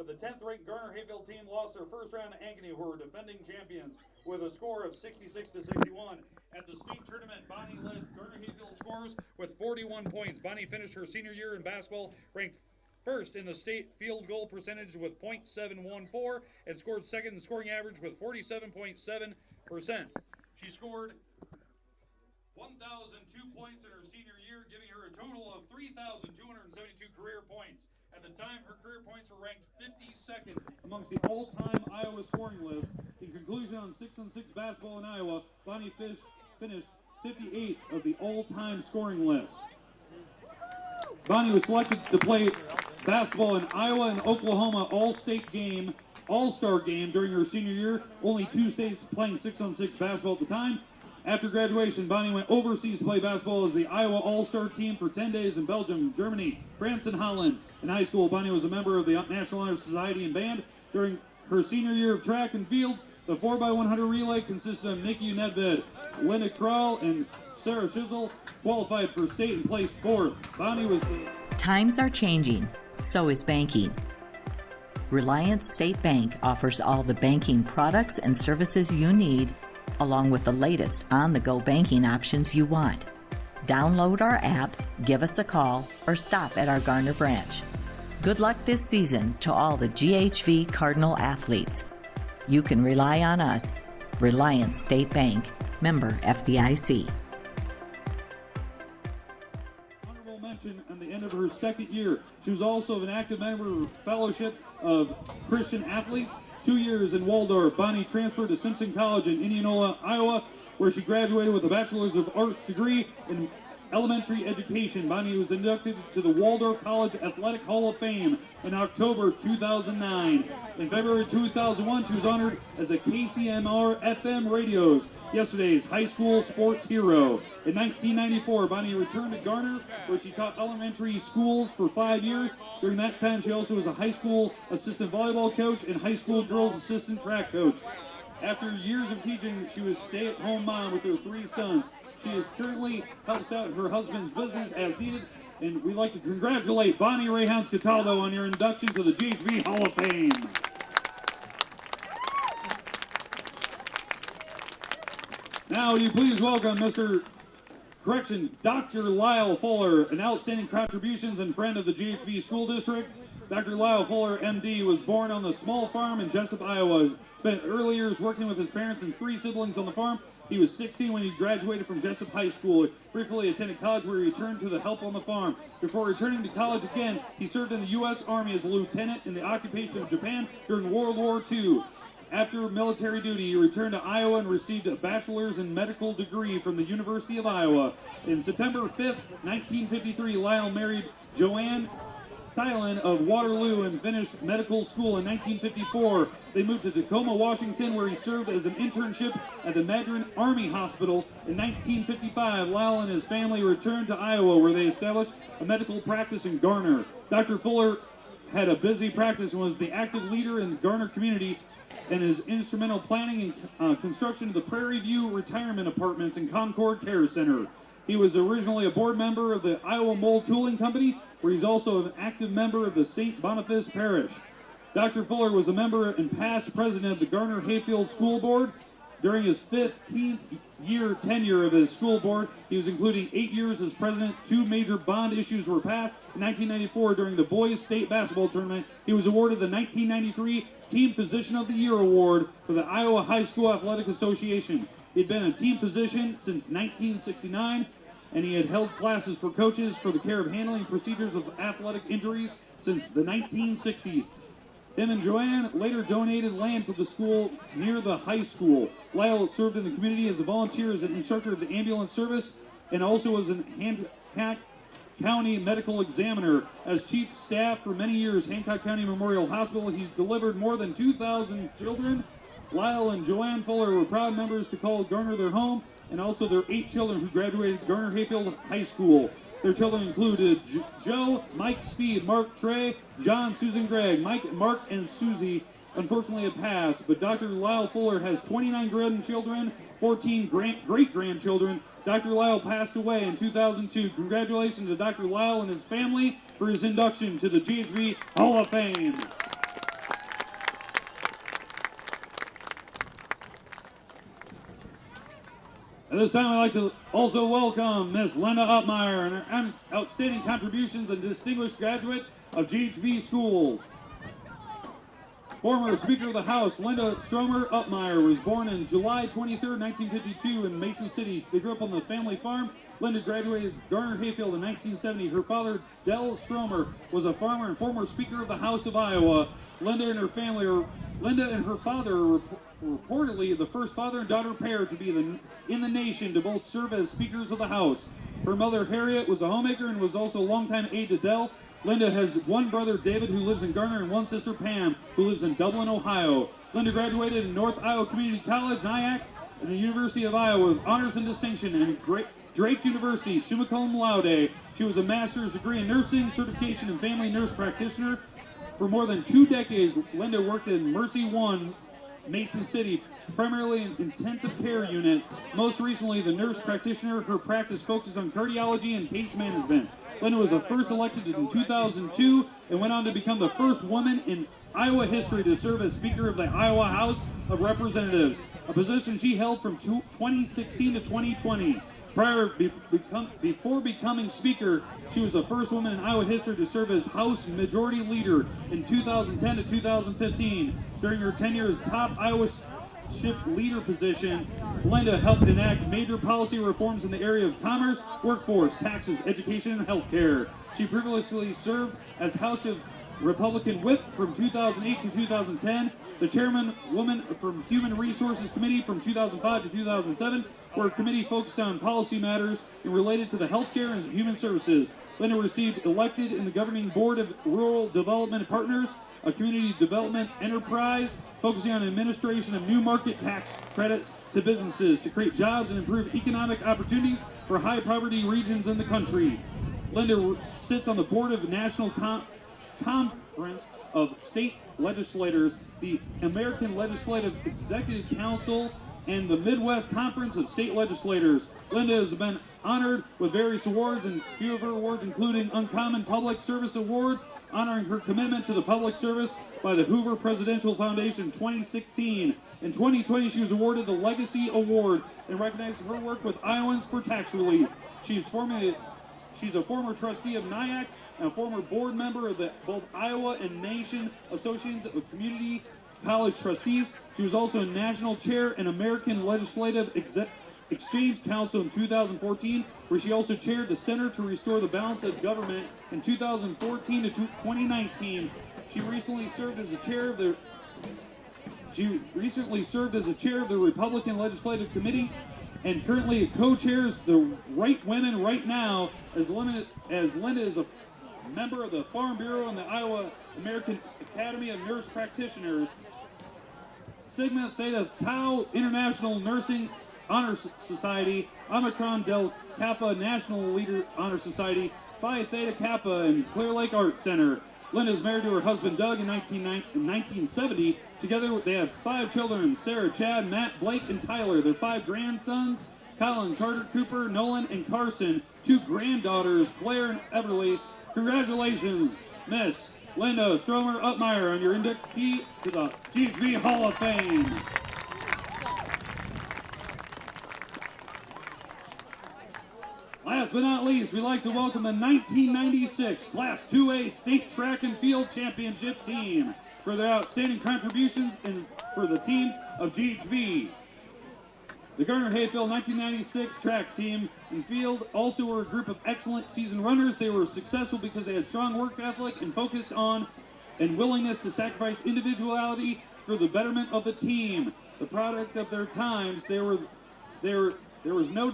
the 10th-ranked Garner-Hayfield team lost their first round to Ankeny, who were defending champions, with a score of 66-61. At the state tournament, Bonnie led Garner-Hayfield scores with 41 points. Bonnie finished her senior year in basketball ranked first in the state field goal percentage with .714 and scored second in scoring average with 47.7%. She scored 1,002 points in her senior year, giving her a total of 3,272 career points. At the time, her career points were ranked 52nd amongst the all-time Iowa scoring list. In conclusion, on 6-on-6 basketball in Iowa, Bonnie finished 58th of the all-time scoring list. Bonnie was selected to play basketball in Iowa and Oklahoma All-Star game during her senior year. Only 2 states playing 6-on-6 basketball at the time. After graduation, Bonnie went overseas to play basketball as the Iowa All-Star team for 10 days in Belgium, Germany, France, and Holland. In high school, Bonnie was a member of the National Honor Society and band. During her senior year of track and field, the 4x100 relay consisted of Nikki Nedved, Linda Kral, and Sarah Shizzle, qualified for state and placed fourth. Bonnie was... Times are changing, so is banking. Reliance State Bank offers all the banking products and services you need, along with the latest on-the-go banking options you want. Download our app, give us a call, or stop at our Garner branch. Good luck this season to all the GHV Cardinal athletes. You can rely on us. Reliance State Bank, member FDIC. Honorable mention on the end of her second year. She was also an active member of Fellowship of Christian Athletes. 2 years in Waldorf, Bonnie transferred to Simpson College in Indianola, Iowa, where she graduated with a Bachelor's of Arts degree in elementary education. Bonnie was inducted to the Waldorf College Athletic Hall of Fame in October 2009. In February 2001, she was honored as a KCMR FM Radio's yesterday's high school sports hero. In 1994, Bonnie returned to Garner, where she taught elementary schools for 5 years. During that time, she also was a high school assistant volleyball coach and high school girls assistant track coach. After years of teaching, she was a stay-at-home mom with her 3 sons. She is currently helps out her husband's business as needed, and we'd like to congratulate Bonnie Rayhounds Cataldo on your induction to the GHV Hall of Fame. Now, will you please welcome Dr. Lyle Fuller, an outstanding contributions and friend of the GHV School District. Dr. Lyle Fuller, MD, was born on the small farm in Jessup, Iowa. Spent early years working with his parents and 3 siblings on the farm. He was 16 when he graduated from Jessup High School. He briefly attended college where he returned to the help on the farm. Before returning to college again, he served in the U.S. Army as a lieutenant in the occupation of Japan during World War II. After military duty, he returned to Iowa and received a bachelor's in medical degree from the University of Iowa. In September 5th, 1953, Lyle married Joanne Thailand of Waterloo and finished medical school in 1954. They moved to Tacoma, Washington, where he served as an internship at the Madron Army Hospital. In 1955, Lyle and his family returned to Iowa, where they established a medical practice in Garner. Dr. Fuller had a busy practice and was the active leader in the Garner community and is instrumental planning and construction of the Prairie View Retirement Apartments and Concord Care Center. He was originally a board member of the Iowa Mold Tooling Company, where he's also an active member of the St. Boniface Parish. Dr. Fuller was a member and past president of the Garner-Hayfield School Board. During his 15th year tenure of his school board, he was including 8 years as president. 2 major bond issues were passed. In 1994, during the boys state basketball tournament, he was awarded the 1993 Team Physician of the Year Award for the Iowa High School Athletic Association. He'd been a team physician since 1969, and he had held classes for coaches for the care of handling procedures of athletic injuries since the 1960s. Him and Joanne later donated land to the school near the high school. Lyle served in the community as a volunteer as an instructor of the ambulance service and also as an Hancock County medical examiner. As chief staff for many years, Hancock County Memorial Hospital, he's delivered more than 2,000 children. Lyle and Joanne Fuller were proud members to call Garner their home, and also their 8 children who graduated Garner-Hayfield High School. Their children included Joe, Mike, Steve, Mark, Trey, John, Susan, Greg. Mike, Mark, and Susie unfortunately have passed, but Dr. Lyle Fuller has 29 grandchildren, 14 great-grandchildren. Dr. Lyle passed away in 2002. Congratulations to Dr. Lyle and his family for his induction to the GHV Hall of Fame. At this time, I'd like to also welcome Miss Linda Upmeyer and her outstanding contributions and distinguished graduate of GHV schools. Former Speaker of the House, Linda Stromer Upmeyer, was born on July 23, 1952 in Mason City. They grew up on the family farm. Linda graduated Garner-Hayfield in 1970. Her father, Del Stromer, was a farmer and former Speaker of the House of Iowa. Linda and her father are reportedly the first father and daughter pair to be in the nation to both serve as Speakers of the House. Her mother, Harriet, was a homemaker and was also a longtime aide to Del. Linda has one brother, David, who lives in Garner, and one sister, Pam, who lives in Dublin, Ohio. Linda graduated in North Iowa Community College, Nyack, and the University of Iowa with honors and distinction, and Drake University, summa cum laude. She was a master's degree in nursing, certification, and family nurse practitioner. For more than 2 decades, Linda worked in Mercy One, Mason City, primarily an intensive care unit. Most recently, the nurse practitioner, her practice focused on cardiology and case management. Linda was the first elected in 2002 and went on to become the first woman in Iowa history to serve as Speaker of the Iowa House of Representatives, a position she held from 2016 to 2020. Before becoming Speaker, she was the first woman in Iowa history to serve as House Majority Leader in 2010 to 2015. During her tenure as top Iowa leader position, Linda helped enact major policy reforms in the area of commerce, workforce, taxes, education, and health care. She previously served as House of Republican Whip from 2008 to 2010, the chairwoman from Human Resources Committee from 2005 to 2007, where a committee focused on policy matters related to the healthcare and human services. Linda received elected in the governing board of Rural Development Partners, a community development enterprise focusing on administration of new market tax credits to businesses to create jobs and improve economic opportunities for high poverty regions in the country. Linda sits on the board of the National Conference of State Legislators, the American Legislative Executive Council, and the Midwest Conference of State Legislators. Linda has been honored with various awards, and a few of her awards including Uncommon Public Service Awards, honoring her commitment to the public service by the Hoover Presidential Foundation 2016. In 2020, she was awarded the Legacy Award and recognized for her work with Iowans for tax relief. She's a former trustee of Nyack and a former board member of both Iowa and Nation Associations of Community College Trustees. She was also a national chair and American Legislative Exchange Council in 2014, where she also chaired the Center to Restore the Balance of Government in 2014 to 2019. She recently served as the chair of the Republican Legislative Committee and currently co-chairs the Right Women Right Now, as Linda is a member of the Farm Bureau and the Iowa American Academy of Nurse Practitioners, Sigma Theta Tau International Nursing Honor Society, Omicron Del Kappa National Leader Honor Society, Phi Theta Kappa, and Clear Lake Arts Center. Linda is married to her husband Doug in 1970. Together they have 5 children: Sarah, Chad, Matt, Blake, and Tyler. Their 5 grandsons: Colin, Carter, Cooper, Nolan, and Carson. 2 granddaughters, Claire and Everly. Congratulations, Miss Linda Stromer Upmeyer, on your inductee to the GHV Hall of Fame. Last but not least, we'd like to welcome the 1996 Class 2A State Track and Field Championship team for their outstanding contributions for the teams of GHV. The Garner-Hayfield 1996 track team and field also were a group of excellent seasoned runners. They were successful because they had strong work ethic and focused on and willingness to sacrifice individuality for the betterment of the team. The product of their times, there was no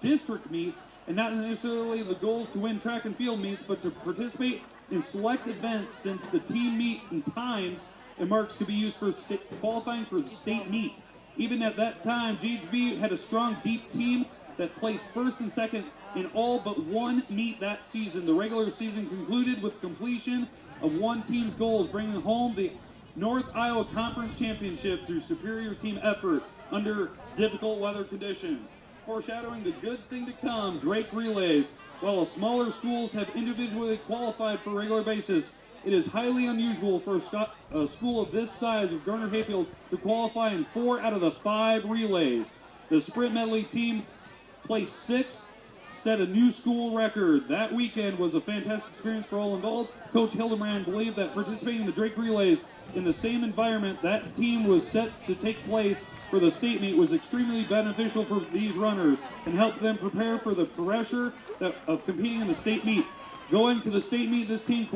district meets, and not necessarily the goals to win track and field meets, but to participate in select events, since the team meet and times and marks could be used for qualifying for the state meet. Even at that time, GHV had a strong, deep team that placed first and second in all but one meet that season. The regular season concluded with completion of one team's goals, bringing home the North Iowa Conference Championship through superior team effort under difficult weather conditions. Foreshadowing the good thing to come, Drake relays. While smaller schools have individually qualified for a regular basis, it is highly unusual for a school of this size of Garner-Hayfield to qualify in 4 out of the 5 relays. The sprint medley team placed 6th, set a new school record. That weekend was a fantastic experience for all involved. Coach Hildebrand believed that participating in the Drake Relays in the same environment that team was set to take place for the state meet was extremely beneficial for these runners and helped them prepare for the pressure of competing in the state meet. Going to the state meet, this team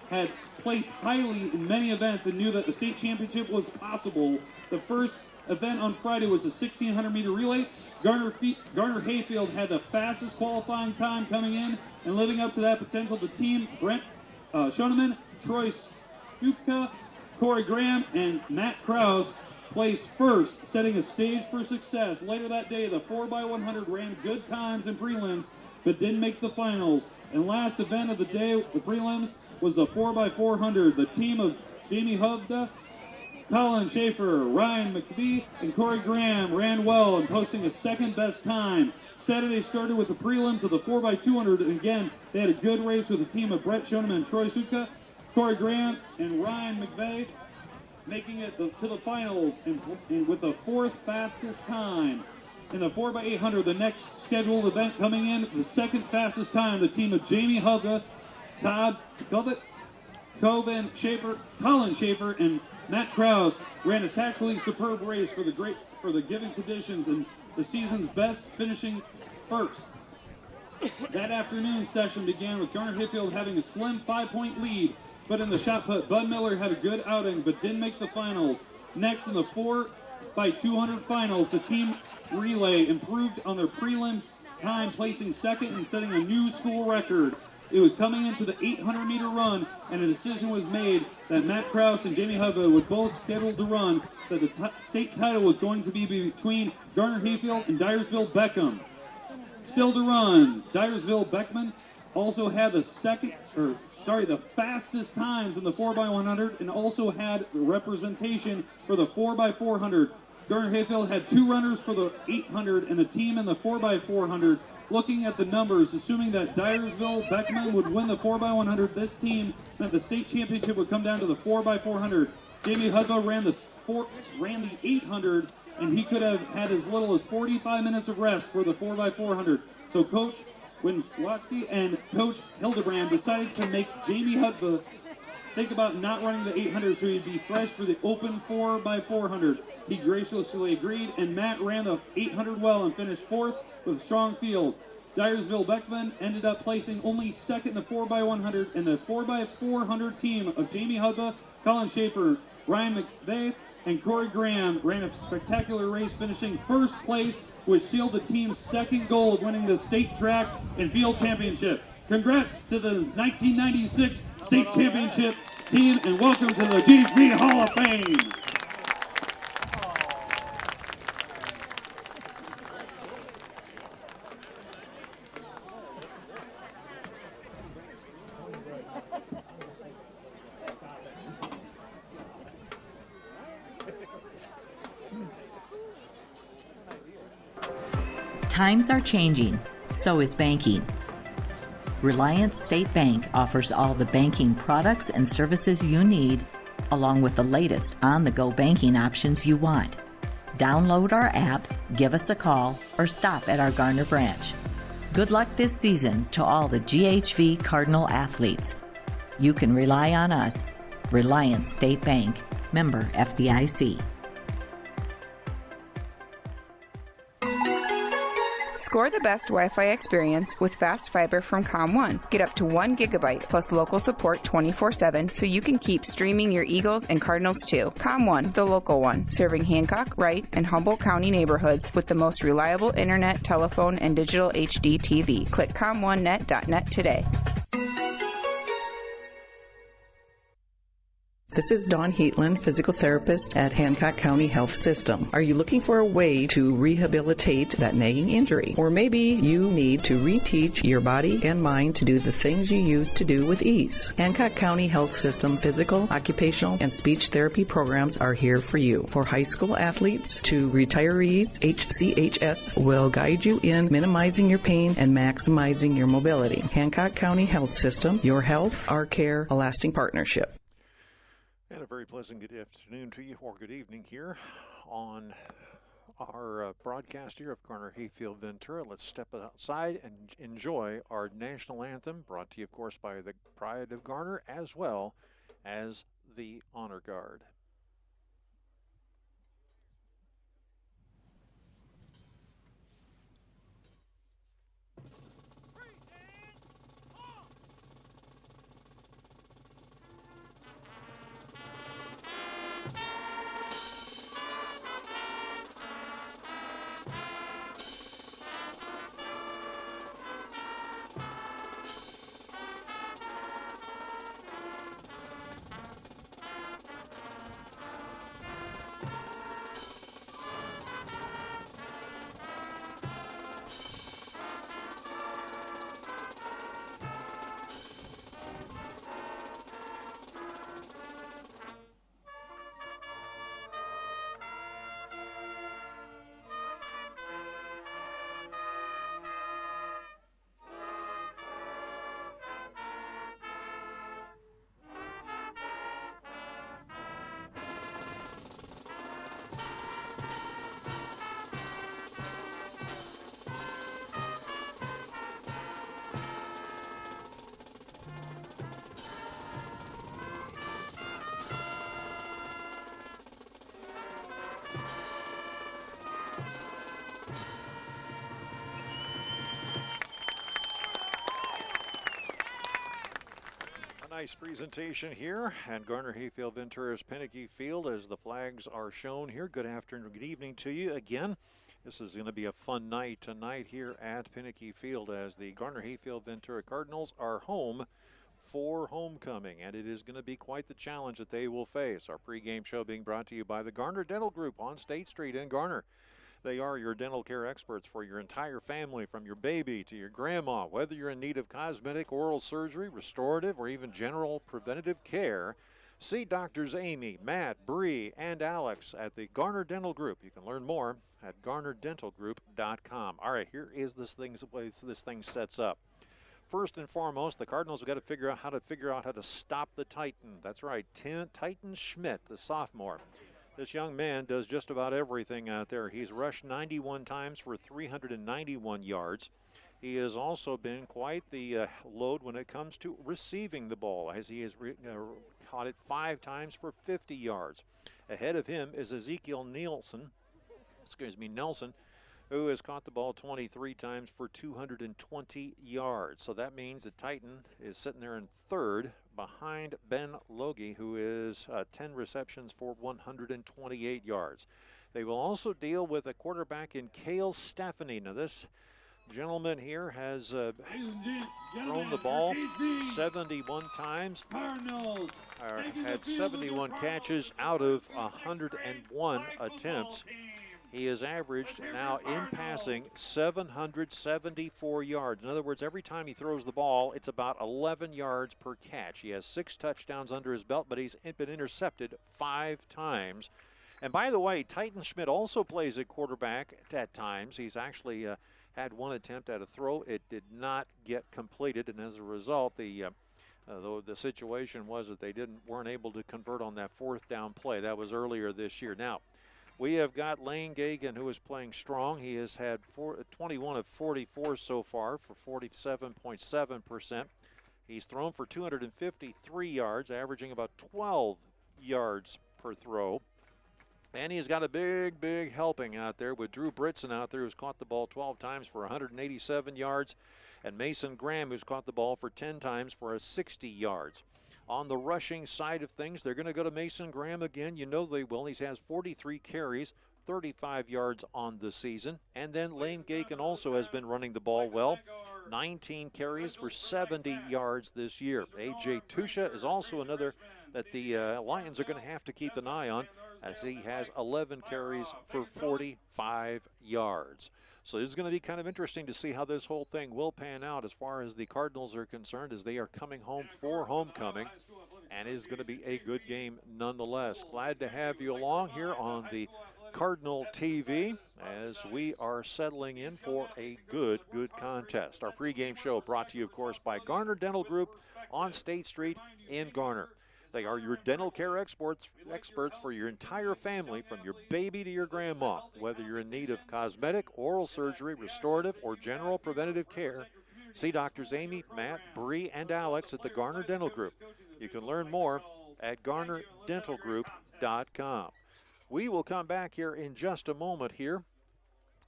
had placed highly in many events and knew that the state championship was possible. The first event on Friday was the 1,600-meter relay. Garner Hayfield had the fastest qualifying time coming in, and living up to that potential, the team, Brent Schoeneman, Troy Stupka, Corey Graham, and Matt Krause placed first, setting a stage for success. Later that day, the 4x100 ran good times in prelims, but didn't make the finals. And last event of the day, the prelims, was the 4x400. The team of Jamie Hubda, Colin Schaefer, Ryan McBee, and Corey Graham ran well and posting a second best time. Saturday started with the prelims of the 4x200, and again, they had a good race with the team of Brett Schoeneman and Troy Sutka, Corey Graham, and Ryan McVeigh, making it to the finals and with the 4th fastest time. In the 4x800, the next scheduled event coming in, the 2nd fastest time, the team of Jamie Hubda, Todd Gilbert, Colin Schaefer, and Matt Krause ran a tactically superb race for the given conditions and the season's best, finishing first. That afternoon session began with Garner Hayfield having a slim 5-point lead, but in the shot put, Bud Miller had a good outing but didn't make the finals. Next, in the 4x200 finals, the team relay improved on their prelims time, placing 2nd and setting a new school record. It was coming into the 800-meter run, and a decision was made that Matt Krause and Jamie Hubba would both scheduled to run, that the state title was going to be between Garner Hayfield and Dyersville Beckham. Still to run, Dyersville Beckman also had the fastest times in the 4x100 and also had representation for the 4x400. Garner Hayfield had 2 runners for the 800 and a team in the 4x400. Looking at the numbers, assuming that Dyersville Beckman would win the 4x100, this team meant the state championship would come down to the 4x400. Jamie Hudlow ran the 800, and he could have had as little as 45 minutes of rest for the 4x400. So Coach Winslowski and Coach Hildebrand decided to make Jamie Hudlow think about not running the 800 so he'd be fresh for the open 4x400. He graciously agreed, and Matt ran the 800 well and finished 4th with a strong field. Dyersville Beckman ended up placing only 2nd in the 4x100, and the 4x400 team of Jamie Hudba, Colin Schaefer, Ryan McVeigh, and Corey Graham ran a spectacular race, finishing 1st place, which sealed the team's 2nd goal of winning the state track and field championship. Congrats to the 1996 state championship team, and welcome to the GHV Hall of Fame. Times are changing, so is banking. Reliance State Bank offers all the banking products and services you need, along with the latest on-the-go banking options you want. Download our app, give us a call, or stop at our Garner branch. Good luck this season to all the GHV Cardinal athletes. You can rely on us. Reliance State Bank, member FDIC. Score the best Wi-Fi experience with fast fiber from ComOne. Get up to 1 gigabyte plus local support 24/7 so you can keep streaming your Eagles and Cardinals too. ComOne, the local one, serving Hancock, Wright, and Humboldt County neighborhoods with the most reliable internet, telephone, and digital HD TV. Click comonenet.net today. This is Dawn Heatland, physical therapist at Hancock County Health System. Are you looking for a way to rehabilitate that nagging injury? Or maybe you need to reteach your body and mind to do the things you used to do with ease. Hancock County Health System physical, occupational, and speech therapy programs are here for you. For high school athletes to retirees, HCHS will guide you in minimizing your pain and maximizing your mobility. Hancock County Health System, your health, our care, a lasting partnership. And a very pleasant good afternoon to you, or good evening here on our broadcast here of Garner Hayfield Ventura. Let's step outside and enjoy our national anthem, brought to you, of course, by the Pride of Garner as well as the Honor Guard. Nice presentation here at Garner Hayfield Ventura's Pinnicky Field as the flags are shown here. Good afternoon, good evening to you again. This is going to be a fun night tonight here at Pinnicky Field as the Garner Hayfield Ventura Cardinals are home for homecoming, and it is going to be quite the challenge that they will face. Our pregame show being brought to you by the Garner Dental Group on State Street in Garner. They are your dental care experts for your entire family, from your baby to your grandma. Whether you're in need of cosmetic, oral surgery, restorative, or even general preventative care, see Doctors Amy, Matt, Bree, and Alex at the Garner Dental Group. You can learn more at garnerdentalgroup.com. All right, here is the way this thing sets up. First and foremost, the Cardinals have got to figure out how to stop the Titan. That's right, Titan Schmidt, the sophomore. This young man does just about everything out there. He's rushed 91 times for 391 yards. He has also been quite the load when it comes to receiving the ball, as he has caught it 5 times for 50 yards. Ahead of him is Ezekiel Nelson, who has caught the ball 23 times for 220 yards. So that means that Titan is sitting there in third behind Ben Logie, who is 10 receptions for 128 yards. They will also deal with a quarterback in Cale Stephanie. Now this gentleman here has thrown the ball 71 times, had 71 catches out of 101 attempts. He has averaged now in passing 774 yards. In other words, every time he throws the ball, it's about 11 yards per catch. He has 6 touchdowns under his belt, but he's been intercepted 5 times. And by the way, Titan Schmidt also plays at quarterback at times. He's actually had one attempt at a throw. It did not get completed, and as a result, the situation was that they weren't able to convert on that 4th down play. That was earlier this year. Now, we have got Lane Gagan, who is playing strong. He has had 21 of 44 so far for 47.7%. He's thrown for 253 yards, averaging about 12 yards per throw. And he's got a big helping out there with Drew Britson out there, who's caught the ball 12 times for 187 yards, and Mason Graham, who's caught the ball for 10 times for 60 yards. On the rushing side of things, they're going to go to Mason Graham again. You know they will. He has 43 carries, 35 yards on the season. And then Lane Gagan also has been running the ball well. 19 carries for 70 yards this year. A.J. Tusha is also another that the Lions are going to have to keep an eye on, as he has 11 carries for 45 yards. So it's going to be kind of interesting to see how this whole thing will pan out as far as the Cardinals are concerned, as they are coming home for homecoming, and it is going to be a good game nonetheless. Glad to have you along here on the Cardinal TV as we are settling in for a good contest. Our pregame show brought to you, of course, by Garner Dental Group on State Street in Garner. They are your dental care experts for your entire family, from your baby to your grandma. Whether you're in need of cosmetic, oral surgery, restorative, or general preventative care, see Doctors Amy, Matt, Bree, and Alex at the Garner Dental Group. You can learn more at GarnerDentalGroup.com. We will come back here in just a moment here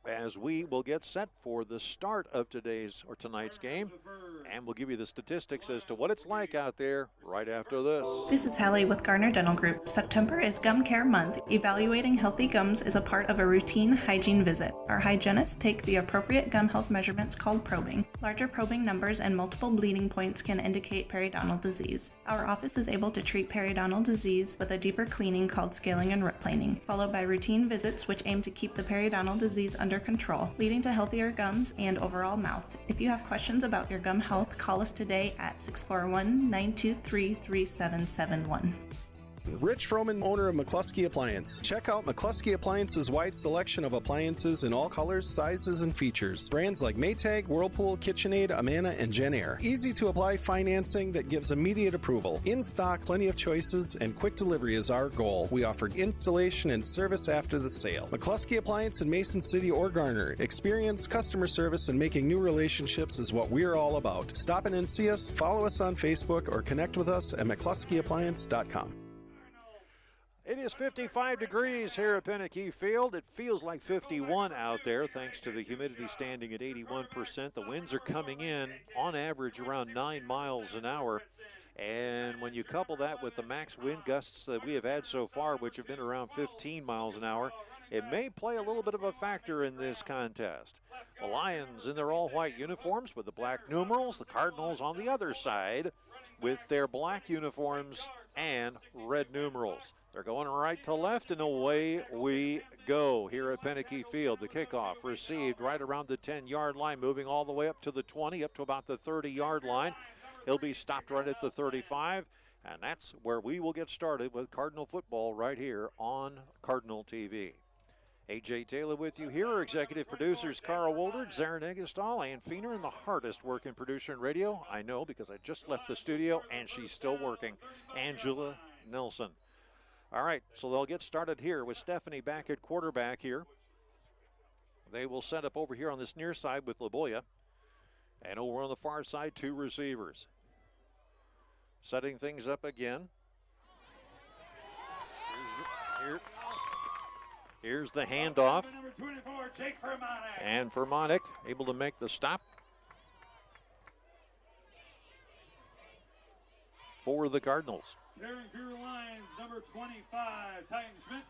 as we will get set for the start of tonight's game, and we'll give you the statistics as to what it's like out there right after this. This is Hallie with Garner Dental Group. September is Gum Care Month. Evaluating healthy gums is a part of a routine hygiene visit. Our hygienists take the appropriate gum health measurements called probing. Larger probing numbers and multiple bleeding points can indicate periodontal disease. Our office is able to treat periodontal disease with a deeper cleaning called scaling and root planing, followed by routine visits which aim to keep the periodontal disease under control, leading to healthier gums and overall mouth. If you have questions about your gum health, call us today at 641-923-3771. Rich Froman, owner of McCluskey Appliance. Check out McCluskey Appliance's wide selection of appliances in all colors, sizes, and features. Brands like Maytag, Whirlpool, KitchenAid, Amana, and JennAir. Easy to apply financing that gives immediate approval. In stock, plenty of choices, and quick delivery is our goal. We offer installation and service after the sale. McCluskey Appliance in Mason City or Garner. Experience, customer service, and making new relationships is what we're all about. Stop in and see us, follow us on Facebook, or connect with us at McCluskeyAppliance.com. It is 55 degrees here at Pinnacle Field. It feels like 51 out there thanks to the humidity standing at 81%. The winds are coming in on average around 9 miles an hour. And when you couple that with the max wind gusts that we have had so far, which have been around 15 miles an hour, it may play a little bit of a factor in this contest. The Lions in their all-white uniforms with the black numerals. The Cardinals on the other side with their black uniforms and red numerals. They're going right to left, and away we go here at Pinnacle Field. The kickoff received right around the 10-yard line, moving all the way up to the 20, up to about the 30-yard line. He'll be stopped right at the 35, and that's where we will get started with Cardinal football right here on Cardinal TV. A.J. Taylor with you here. Our executive producers Carl Woldard, Zarin Egestal, Ann Feener, and the hardest working producer in radio. I know because I just left the studio, and she's still working, Angela Nelson. All right, so they'll get started here with Stephanie back at quarterback here. They will set up over here on this near side with LaBoya. And over on the far side, two receivers. Setting things up again. Here's the handoff. And Vermonic able to make the stop for the Cardinals. Carrying for your Lions, number 25, Titan Schmidt.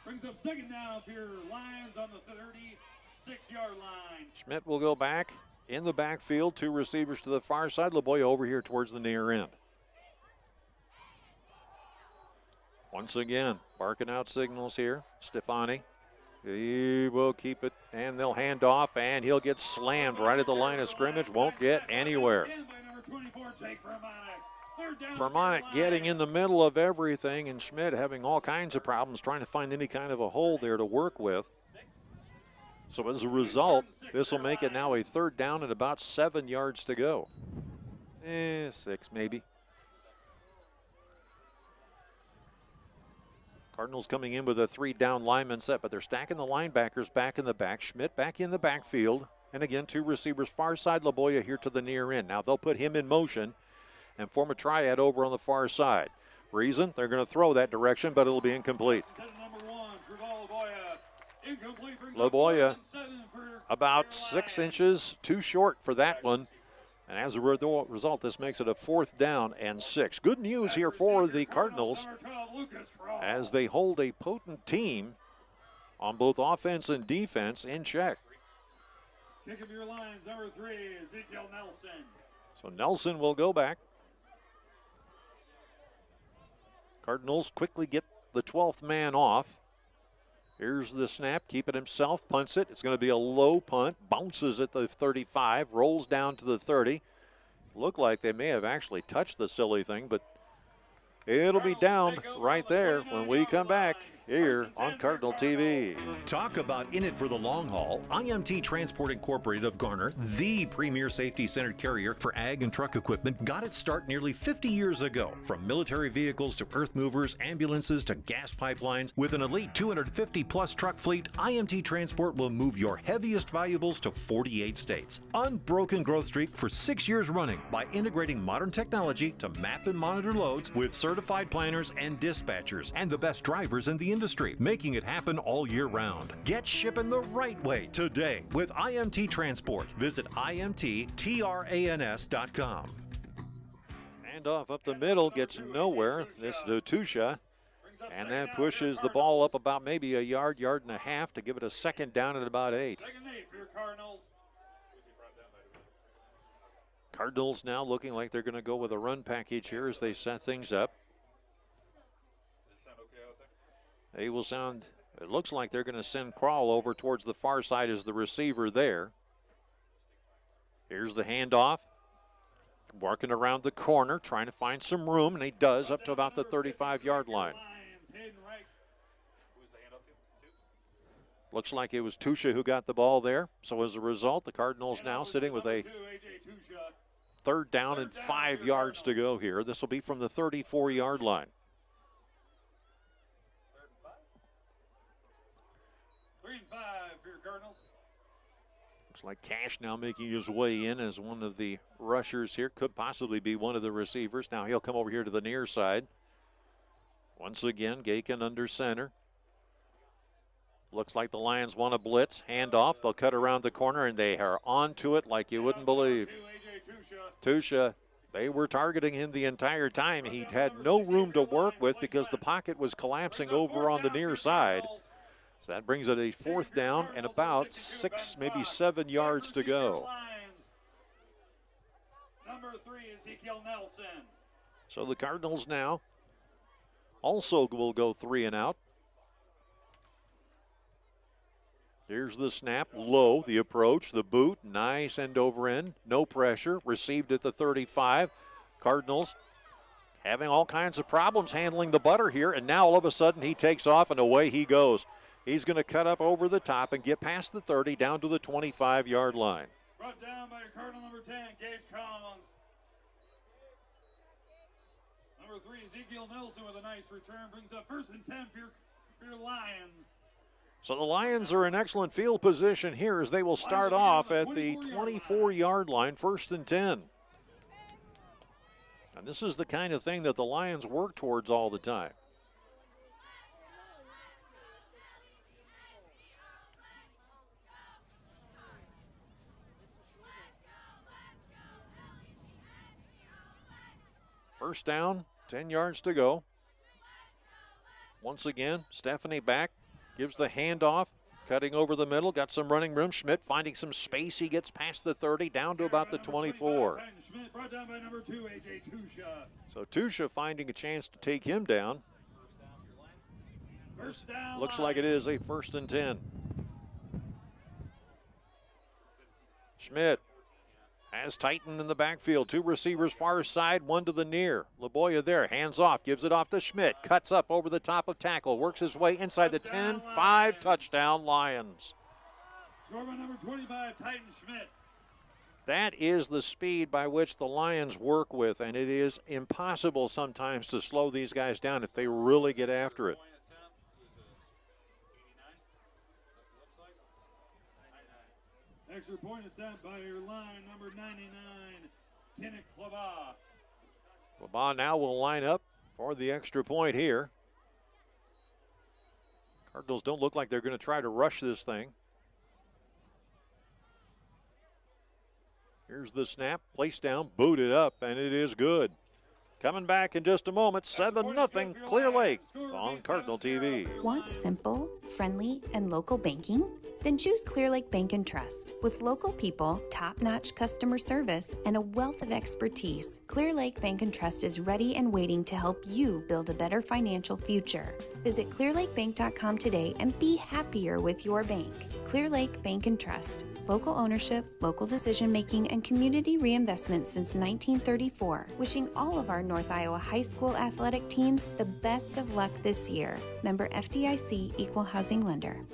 Brings up second down for your Lions on the 36-yard line. Schmidt will go back in the backfield. Two receivers to the far side. LaBoya over here towards the near end. Once again, barking out signals here. Stefani. He will keep it, and they'll hand off, and he'll get slammed right at the line of scrimmage. Won't get anywhere. Vermonic getting in the middle of everything, and Schmidt having all kinds of problems trying to find any kind of a hole there to work with. So as a result, this will make it now a third down and about 7 yards to go. 6 maybe. Cardinals coming in with a 3-down lineman set, but they're stacking the linebackers back in the back. Schmidt back in the backfield. And again, two receivers far side. LaBoya here to the near end. Now they'll put him in motion and form a triad over on the far side. Reason, they're going to throw that direction, but it'll be incomplete. LaBoya about 6 inches too short for that one. And as a result, this makes it a 4th down and 6. Good news here for the Cardinals as they hold a potent team on both offense and defense in check. Kick of your lines, number 3, Ezekiel Nelson. So Nelson will go back. Cardinals quickly get the 12th man off. Here's the snap, keep it himself, punts it. It's going to be a low punt, bounces at the 35, rolls down to the 30. Looked like they may have actually touched the silly thing, but It'll be down right there when we come back here on Cardinal TV. Talk about in it for the long haul. IMT Transport Incorporated of Garner, the premier safety-centered carrier for ag and truck equipment, got its start nearly 50 years ago. From military vehicles to earth movers, ambulances to gas pipelines, with an elite 250-plus truck fleet, IMT Transport will move your heaviest valuables to 48 states. Unbroken growth streak for 6 years running by integrating modern technology to map and monitor loads with certified planners and dispatchers and the best drivers in the industry, making it happen all year round. Get shipping the right way today with IMT Transport. Visit IMTTRANS.com. Handoff up the middle gets nowhere. This to Tusha. And that pushes the ball up about maybe a yard and a half to give it a second down at about 8. Second and 8 for your Cardinals. Cardinals now looking like they're going to go with a run package here as they set things up. They will sound, it looks like they're going to send Kroll over towards the far side as the receiver there. Here's the handoff. Working around the corner, trying to find some room, and he does up to about the 35-yard line. Looks like it was Tusha who got the ball there. So as a result, the Cardinals now sitting with a third down and 5 yards to go here. This will be from the 34-yard line. 3 and 5 for your Cardinals. Looks like Cash now making his way in as one of the rushers here. Could possibly be one of the receivers. Now he'll come over here to the near side. Once again, Gakin under center. Looks like the Lions want to blitz. Handoff. They'll cut around the corner, and they are onto it like you wouldn't believe. Tusha, they were targeting him the entire time. He had no room to work with because the pocket was collapsing over on the near side. So that brings it a 4th down and about 6, maybe 7 yards to go. Number 3, Ezekiel Nelson. So the Cardinals now also will go 3 and out. Here's the snap, low, the approach, the boot, nice end over end, no pressure, received at the 35. Cardinals having all kinds of problems handling the butter here, and now all of a sudden he takes off and away he goes. He's going to cut up over the top and get past the 30 down to the 25-yard line. Brought down by your Cardinal number 10, Gage Collins. Number 3, Ezekiel Nelson with a nice return. Brings up 1st and 10 for your Lions. So the Lions are in excellent field position here as they will start off at the 24-yard line, 1st and 10. And this is the kind of thing that the Lions work towards all the time. First down, 10 yards to go. Once again, Stephanie back, gives the handoff, cutting over the middle, got some running room. Schmidt finding some space. He gets past the 30, down to about the 24. Schmidt brought down by number 2, A.J. Tusha. So Tusha finding a chance to take him down. First down. Looks like it is a 1st and 10. Schmidt has Titan in the backfield. 2 receivers far side, 1 to the near. Laboya there, hands off, gives it off to Schmidt. Cuts up over the top of tackle, works his way inside the 10, 5, touchdown Lions. Score by number 25, Titan Schmidt. That is the speed by which the Lions work with, and it is impossible sometimes to slow these guys down if they really get after it. Extra point attempt by your line, number 99, Kinnick Klaba. Klaba now will line up for the extra point here. Cardinals don't look like they're going to try to rush this thing. Here's the snap, placed down, booted up, and it is good. Coming back in just a moment, 7-0 Clear Lake on Cardinal TV. Want simple, friendly, and local banking? Then choose Clear Lake Bank and Trust. With local people, top-notch customer service, and a wealth of expertise, Clear Lake Bank and Trust is ready and waiting to help you build a better financial future. Visit clearlakebank.com today and be happier with your bank. Clear Lake Bank and Trust. Local ownership, local decision making, and community reinvestment since 1934. Wishing all of our North Iowa high school athletic teams the best of luck this year. Member FDIC, Equal Housing Lender.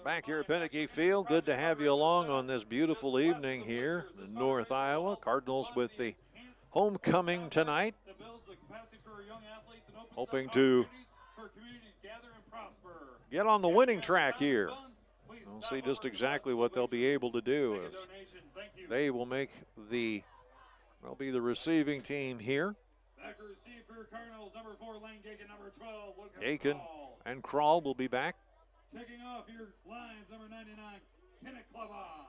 Back here at Penicky Field, good to have you along on this beautiful evening here in North Iowa. Cardinals with the homecoming tonight, hoping to get on the winning track here. We'll see just exactly what they'll be able to do as they will make they'll be the receiving team here. Aiken and Krall will be back. Kicking off your lines, number 99, Kenneth Claybaugh.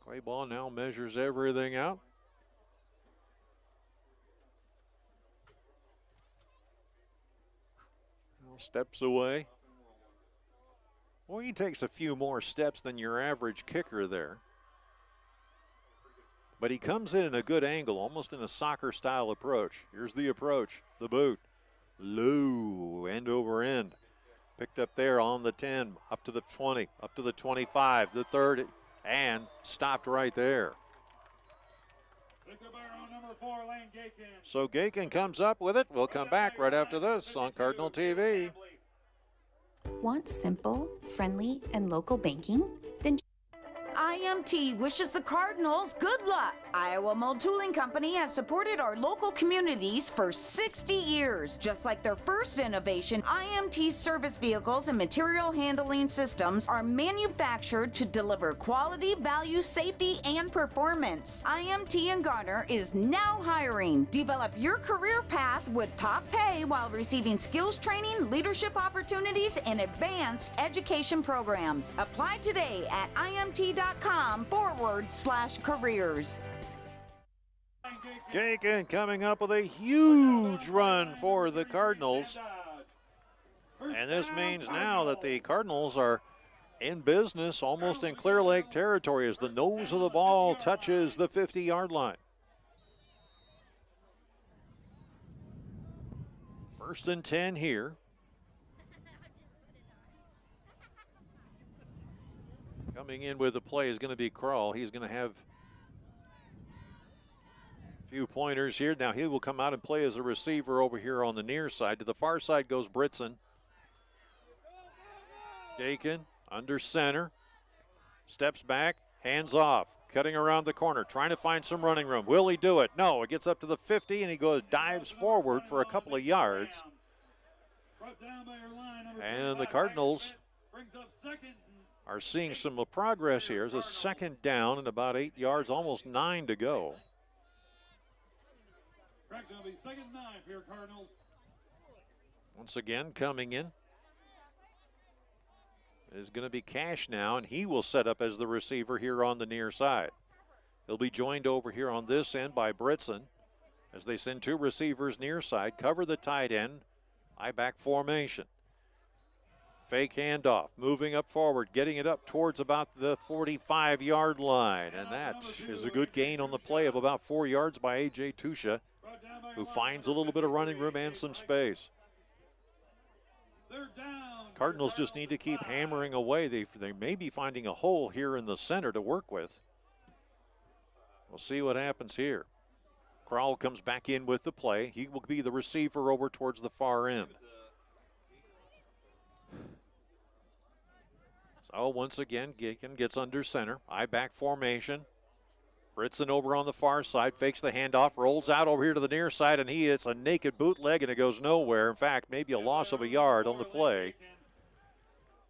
Claybaugh now measures everything out. Now steps away. Well, he takes a few more steps than your average kicker there. But he comes in a good angle, almost in a soccer-style approach. Here's the approach, the boot. Low, end over end. Picked up there on the 10, up to the 20, up to the 25, the 30, and stopped right there. So Gakin comes up with it. We'll come back right after this on Cardinal TV. Want simple, friendly, and local banking? Then IMT wishes the Cardinals good luck. Iowa Mold Tooling Company has supported our local communities for 60 years. Just like their first innovation, IMT service vehicles and material handling systems are manufactured to deliver quality, value, safety, and performance. IMT in Garner is now hiring. Develop your career path with top pay while receiving skills training, leadership opportunities, and advanced education programs. Apply today at imt.com/careers. Gakin coming up with a huge run for the Cardinals. And this means now that the Cardinals are in business, almost in Clear Lake territory, as the nose of the ball touches the 50-yard line. First and 10 here. Coming in with the play is going to be Krall. He's going to have a few pointers here. Now he will come out and play as a receiver over here on the near side. To the far side goes Britson. Dakin under center. Steps back, hands off. Cutting around the corner, trying to find some running room. Will he do it? No, it gets up to the 50 and he dives forward for a couple of yards. And the Cardinals are seeing some progress here. It's a second down and about 8 yards, almost 9 to go. Once again, coming in is going to be Cash now, and he will set up as the receiver here on the near side. He'll be joined over here on this end by Britson as they send two receivers near side, cover the tight end, I-back formation. Fake handoff, moving up forward, getting it up towards about the 45-yard line. And that is a good gain on the play of about 4 yards by A.J. Tusha, who finds a little bit of running room and some space. Cardinals just need to keep hammering away. They may be finding a hole here in the center to work with. We'll see what happens here. Krall comes back in with the play. He will be the receiver over towards the far end. So once again, Gakin gets under center. I-back formation. Britson over on the far side, fakes the handoff, rolls out over here to the near side, and he hits a naked bootleg, and it goes nowhere. In fact, maybe a loss of a yard on the play,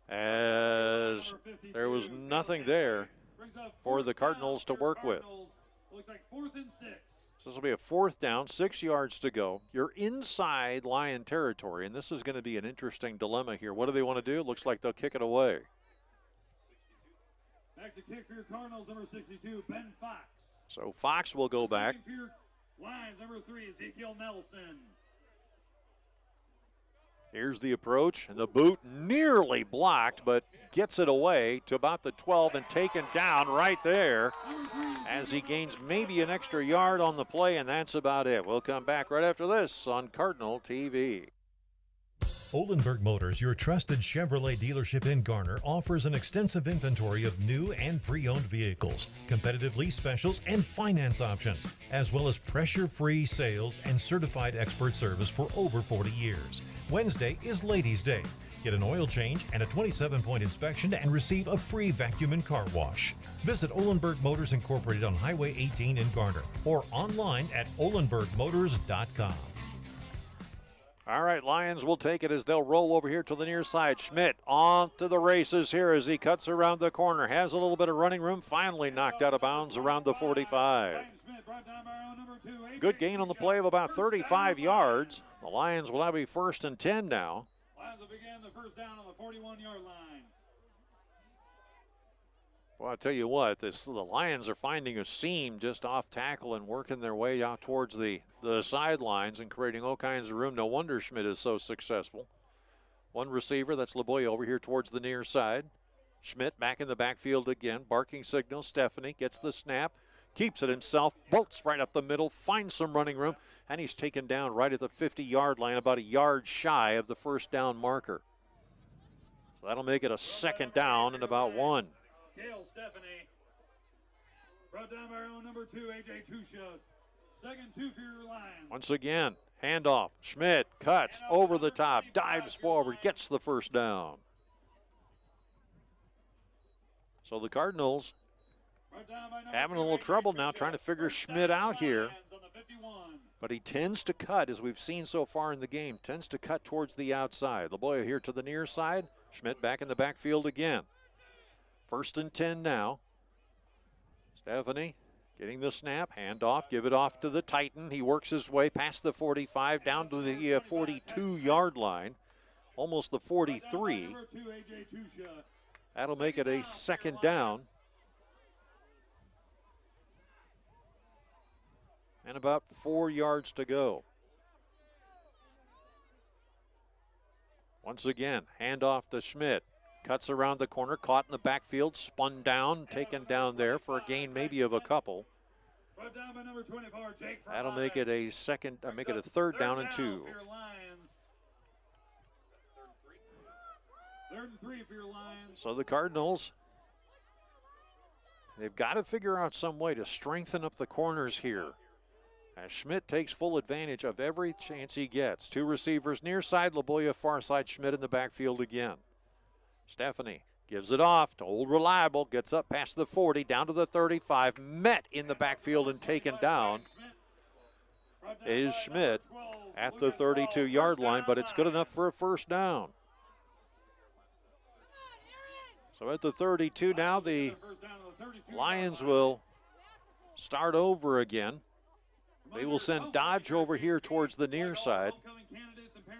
as there was nothing there for the Cardinals to work with. So this will be a fourth down, 6 yards to go. You're inside Lion territory, and this is going to be an interesting dilemma here. What do they want to do? It looks like they'll kick it away. Back to kick for your Cardinals, number 62, Ben Fox. So Fox will go back. For your Lions, number 3, Ezekiel Nelson. Here's the approach, and the boot nearly blocked, but gets it away to about the 12 and taken down right there as he gains maybe an extra yard on the play, and that's about it. We'll come back right after this on Cardinal TV. Olenberg Motors, your trusted Chevrolet dealership in Garner, offers an extensive inventory of new and pre-owned vehicles, competitive lease specials, and finance options, as well as pressure-free sales and certified expert service for over 40 years. Wednesday is Ladies' Day. Get an oil change and a 27-point inspection and receive a free vacuum and car wash. Visit Olenberg Motors Incorporated on Highway 18 in Garner or online at olenbergmotors.com. All right, Lions will take it as they'll roll over here to the near side. Schmidt on to the races here as he cuts around the corner. Has a little bit of running room. Finally knocked out of bounds around the 45. Good gain on the play of about 35 yards. The Lions will now be 1st and 10 now. Lions will begin the first down on the 41-yard line. Well, I'll tell you what, the Lions are finding a seam just off tackle and working their way out towards the sidelines and creating all kinds of room. No wonder Schmidt is so successful. One receiver, that's LaBoy over here towards the near side. Schmidt back in the backfield again, barking signal. Stephanie gets the snap, keeps it himself, bolts right up the middle, finds some running room, and he's taken down right at the 50-yard line, about a yard shy of the first down marker. So that'll make it a 2nd down and about 1. Kale Stephanie. Brought down by our own number 2, A.J. Tushas. 2nd 2 for your Lions. Once again, handoff. Schmidt cuts over the top, dives forward, gets the first down. So the Cardinals having a little trouble now trying to figure Schmidt out here. But he tends to cut, as we've seen so far in the game, tends to cut towards the outside. LaBoy here to the near side. Schmidt back in the backfield again. 1st and 10 now. Stephanie getting the snap, handoff, give it off to the Titan. He works his way past the 45 down to the 42-yard line, almost the 43. That'll make it a 2nd down. And about 4 yards to go. Once again, handoff to Schmidt. Cuts around the corner, caught in the backfield, spun down, taken down there for a gain maybe of a couple. That'll make it a 3rd down and 2. 3rd and 3 for your Lions. So the Cardinals, they've got to figure out some way to strengthen up the corners here. As Schmidt takes full advantage of every chance he gets. 2 receivers near side, LaBoya far side, Schmidt in the backfield again. Stephanie gives it off to Old Reliable, gets up past the 40, down to the 35, met in the backfield and taken down is Schmidt at the 32-yard line, but it's good enough for a 1st down. So at the 32 now, the Lions will start over again. They will send Dodge over here towards the near side.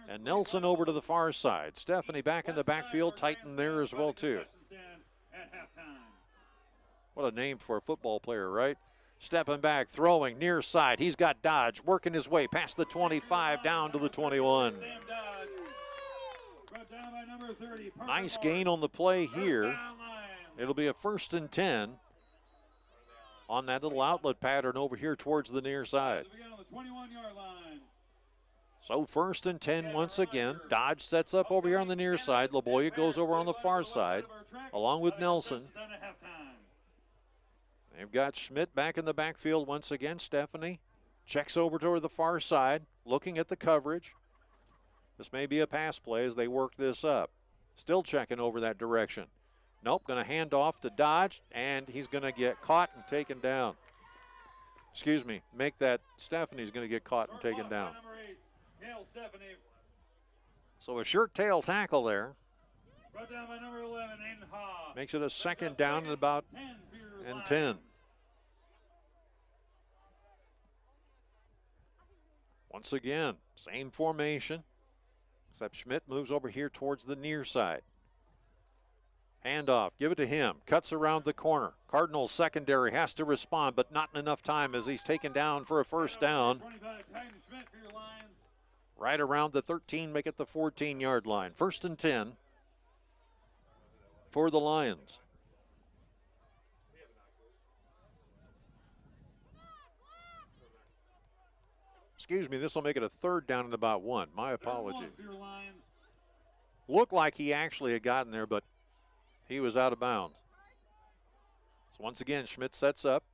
And Nelson over to the far side. Stephanie back in the backfield, Titan there as well too. What a name for a football player, right? Stepping back, throwing, near side. He's got Dodge working his way past the 25 down to the 21. Nice gain on the play here. It'll be a 1st and 10 on that little outlet pattern over here towards the near side. So 1st and 10 once again. Dodge sets up over here on the near side. LaBoya goes over on the far side along with Nelson. They've got Schmidt back in the backfield once again. Stephanie checks over toward the far side, looking at the coverage. This may be a pass play as they work this up. Still checking over that direction. Nope, going to hand off to Dodge, and he's going to get caught and taken down. Excuse me, make that Stephanie's going to get caught and taken down. So a shirt tail tackle there. Makes it a 2nd down and about 10. Once again, same formation, except Schmidt moves over here towards the near side. Handoff, give it to him, cuts around the corner. Cardinals secondary has to respond, but not in enough time as he's taken down for a 1st down. right around the 13, make it the 14-yard line. 1st and 10 for the Lions. Excuse me, this will make it a 3rd down and about 1. My apologies. Looked like he actually had gotten there, but he was out of bounds. So once again, Schmidt sets up.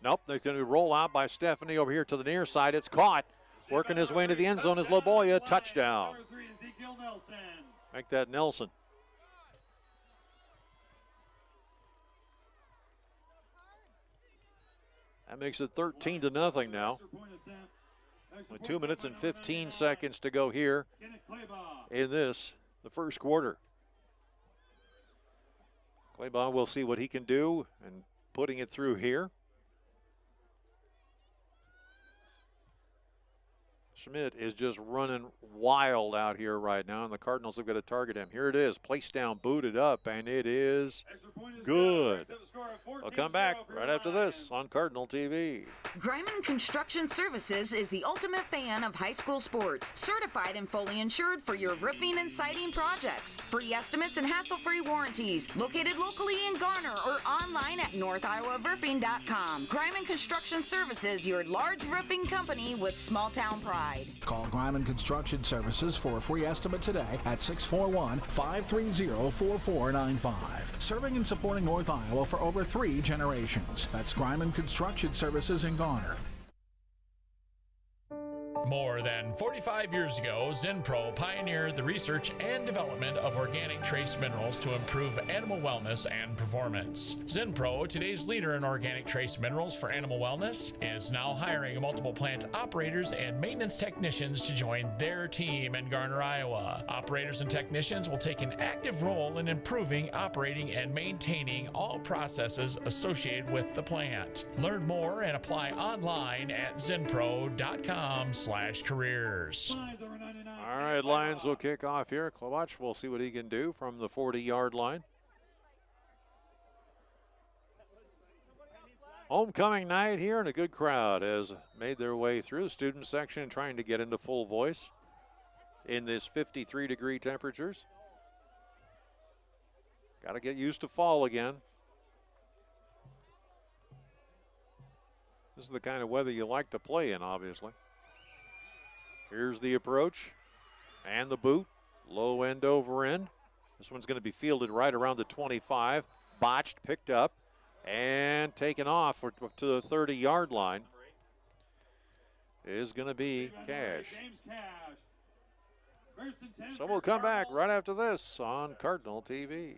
Nope, they're going to roll out by Stephanie over here to the near side. It's caught. Working his way into the end zone is Laboya. Touchdown. Make that Nelson. That makes it 13-0 now. With 2 minutes and 15 seconds to go here in the first quarter. Claybaugh will see what he can do and putting it through here. Schmidt is just running wild out here right now, and the Cardinals have got to target him. Here it is, placed down, booted up, and it is good. We'll come back right after this on Cardinal TV. Greiman Construction Services is the ultimate fan of high school sports. Certified and fully insured for your roofing and siding projects. Free estimates and hassle-free warranties. Located locally in Garner or online at northiowaroofing.com. Greiman Construction Services, your large roofing company with small-town pride. Call Greiman Construction Services for a free estimate today at 641-530-4495. Serving and supporting North Iowa for over 3 generations. That's Greiman Construction Services in Garner. More than 45 years ago, Zinpro pioneered the research and development of organic trace minerals to improve animal wellness and performance. Zinpro, today's leader in organic trace minerals for animal wellness, is now hiring multiple plant operators and maintenance technicians to join their team in Garner, Iowa. Operators and technicians will take an active role in improving, operating, and maintaining all processes associated with the plant. Learn more and apply online at zinpro.com/careers. All right, Lions will kick off here. Klawach will see what he can do from the 40-yard line. Homecoming night here, and a good crowd has made their way through the student section trying to get into full voice in this 53-degree temperatures. Got to get used to fall again. This is the kind of weather you like to play in, obviously. Here's the approach and the boot. Low end over end. This one's going to be fielded right around the 25. Botched, picked up, and taken off to the 30-yard line. Is going to be Cash. So we'll come back right after this on Cardinal TV.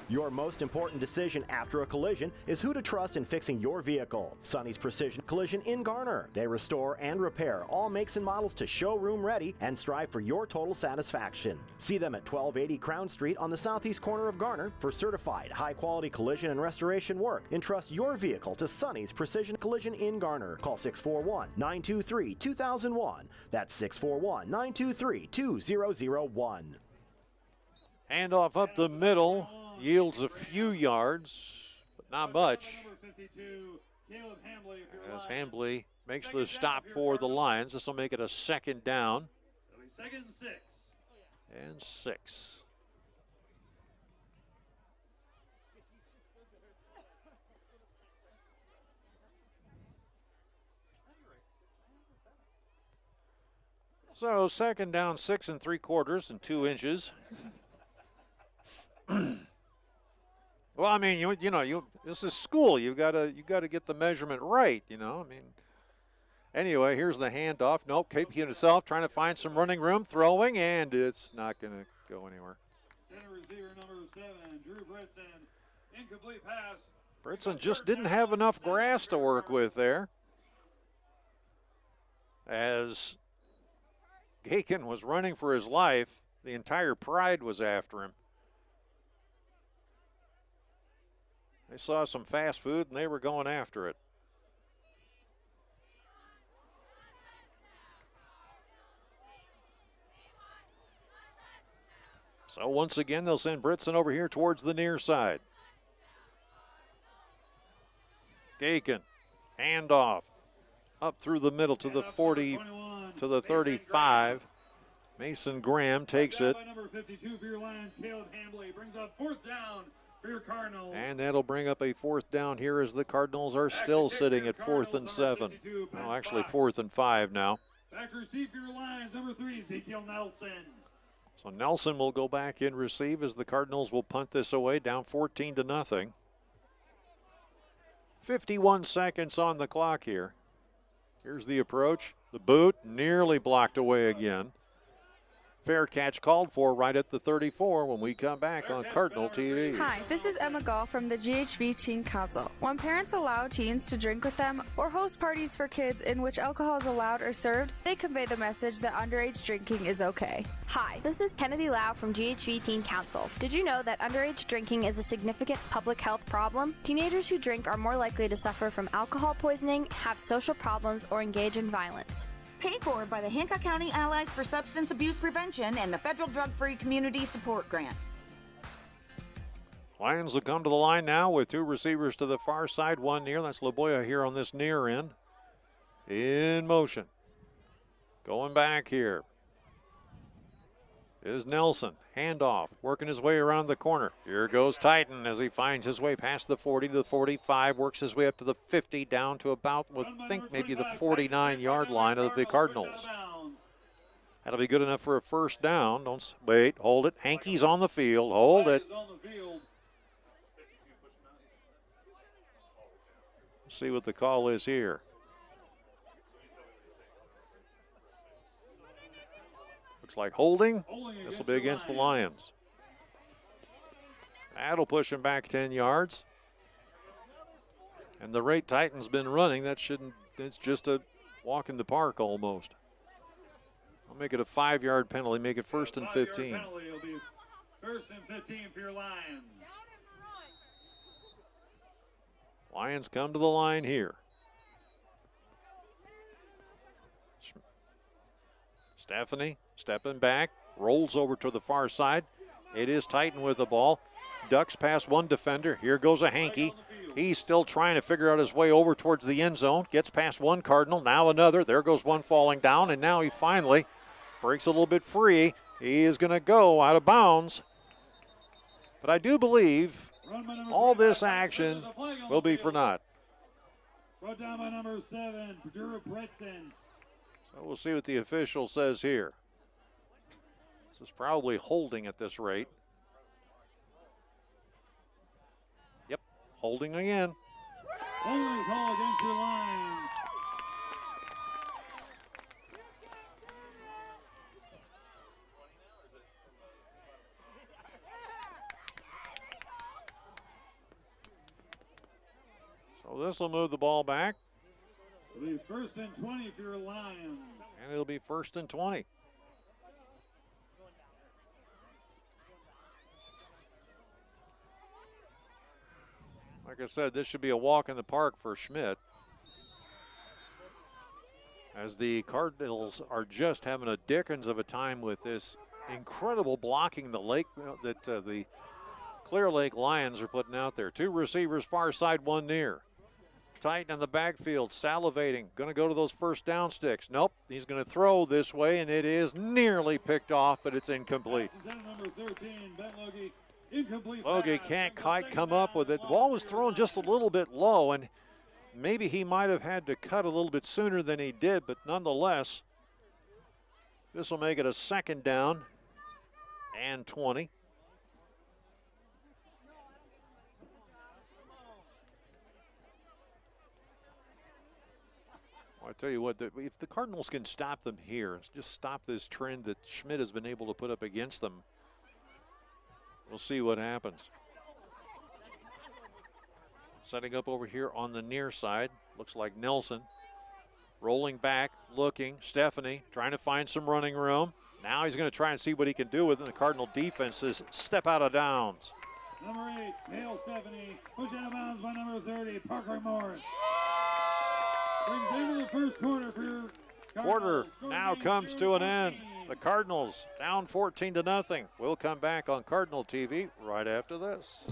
Your most important decision after a collision is who to trust in fixing your vehicle. Sonny's Precision Collision in Garner. They restore and repair all makes and models to showroom ready and strive for your total satisfaction. See them at 1280 Crown Street on the southeast corner of Garner for certified high-quality collision and restoration work. Entrust your vehicle to Sonny's Precision Collision in Garner. Call 641-923-2001. That's 641-923-2001. Handoff up the middle. Yields a few yards, but not much. As Hambley makes the stop for the Lions, this will make it a 2nd down. Second and 6. And 6. So 2nd down, 6 3/4 and 2 inches. Well, I mean, you know, this is school. You gotta get the measurement right. You know, I mean. Anyway, here's the handoff. Nope, keeping himself, trying to find some running room, throwing, and it's not going to go anywhere. Center receiver number 7, Drew Britson. Incomplete pass. Britson just didn't have enough grass to work with there. As Gakin was running for his life, the entire Pride was after him. They saw some fast food, and they were going after it. So once again, they'll send Britson over here towards the near side. Gakin, handoff, up through the middle to the 40, to the 35. Mason Graham takes it. By number 52 for your Lions, Caleb Hambley brings up 4th down for your Cardinals. And that'll bring up a 4th down here as the Cardinals are still sitting at 4th and 7. Well, actually 4th and 5 now. Back to receive for your Lions, number 3, Ezekiel Nelson. So Nelson will go back in receive as the Cardinals will punt this away, down 14-0. 51 seconds on the clock here. Here's the approach. The boot nearly blocked away again. Fair catch called for right at the 34 when we come back on Cardinal TV. Hi, this is Emma Gall from the GHV Teen Council. When parents allow teens to drink with them or host parties for kids in which alcohol is allowed or served, they convey the message that underage drinking is okay. Hi, this is Kennedy Lau from GHV Teen Council. Did you know that underage drinking is a significant public health problem? Teenagers who drink are more likely to suffer from alcohol poisoning, have social problems, or engage in violence. Paid for by the Hancock County Allies for Substance Abuse Prevention and the Federal Drug-Free Community Support Grant. Lions will come to the line now with 2 receivers to the far side, 1 near. That's Laboya here on this near end. In motion. Going back here is Nelson. Handoff, working his way around the corner. Here goes Titan as he finds his way past the 40 to the 45, works his way up to the 50, down to about, I think, maybe the 49-yard line of the Cardinals. That'll be good enough for a 1st down. Don't wait, hold it. Hankey's on the field. Hold it. Let's see what the call is here. Looks like holding. This will be against the Lions. That'll push him back 10 yards. And the rate Titan's been running, that shouldn't, it's just a walk in the park almost. I'll make it a 5-yard penalty, make it 1st and 15. Penalty will be 1st and 15 for your Lions. Lions come to the line here. Stephanie stepping back, rolls over to the far side. It is Titan with the ball. Ducks past 1 defender. Here goes a Hankey. He's still trying to figure out his way over towards the end zone. Gets past 1 Cardinal, now another. There goes 1 falling down, and now he finally breaks a little bit free. He is going to go out of bounds. But I do believe all this action will be for naught. Brought down by number 7, Drew Bretson. So we'll see what the official says here. This is probably holding at this rate. Yep, holding again. Holding call against your Lions. So this will move the ball back. It'll be 1st and 20 for your Lions. And it'll be 1st and 20. Like I said, this should be a walk in the park for Schmidt, as the Cardinals are just having a dickens of a time with this incredible blocking that the Clear Lake Lions are putting out there. 2 receivers far side, 1 near. Titan in the backfield, salivating, going to go to those 1st down sticks. Nope, he's going to throw this way, and it is nearly picked off, but it's incomplete. Number 13, Ben Logie. Incomplete. Logie can't quite come up with it. The ball was thrown just a little bit low, and maybe he might have had to cut a little bit sooner than he did, but nonetheless, this will make it a 2nd down and 20. Well, I tell you what, if the Cardinals can stop them here, just stop this trend that Schmidt has been able to put up against them, we'll see what happens. Setting up over here on the near side, looks like Nelson. Rolling back, looking, Stephanie trying to find some running room. Now he's going to try and see what he can do with it. The Cardinal defenses step out of downs. Number 8, Hale Stephanie, pushed out of bounds by number 30, Parker Morris. Brings into the 1st quarter for your Quarter now comes to an end. The Cardinals down 14-0. We'll come back on Cardinal TV right after this.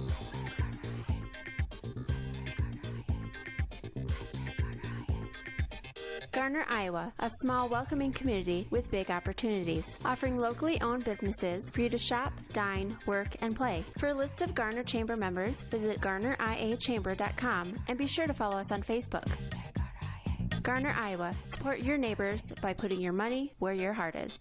Garner, Iowa, a small, welcoming community with big opportunities, offering locally owned businesses for you to shop, dine, work, and play. For a list of Garner Chamber members, visit GarnerIAChamber.com and be sure to follow us on Facebook. Garner, Iowa. Support your neighbors by putting your money where your heart is.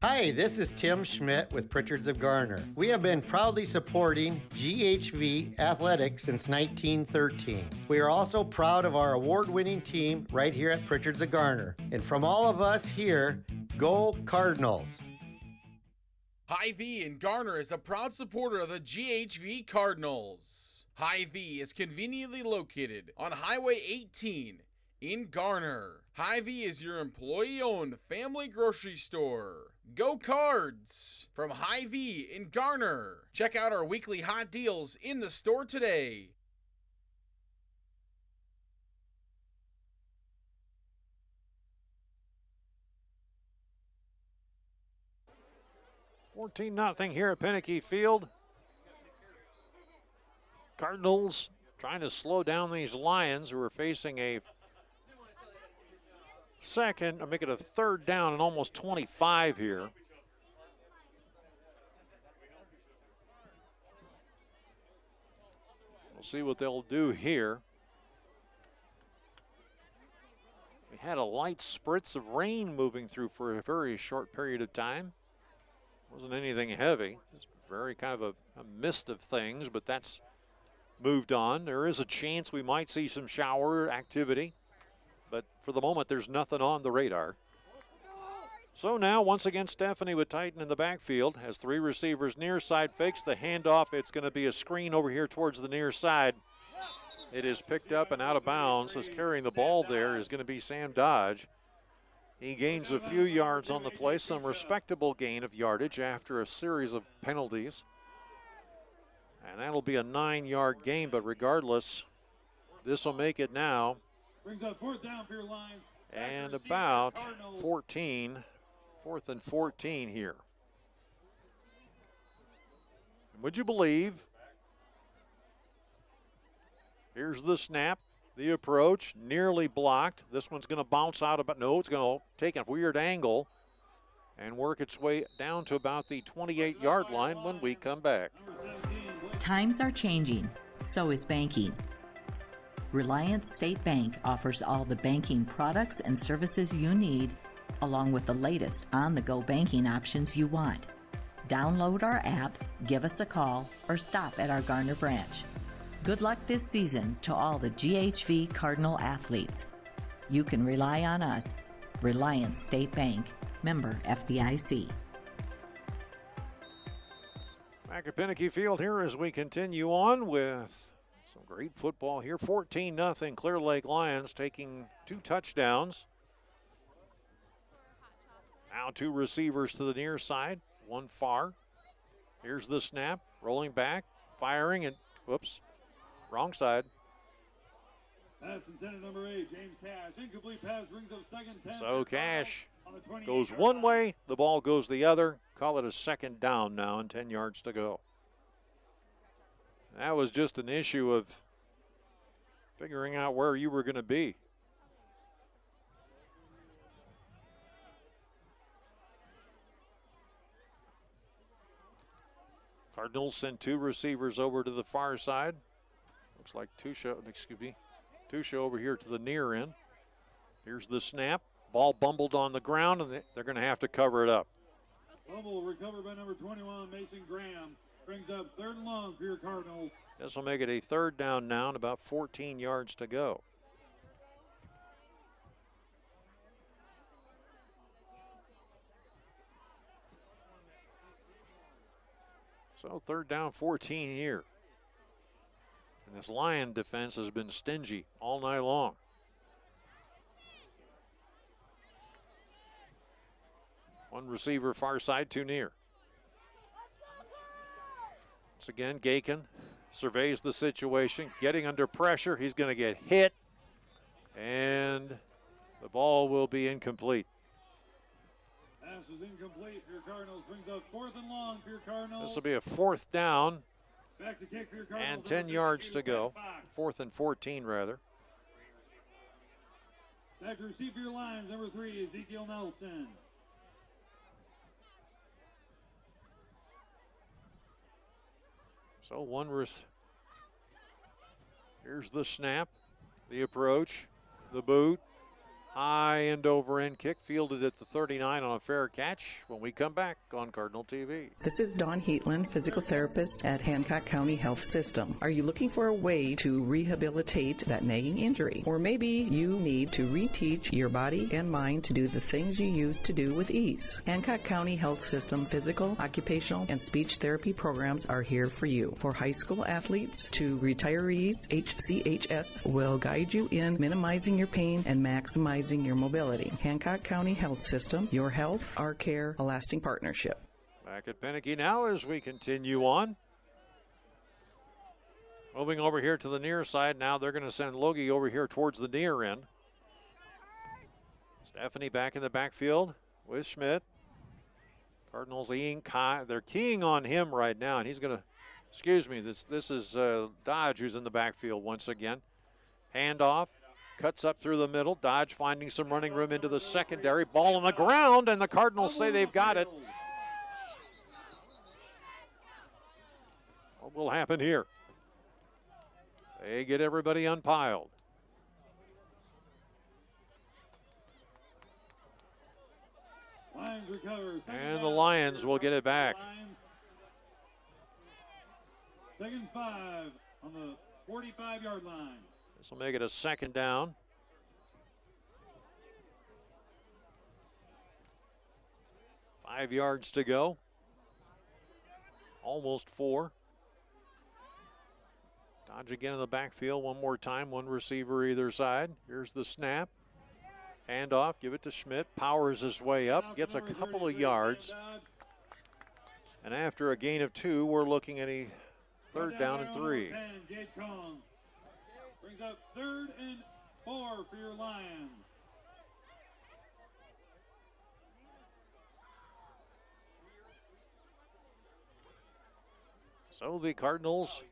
Hi, this is Tim Schmidt with Pritchard's of Garner. We have been proudly supporting GHV Athletics since 1913. We are also proud of our award-winning team right here at Pritchard's of Garner. And from all of us here, go Cardinals! Hy-Vee in Garner is a proud supporter of the GHV Cardinals. Hy-Vee is conveniently located on Highway 18 in Garner. Hy-Vee is your employee-owned family grocery store. Go Cards! From Hy-Vee in Garner. Check out our weekly hot deals in the store today. $14-0 here at Pinnicky Field. Cardinals trying to slow down these Lions, who are facing a second, or make it a third down and almost 25 here. We'll see what they'll do here. We had a light spritz of rain moving through for a very short period of time. Wasn't anything heavy, just very kind of a mist of things, but that's moved on. There is a chance we might see some shower activity, but for the moment there's nothing on the radar. So now once again Stephanie with Titan in the backfield, has three receivers near side, fakes the handoff. It's going to be a screen over here towards the near side. It is picked up and out of bounds. As carrying the ball there is going to be Sam Dodge. He gains a few yards on the play, some respectable gain of yardage after a series of penalties. And that'll be a 9-yard gain, but regardless, this will make it now. Brings up fourth down for your Lions. And about 4th and 14 here. And would you believe, here's the snap. The approach, nearly blocked. This one's going to bounce out about, no, it's going to take a weird angle and work its way down to about the 28-yard line when we come back. Times are changing, so is banking. Reliance State Bank offers all the banking products and services you need, along with the latest on-the-go banking options you want. Download our app, give us a call, or stop at our Garner branch. Good luck this season to all the GHV Cardinal athletes. You can rely on us. Reliance State Bank, member FDIC. Back at Pinnicky Field here as we continue on with some great football here. 14-0 Clear Lake Lions taking 2 touchdowns. Now 2 receivers to the near side, 1 far. Here's the snap, rolling back, firing, and whoops. Wrong side. Pass intended number 8, James Cash. Incomplete pass brings up 2nd 10. So Cash goes one way, the ball goes the other. Call it a 2nd down now and 10 yards to go. That was just an issue of figuring out where you were going to be. Cardinals send 2 receivers over to the far side. Looks like Tusha over here to the near end. Here's the snap. Ball bumbled on the ground, and they're going to have to cover it up. Fumble recovered by number 21, Mason Graham. Brings up 3rd and long for your Cardinals. This will make it a 3rd down now and about 14 yards to go. So 3rd down, 14 here. And this Lion defense has been stingy all night long. One receiver far side, 2 near. Once again, Gakin surveys the situation, getting under pressure. He's going to get hit, and the ball will be incomplete. Pass is incomplete for your Cardinals. Brings up 4th and long for your Cardinals. This will be a 4th down Back to kick for your Cardinals. And 10 yards to go. 4th and 14, rather. Back to receive for your Lions, number 3, Ezekiel Nelson. So here's the snap, the approach, the boot. High end over end kick fielded at the 39 on a fair catch when we come back on Cardinal TV. This is Dawn Heatland, physical therapist at Hancock County Health System. Are you looking for a way to rehabilitate that nagging injury? Or maybe you need to reteach your body and mind to do the things you used to do with ease. Hancock County Health System physical, occupational, and speech therapy programs are here for you. For high school athletes to retirees, HCHS will guide you in minimizing your pain and maximizing your mobility. Hancock County Health System, your health, our care, a lasting partnership. Back at Penicky now as we continue on. Moving over here to the near side now, they're going to send Logie over here towards the near end. Stephanie back in the backfield with Schmidt. Cardinals they're keying on him right now, and he's going to, this is Dodge who's in the backfield once again. Handoff. Cuts up through the middle. Dodge finding some running room into the secondary. Ball on the ground, and the Cardinals say they've got it. What will happen here? They get everybody unpiled. Lions recover. And the Lions will get it back. Second 5 on the 45-yard line. This will make it a second down. Five yards to go. Almost 4. Dodge again in the backfield one more time. One receiver either side. Here's the snap. Handoff. Give it to Schmidt. Powers his way up. Gets a couple of yards. And after a gain of 2, we're looking at a third down and 3. Brings up 3rd and 4 for your Lions. So the Cardinals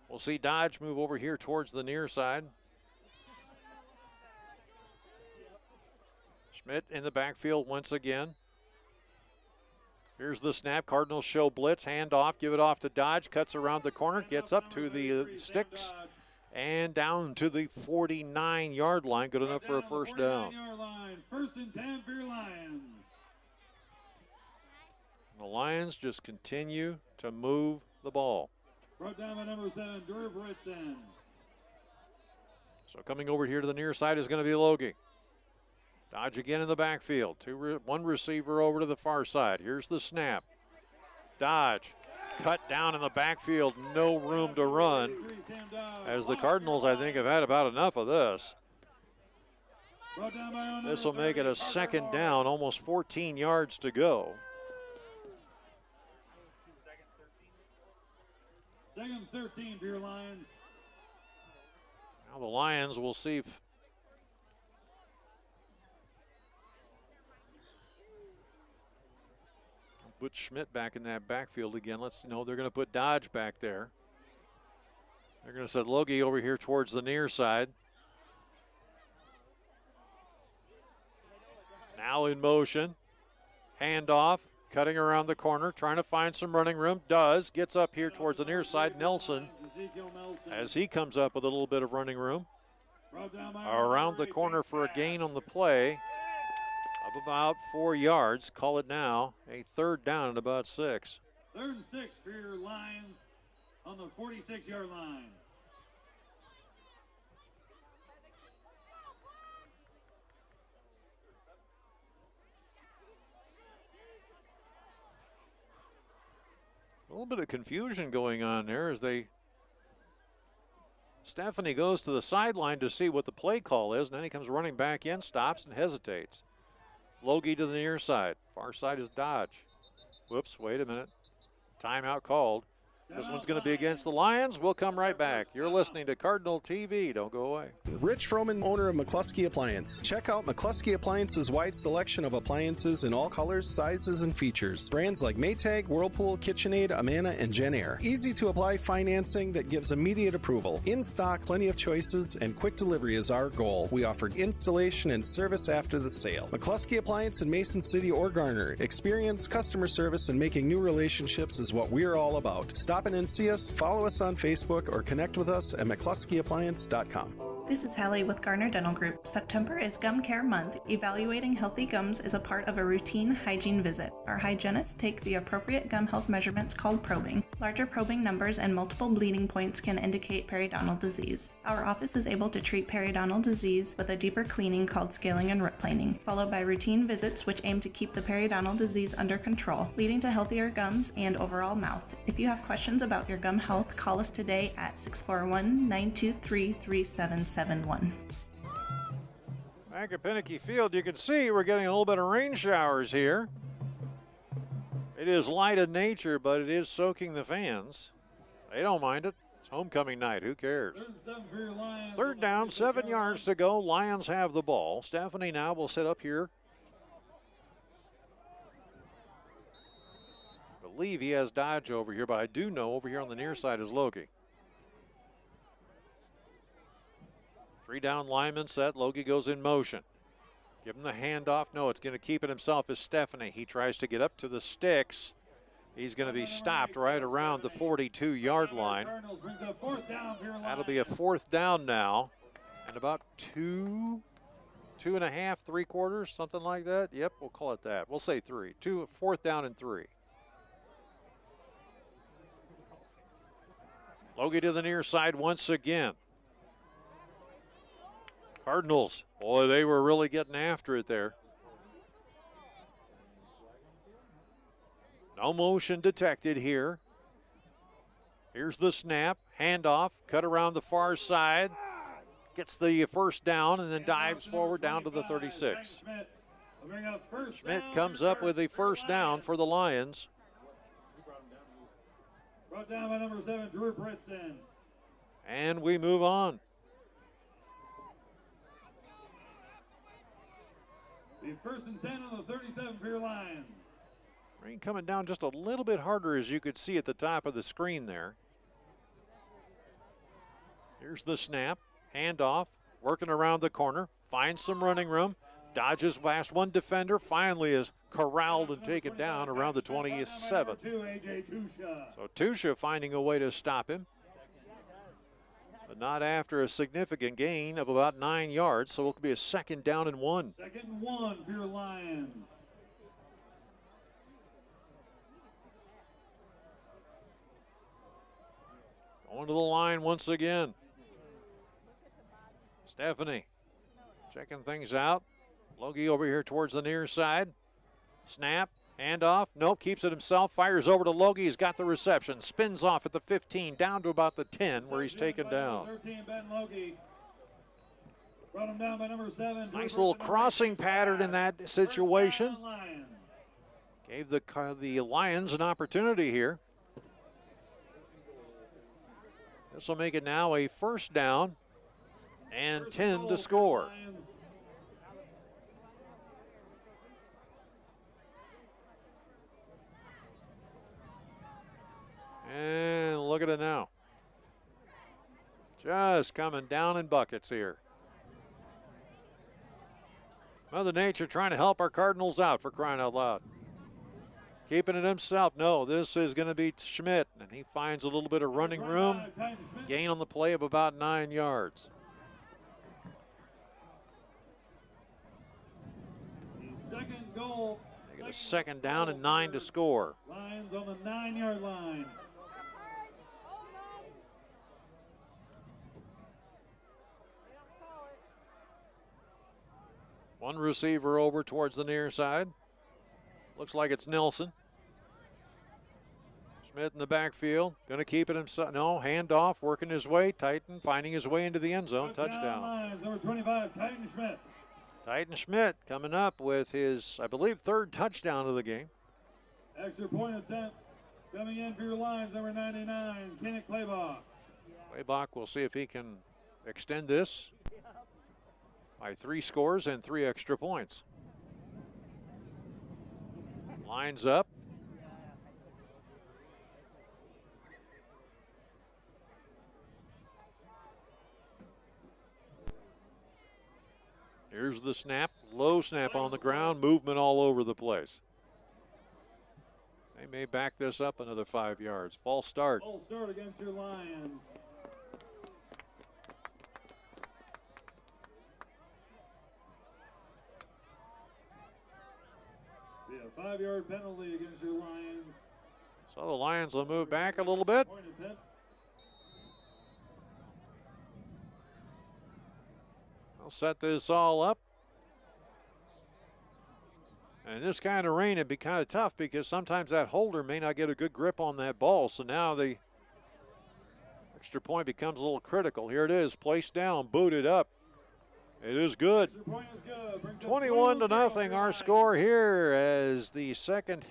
will see Dodge move over here towards the near side. Schmidt in the backfield once again. Here's the snap. Cardinals show blitz. Hand off. Give it off to Dodge. Cuts around the corner. Gets up to the sticks. And down to the 49-yard line. Good enough for a first down. 1st and 10 for your Lions. The Lions just continue to move the ball. Brought down by number 7, Drew Britzen. So coming over here to the near side is going to be Logie. Dodge again in the backfield. One receiver over to the far side. Here's the snap. Dodge cut down in the backfield. No room to run. As the Cardinals, I think, have had about enough of this. This will make it a second down, almost 14 yards to go. Second 13 for your Lions. Now the Lions will see if put Schmidt back in that backfield again. Let's know they're going to put Dodge back there. They're going to set Logie over here towards the near side. Now in motion. Handoff. Cutting around the corner. Trying to find some running room. Does. Gets up here towards the near side. Nelson. As he comes up with a little bit of running room. Around the corner for a gain on the play of about 4 yards. Call it now a third down at about 6. 3rd and 6 for your Lions on the 46-yard line. A little bit of confusion going on there as Stephanie goes to the sideline to see what the play call is, and then he comes running back in, stops and hesitates. Logie to the near side. Far side is Dodge. Whoops, wait a minute. Timeout called. This one's going to be against the Lions. We'll come right back. You're listening to Cardinal TV. Don't go away. Rich Froman, owner of McCluskey Appliance. Check out McCluskey Appliance's wide selection of appliances in all colors, sizes, and features. Brands like Maytag, Whirlpool, KitchenAid, Amana, and JennAir. Easy to apply financing that gives immediate approval. In stock, plenty of choices, and quick delivery is our goal. We offer installation and service after the sale. McCluskey Appliance in Mason City or Garner. Experience, customer service, and making new relationships is what we're all about. Stop in and see us, follow us on Facebook, or connect with us at McCluskeyAppliance.com. This is Hallie with Garner Dental Group. September is Gum Care Month. Evaluating healthy gums is a part of a routine hygiene visit. Our hygienists take the appropriate gum health measurements called probing. Larger probing numbers and multiple bleeding points can indicate periodontal disease. Our office is able to treat periodontal disease with a deeper cleaning called scaling and rip planing, followed by routine visits which aim to keep the periodontal disease under control, leading to healthier gums and overall mouth. If you have questions about your gum health, call us today at 641-923-3771. Back at Pinnaky Field, you can see we're getting a little bit of rain showers here. It is light in nature, but it is soaking the fans. They don't mind it. It's homecoming night. Who cares? Third down, 7 yards to go. Lions have the ball. Stephanie now will sit up here. I believe he has Dodge over here, but I do know over here on the near side is Logie. 3 down lineman set. Logie goes in motion. Give him the handoff. No, it's going to keep it himself as Stephanie. He tries to get up to the sticks. He's going to be stopped right around the 42-yard line. That'll be a 4th down now. And about 2.5, 3/4, something like that. Yep, we'll call it that. We'll say 3. 4th down and 3. Logie to the near side once again. Cardinals, boy, they were really getting after it there. No motion detected here. Here's the snap, handoff, cut around the far side. Gets the first down and then dives forward down to the 36. Schmidt comes up with a first down for the Lions. Brought down by number 7, Drew Britson. And we move on. The 1st and 10 on the 37 for your Lions. Rain coming down just a little bit harder, as you could see at the top of the screen there. Here's the snap, handoff, working around the corner, finds some running room, dodges past one defender, finally is corralled and taken down around the 27. So Tusha finding a way to stop him, but not after a significant gain of about 9 yards, so it'll be a 2nd down and 1. 2nd and 1 for your Lions. Going to the line once again. Stephanie checking things out. Logie over here towards the near side. Snap, handoff. Nope, keeps it himself. Fires over to Logie. He's got the reception. Spins off at the 15, down to about the 10, where he's taken down. 13, Ben Logie. Brought him down by number 7. Nice little crossing pattern in that situation. Gave the Lions an opportunity here. This will make it now a 1st down and 10 to score. And look at it now. Just coming down in buckets here. Mother Nature trying to help our Cardinals out, for crying out loud. Keeping it himself. No, this is going to be Schmidt, and he finds a little bit of running room. Gain on the play of about 9 yards. The 2nd goal. They get a 2nd down and 9 to score. Lions on the 9-yard line. One receiver over towards the near side. Looks like it's Nelson. Schmidt in the backfield. Going to keep it himself. No, handoff, working his way. Titan finding his way into the end zone. Touchdown. Lions, number 25, Titan Schmidt. Titan Schmidt coming up with his, I believe, 3rd touchdown of the game. Extra point attempt Coming in for your Lions, number 99, Kenneth Claybach. Claybach will see if he can extend this by 3 scores and 3 extra points. Lines up. Here's the snap, low snap on the ground, movement all over the place. They may back this up another 5 yards. False start. False start against your Lions. Be a 5-yard penalty against your Lions. So the Lions will move back a little bit. Point attempt. I'll set this all up. And in this kind of rain, it'd be kind of tough because sometimes that holder may not get a good grip on that ball. So now the extra point becomes a little critical. Here it is, placed down, booted up. It is good. 21-0 our score here as the second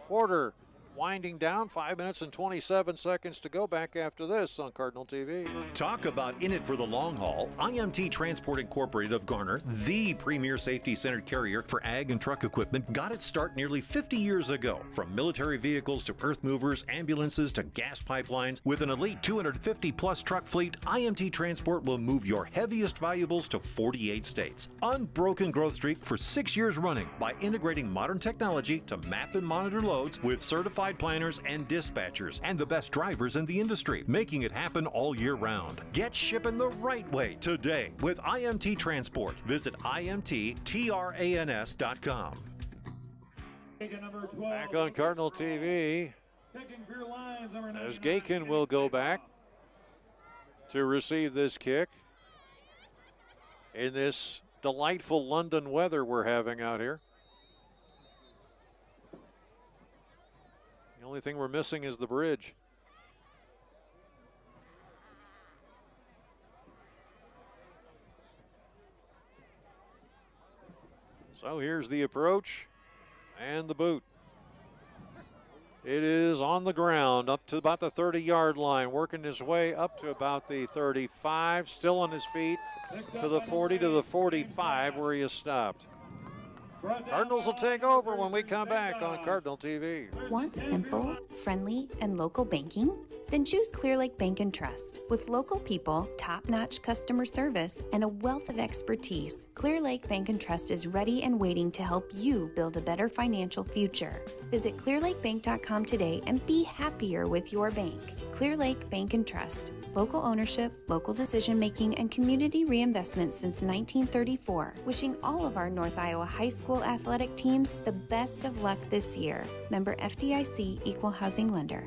quarter winding down. 5 minutes and 27 seconds to go. Back after this on Cardinal TV. Talk about in it for the long haul. IMT Transport Incorporated of Garner, the premier safety-centered carrier for ag and truck equipment, got its start nearly 50 years ago. From military vehicles to earth movers, ambulances to gas pipelines, with an elite 250-plus truck fleet, IMT Transport will move your heaviest valuables to 48 states. Unbroken growth streak for 6 years running by integrating modern technology to map and monitor loads with certified planners and dispatchers and the best drivers in the industry, making it happen all year round. Get shipping the right way today with IMT Transport. Visit IMTTRANS.com. Back on Cardinal TV as Gakin will go back to receive this kick in this delightful London weather we're having out here. The only thing we're missing is the bridge. So here's the approach and the boot. It is on the ground up to about the 30-yard line, working his way up to about the 35, still on his feet to the 40 to the 45 where he is stopped. Cardinals will take over when we come back on Cardinal TV. Want simple, friendly, and local banking? Then choose Clear Lake Bank and Trust. With local people, top-notch customer service, and a wealth of expertise, Clear Lake Bank and Trust is ready and waiting to help you build a better financial future. Visit clearlakebank.com today and be happier with your bank. Clear Lake Bank and Trust. Local ownership, local decision-making, and community reinvestment since 1934. Wishing all of our North Iowa high school athletic teams the best of luck this year. Member FDIC Equal Housing Lender.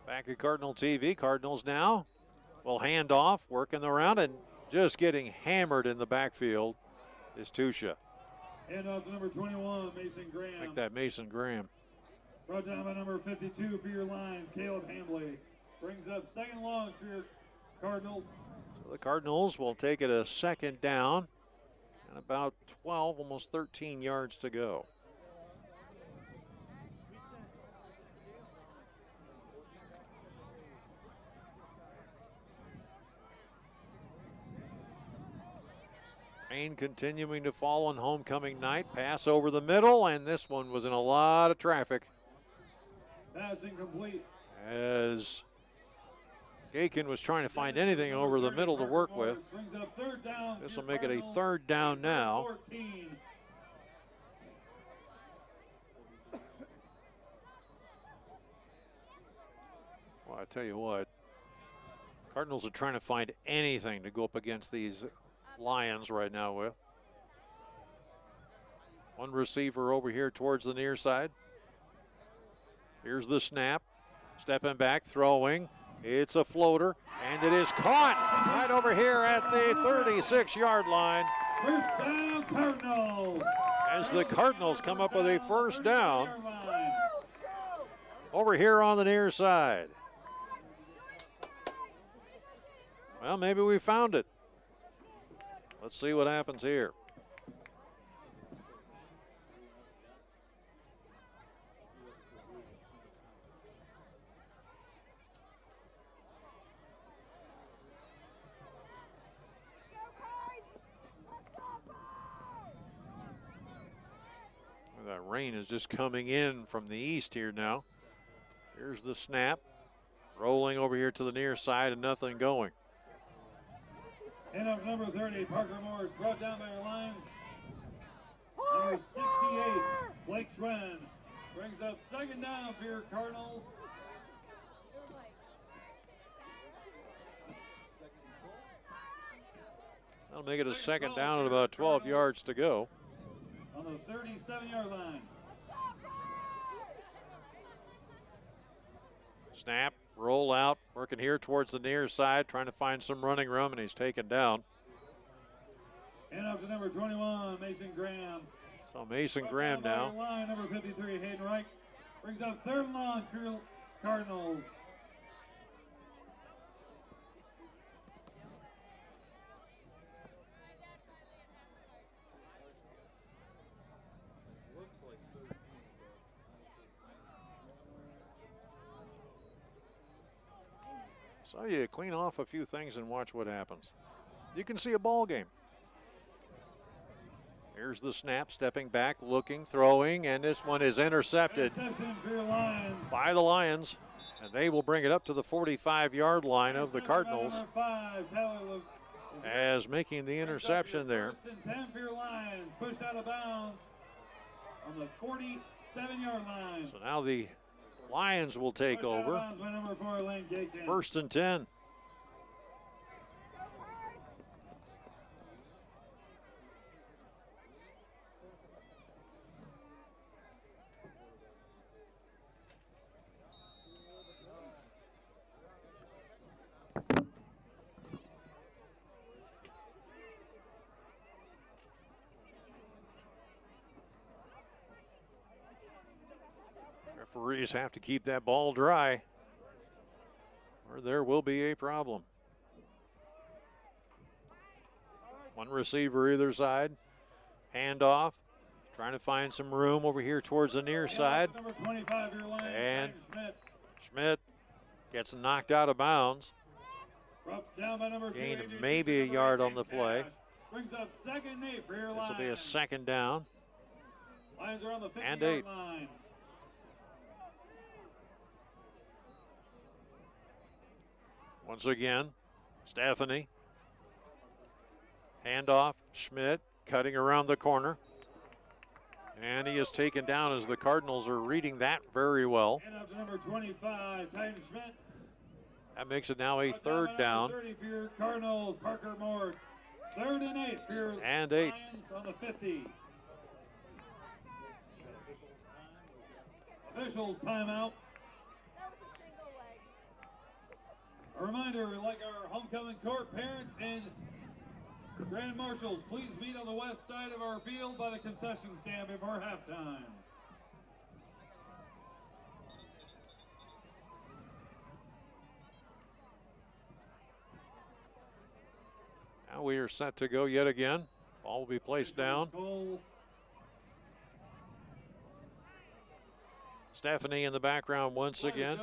Back at Cardinal TV, Cardinals now will hand off, working around, and just getting hammered in the backfield is Tusha. And off to number 21, Mason Graham. Make that Mason Graham. Brought down by number 52 for your Lions, Caleb Hambley. Brings up second long for your Cardinals. So the Cardinals will take it a second down and about 12, almost 13 yards to go. Rain continuing to fall on homecoming night. Pass over the middle, and this one was in a lot of traffic. Pass incomplete. As Gakin was trying to find anything over the middle to work with. This will make it a third down now. Well, I tell you what, Cardinals are trying to find anything to go up against these Lions right now with. One receiver over here towards the near side. Here's the snap. Stepping back, throwing. It's a floater, and it is caught right over here at the 36-yard line. First down, Cardinals. As the Cardinals come up with a first down over here on the near side. Well, maybe we found it. Let's see what happens here. rain is just coming in from the east here now. Here's the snap. Rolling over here to the near side and nothing going. And up number 30, Parker Morris, brought down by your lines. Number 68, Blake Schwen, brings up second down for your Cardinals. That'll make it a second down at about 12 yards to go. On the 37-yard line. Snap, roll out, working here towards the near side, trying to find some running room, and he's taken down. And up to number 21, Mason Graham. So Mason Graham now. Line, number 53, Hayden Wright, brings up third and long for your Cardinals. So you clean off a few things and watch what happens. You can see a ball game. Here's the snap, stepping back, looking, throwing, and this one is intercepted by the Lions. And they will bring it up to the 45-yard line of the Cardinals as making the interception there. First and 10 for your Lions, pushed out of bounds on the 47-yard line. So now the Lions will take over. First and 10. Referees have to keep that ball dry, or there will be a problem. One receiver either side. Handoff. Trying to find some room over here towards the near side. And Schmidt gets knocked out of bounds. Gained maybe a yard on the play. Brings up second and 8 for your This will be a second down. Lions are on the 50-yard and 8. line. Once again, Stephanie. Handoff, Schmidt cutting around the corner. And he is taken down as the Cardinals are reading that very well. And up to number 25, Titan Schmidt. That makes it now a third down. 30 for your Cardinals, Parker Moore. Third and 8 for your and 8. Lions on the 50. Officials timeout. A reminder, like our homecoming court, parents and grand marshals, please meet on the west side of our field by the concession stand before halftime. Now we are set to go yet again. Ball will be placed down. Stephanie in the background once again.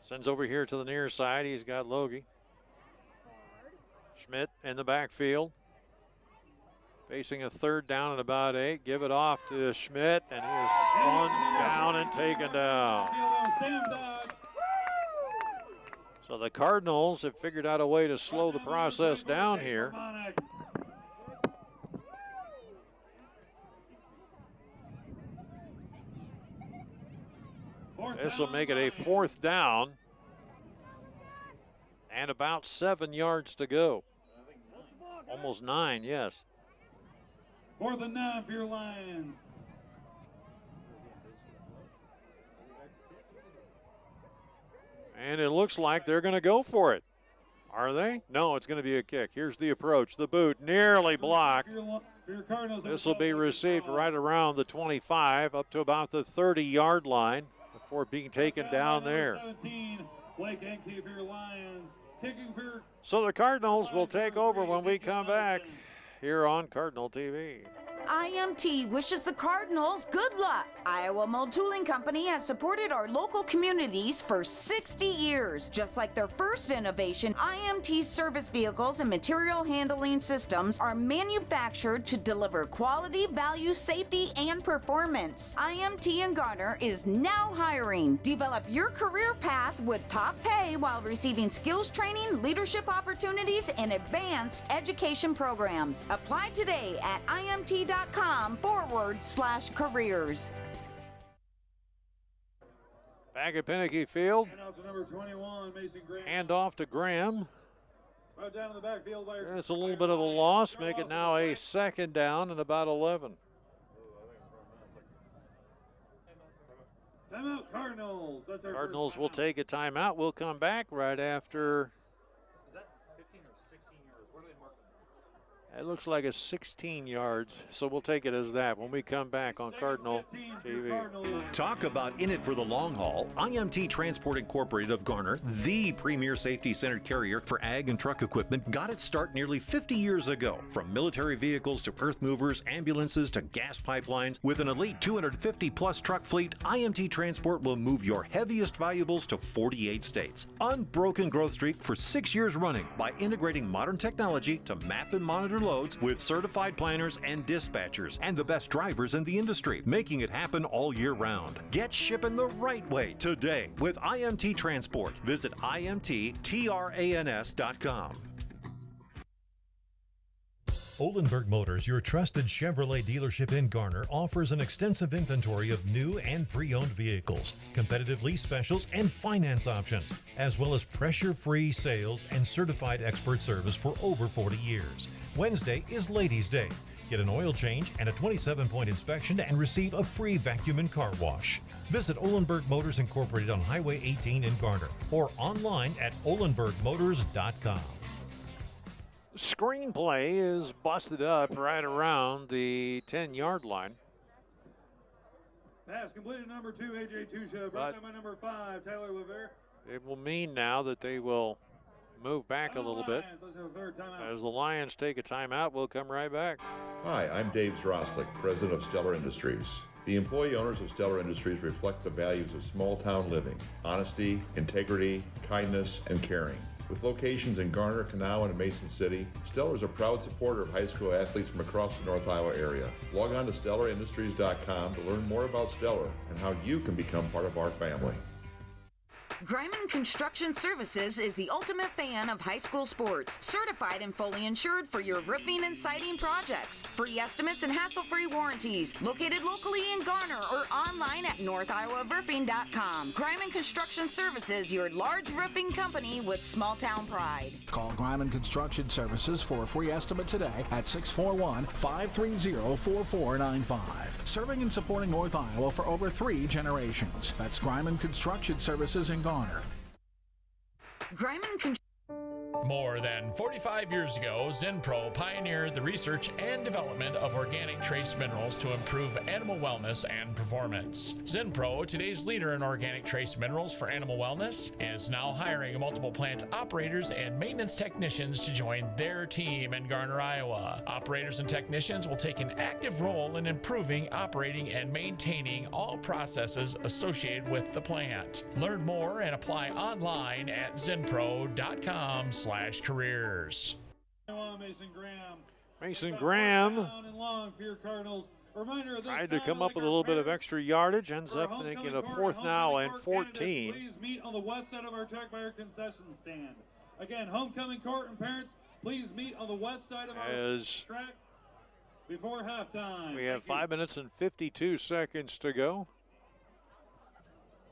Sends over here to the near side. He's got Logie. Schmidt in the backfield. Facing a third down and about 8. Give it off to Schmidt, and he is spun down and taken down. So the Cardinals have figured out a way to slow the process down here. This will make it a fourth down and about 7 yards to go. Almost 9, yes. 4th and 9 for your Lions. And it looks like they're going to go for it. Are they? No, it's going to be a kick. Here's the approach. The boot nearly blocked. This will be received right around the 25 up to about the 30-yard line before being taken down there. 17, Blake Enke for your Lions. Kicking for So the Cardinals will take over when we come back here on Cardinal TV. IMT wishes the Cardinals good luck. Iowa Mold Tooling Company has supported our local communities for 60 years. Just like their first innovation, IMT service vehicles and material handling systems are manufactured to deliver quality, value, safety, and performance. IMT in Garner is now hiring. Develop your career path with top pay while receiving skills training, leadership opportunities, and advanced education programs. Apply today at imt.com/careers. Back at Pinnaky Field. And out to number 21, Mason Graham. Hand off to Graham. Right down in the backfield. It's a little bit of a loss. Make it now a second down and about 11. Timeout, Cardinals. That's our Cardinals first will take a timeout. We'll come back right after. Is that 15 or 16 yards? What are they marking? It looks like it's 16 yards, so we'll take it as that when we come back on Cardinal TV. Talk about in it for the long haul. IMT Transport Incorporated of Garner, the premier safety-centered carrier for ag and truck equipment, got its start nearly 50 years ago. From military vehicles to earth movers, ambulances to gas pipelines, with an elite 250-plus truck fleet, IMT Transport will move your heaviest valuables to 48 states. Unbroken growth streak for 6 years running by integrating modern technology to map and monitor loads with certified planners and dispatchers and the best drivers in the industry, making it happen all year round. Get shipping the right way today with IMT Transport. Visit IMTTRANS.com. Olenberg Motors, your trusted Chevrolet dealership in Garner, offers an extensive inventory of new and pre-owned vehicles, competitive lease specials, and finance options, as well as pressure-free sales and certified expert service for over 40 years. Wednesday is Ladies' Day. Get an oil change and a 27-point inspection and receive a free vacuum and car wash. Visit Olenberg Motors Incorporated on Highway 18 in Garner or online at olenbergmotors.com. Screenplay is busted up right around the 10-yard line. Pass completed, number 2, A.J. Tusha. Brought down by number 5, Tyler Levere. It will mean now that they will move back a little bit. As the Lions take a timeout, we'll come right back. Hi, I'm Dave Zroslik, president of Stellar Industries. The employee owners of Stellar Industries reflect the values of small-town living, honesty, integrity, kindness, and caring. With locations in Garner, Kanawha, and Mason City, Stellar is a proud supporter of high school athletes from across the North Iowa area. Log on to StellarIndustries.com to learn more about Stellar and how you can become part of our family. Greiman Construction Services is the ultimate fan of high school sports. Certified and fully insured for your roofing and siding projects. Free estimates and hassle-free warranties. Located locally in Garner or online at NorthIowaRoofing.com. Greiman Construction Services, your large roofing company with small-town pride. Call Greiman Construction Services for a free estimate today at 641-530-4495. Serving and supporting North Iowa for over 3 generations. That's Greiman Construction Services in Garner. More than 45 years ago, Zinpro pioneered the research and development of organic trace minerals to improve animal wellness and performance. Zinpro, today's leader in organic trace minerals for animal wellness, is now hiring multiple plant operators and maintenance technicians to join their team in Garner, Iowa. Operators and technicians will take an active role in improving, operating, and maintaining all processes associated with the plant. Learn more and apply online at zinpro.com/careers. Mason Graham tried to come up with a little bit of extra yardage, ends up making a 4th now and 14. Please meet on the west side of our track by our concession stand. Again, homecoming court and parents, please meet on the west side of our track before halftime. We have 5 minutes and 52 seconds to go.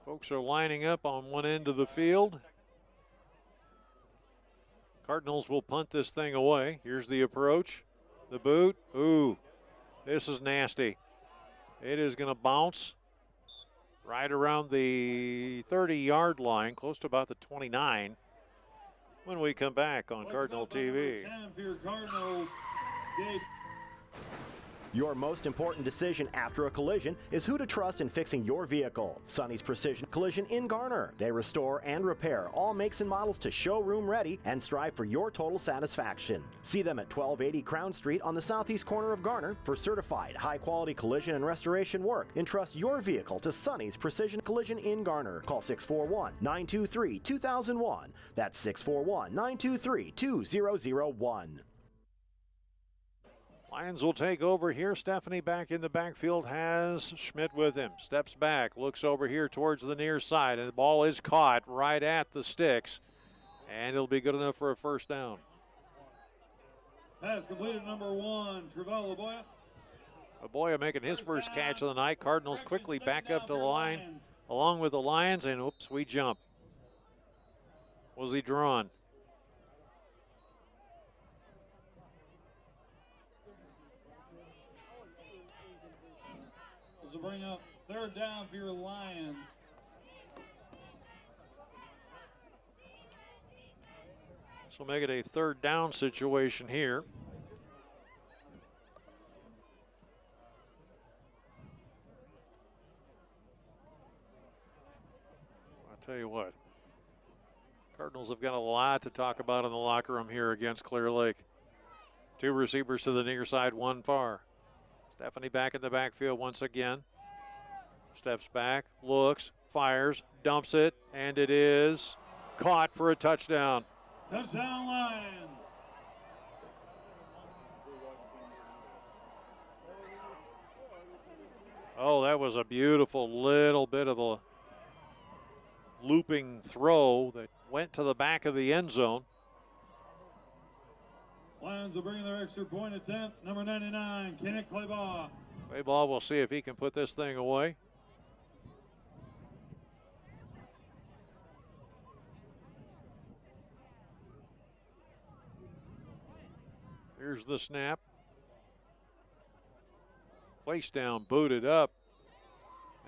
Folks are lining up on one end of the field. Cardinals will punt this thing away. Here's the approach. The boot. Ooh, this is nasty. It is going to bounce right around the 30-yard line, close to about the 29, when we come back on Cardinal TV. Your most important decision after a collision is who to trust in fixing your vehicle. Sonny's Precision Collision in Garner. They restore and repair all makes and models to showroom ready and strive for your total satisfaction. See them at 1280 Crown Street on the southeast corner of Garner for certified high-quality collision and restoration work. Entrust your vehicle to Sonny's Precision Collision in Garner. Call 641-923-2001. That's 641-923-2001. Lions will take over here. Stephanie back in the backfield has Schmidt with him. Steps back, looks over here towards the near side, and the ball is caught right at the sticks, and it'll be good enough for a first down. Pass completed, number 1, Travell Laboya. Laboya making his first catch of the night. Cardinals quickly back up to the line along with the Lions, and oops, we jump. Was he drawn? This will bring up third down for your Lions. This will make it a third down situation here. I'll tell you what, Cardinals have got a lot to talk about in the locker room here against Clear Lake. 2 receivers to the near side, 1 far. Stephanie back in the backfield once again. Steps back, looks, fires, dumps it, and it is caught for a touchdown. Touchdown Lions. Oh, that was a beautiful little bit of a looping throw that went to the back of the end zone. Lions will bring their extra point attempt. Number 99, Kenneth Claybaugh. Claybaugh will see if he can put this thing away. Here's the snap. Place down, booted up,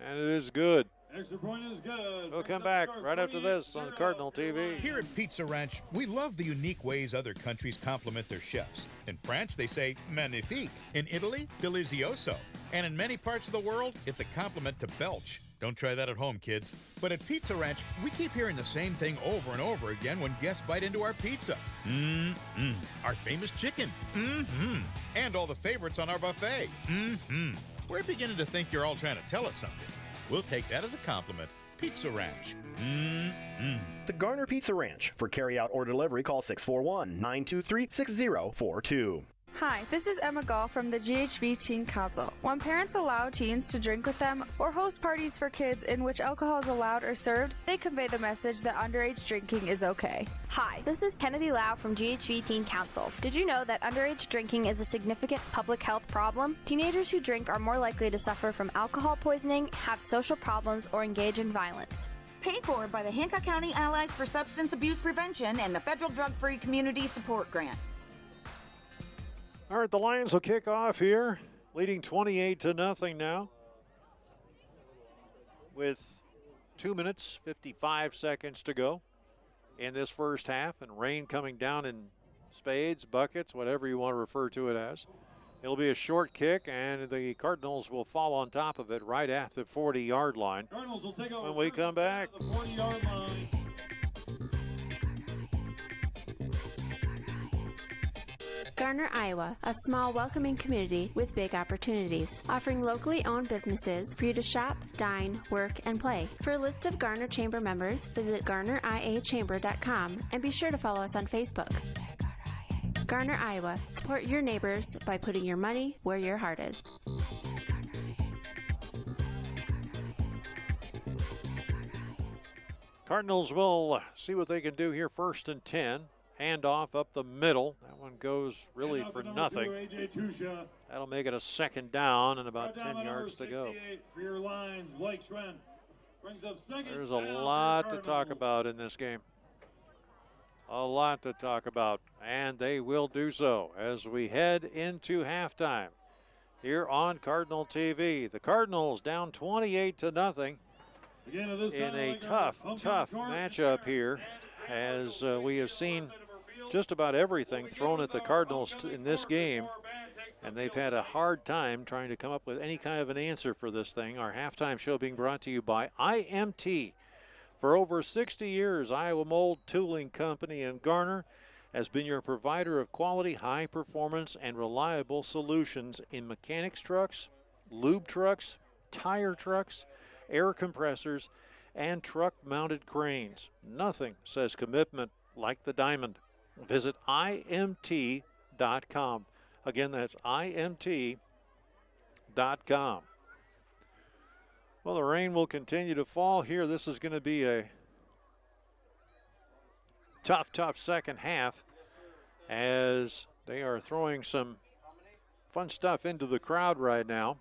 and it is good. Extra point is good. We'll come back right after this on Cardinal TV. Here at Pizza Ranch, we love the unique ways other countries compliment their chefs. In France, they say magnifique. In Italy, delizioso. And in many parts of the world, it's a compliment to belch. Don't try that at home, kids. But at Pizza Ranch, we keep hearing the same thing over and over again when guests bite into our pizza. Mmm, our famous chicken. Mmm, and all the favorites on our buffet. Mmm. We're beginning to think you're all trying to tell us something. We'll take that as a compliment. Pizza Ranch. The Garner Pizza Ranch. For carry-out or delivery, call 641-923-6042. Hi, this is Emma Gall from the GHV Teen Council. When parents allow teens to drink with them or host parties for kids in which alcohol is allowed or served, they convey the message that underage drinking is okay. Hi, this is Kennedy Lau from GHV Teen Council. Did you know that underage drinking is a significant public health problem? Teenagers who drink are more likely to suffer from alcohol poisoning, have social problems, or engage in violence. Paid for by the Hancock County Allies for Substance Abuse Prevention and the Federal Drug-Free Community Support Grant. All right, the Lions will kick off here, leading 28-0 now, with 2 minutes, 55 seconds to go in this first half, and rain coming down in spades, buckets, whatever you want to refer to it as. It'll be a short kick, and the Cardinals will fall on top of it right at the 40-yard line. Cardinals will take over when we come back. The 40-yard line. Garner, Iowa, a small, welcoming community with big opportunities, offering locally owned businesses for you to shop, dine, work, and play. For a list of Garner Chamber members, visit GarnerIAChamber.com and be sure to follow us on Facebook. Garner, Iowa, support your neighbors by putting your money where your heart is. Cardinals will see what they can do here. 1st and 10. Handoff up the middle. That one goes really for nothing. That'll make it a 2nd down and about 10 yards to go. For your lines, Blake Schwen brings up second. There's a lot to talk about in this game. A lot to talk about, and they will do so as we head into halftime here on Cardinal TV. The Cardinals down 28-0 in a tough matchup here, as we have seen just about everything thrown at the Cardinals in this game. and they've had a hard time trying to come up with any kind of an answer for this thing. Our halftime show being brought to you by IMT. For over 60 years, Iowa Mold Tooling Company in Garner has been your provider of quality, high performance, and reliable solutions in mechanics trucks, lube trucks, tire trucks, air compressors, and truck-mounted cranes. Nothing says commitment like the diamond. Visit IMT.com. Again, that's IMT.com. Well, the rain will continue to fall here. This is going to be a tough second half as they are throwing some fun stuff into the crowd right now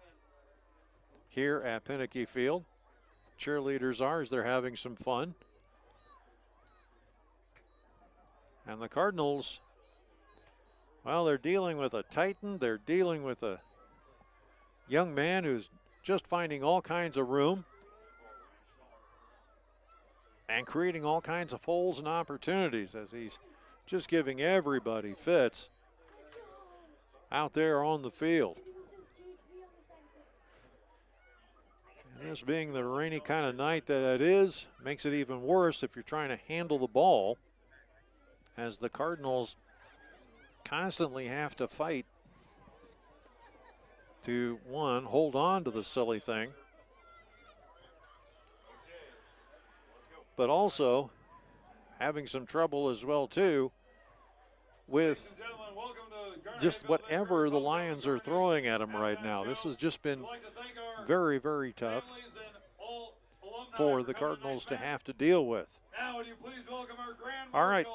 here at Pinnicky Field. Cheerleaders are as they're having some fun. And the Cardinals, well, they're dealing with a Titan. They're dealing with a young man who's just finding all kinds of room and creating all kinds of holes and opportunities as he's just giving everybody fits out there on the field. And this being the rainy kind of night that it is, makes it even worse if you're trying to handle the ball, as the Cardinals constantly have to fight to, one, hold on to the silly thing, but also having some trouble as well, too, with just whatever the Lions are throwing at them right now. This has just been very, very tough for the Cardinals to have to deal with. All right.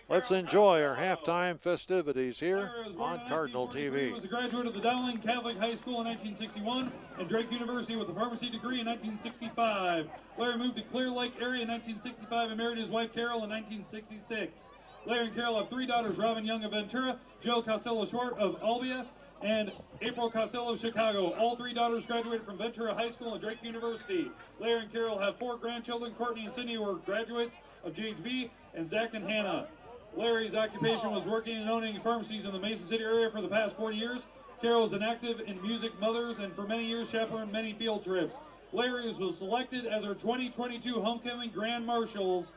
Let's enjoy our halftime festivities here on Cardinal TV. He was a graduate of the Dowling Catholic High School in 1961 and Drake University with a pharmacy degree in 1965. Larry moved to Clear Lake area in 1965 and married his wife Carol in 1966. Larry and Carol have three daughters, Robin Young of Ventura, Jill Costello-Short of Albia, and April Costello of Chicago. All three daughters graduated from Ventura High School and Drake University. Larry and Carol have four grandchildren. Courtney and Sydney were graduates of GHV, and Zach and Hannah. Larry's occupation was working and owning pharmacies in the Mason City area for the past 40 years. Carol is an active in Music Mothers and for many years chaperoned many field trips. Larry was selected as our 2022 Homecoming Grand Marshals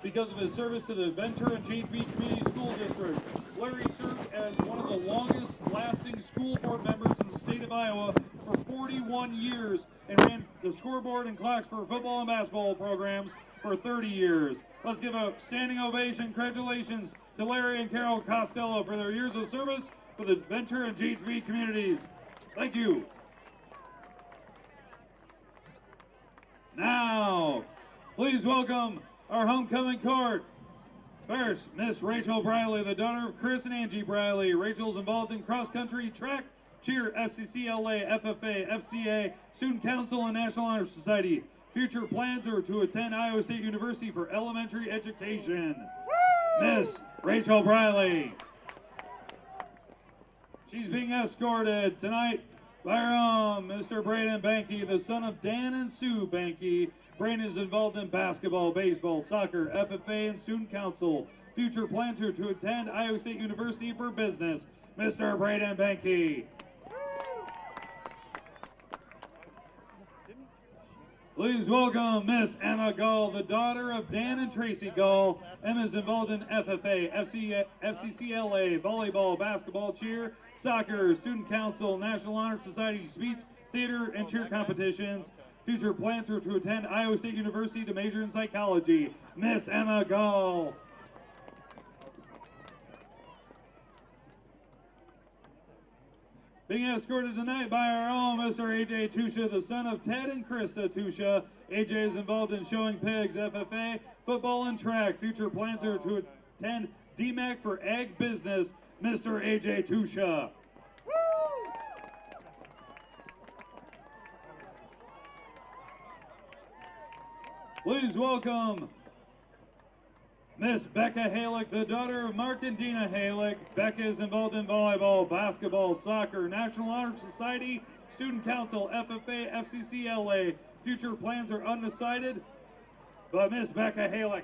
because of his service to the Ventura and GHV Community School District. Larry served as one of the longest lasting school board members in the state of Iowa for 41 years and ran the scoreboard and clocks for football and basketball programs for 30 years. Let's give a standing ovation, congratulations to Larry and Carol Costello for their years of service for the Ventura and GHV communities. Thank you. Now, please welcome our homecoming court. First, Miss Rachel Briley, the daughter of Chris and Angie Briley. Rachel's involved in cross-country, track, cheer, FCCLA, FFA, FCA, Student Council, and National Honor Society. Future plans are to attend Iowa State University for elementary education. Miss Rachel Briley. She's being escorted tonight by our own Mr. Braden Banky, the son of Dan and Sue Banky. Braden is involved in basketball, baseball, soccer, FFA, and student council. Future plans are to attend Iowa State University for business. Mr. Braden Banky. Please welcome Miss Emma Gall, the daughter of Dan and Tracy Gall. Emma is involved in FFA, FCCLA, volleyball, basketball, cheer, soccer, student council, National Honor Society, speech, theater, and cheer competitions. Future plans are to attend Iowa State University to major in psychology. Miss Emma Gall. Being escorted tonight by our own Mr. AJ Tusha, the son of Ted and Krista Tusha. AJ is involved in showing pigs, FFA, football, and track. Future plans are to attend DMAC for ag business. Mr. AJ Tusha. Please welcome Miss Becca Halick, the daughter of Mark and Dina Halick. Becca is involved in volleyball, basketball, soccer, National Honor Society, Student Council, FFA, FCCLA. Future plans are undecided, but Miss Becca Halick.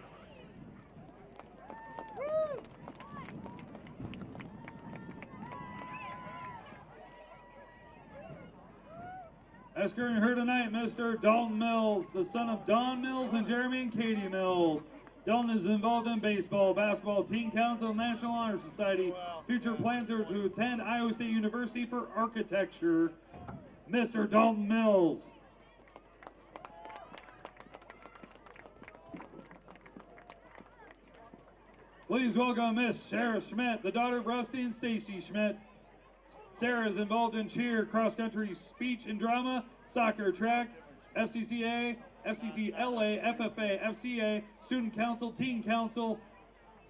Escorting her tonight, Mr. Dalton Mills, the son of Don Mills and Jeremy and Katie Mills. Dalton is involved in baseball, basketball, teen council, National Honor Society. Future plans are to attend Iowa State University for architecture. Mr. Dalton Mills. Please welcome Miss Sarah Schmidt, the daughter of Rusty and Stacy Schmidt. Sarah is involved in cheer, cross-country, speech and drama, soccer, track, FCCA, FCCLA, FFA, FCA, Student Council, Teen Council,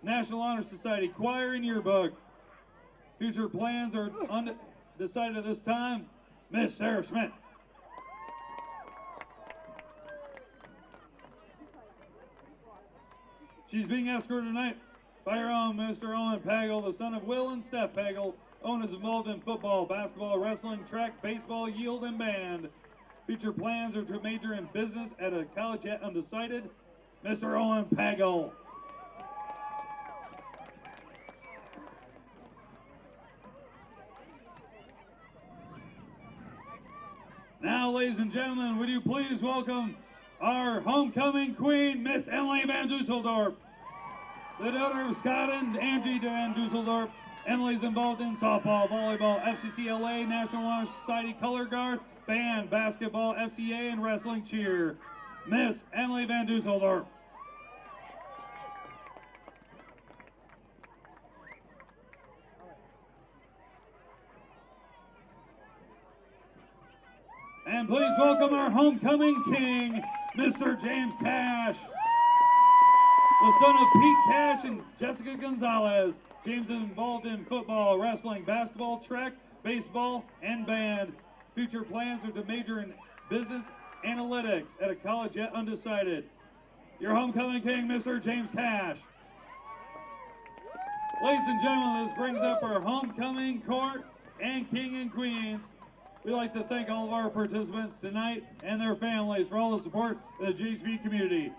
National Honor Society, choir and yearbook. Future plans are undecided at this time. Miss Sarah Schmidt. She's being escorted tonight by her own Mr. Owen Pagel, the son of Will and Steph Pagel. Owen is involved in football, basketball, wrestling, track, baseball, yield, and band. Future plans are to major in business at a college yet undecided. Mr. Owen Pagel. Now, ladies and gentlemen, would you please welcome our homecoming queen, Miss Emily Van Dusseldorp. The daughter of Scott and Angie Van Dusseldorp. Emily's involved in softball, volleyball, FCCLA, National Honor Society, color guard, band, basketball, FCA, and wrestling cheer. Miss Emily Van Dusseldorp. And please welcome our homecoming king, Mr. James Cash. The son of Pete Cash and Jessica Gonzalez. James is involved in football, wrestling, basketball, track, baseball, and band. Future plans are to major in business analytics at a college yet undecided. Your homecoming king, Mr. James Cash. Ladies and gentlemen, this brings up our homecoming court and king and queens. We'd like to thank all of our participants tonight and their families for all the support of the GHV community.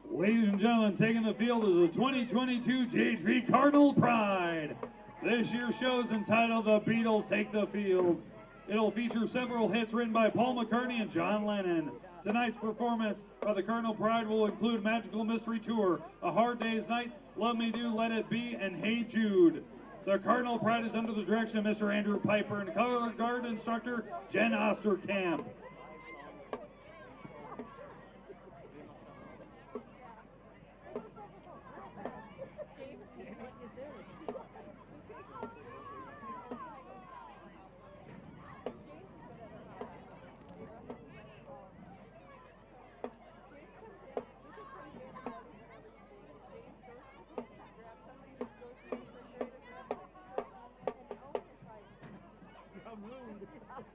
Ladies and gentlemen, taking the field is the 2022 GHV Cardinal Pride. This year's show is entitled The Beatles Take the Field. It'll feature several hits written by Paul McCartney and John Lennon. Tonight's performance by the Cardinal Pride will include Magical Mystery Tour, A Hard Day's Night, Love Me Do, Let It Be, and Hey Jude. The Cardinal Pride is under the direction of Mr. Andrew Piper and color guard instructor Jen Osterkamp.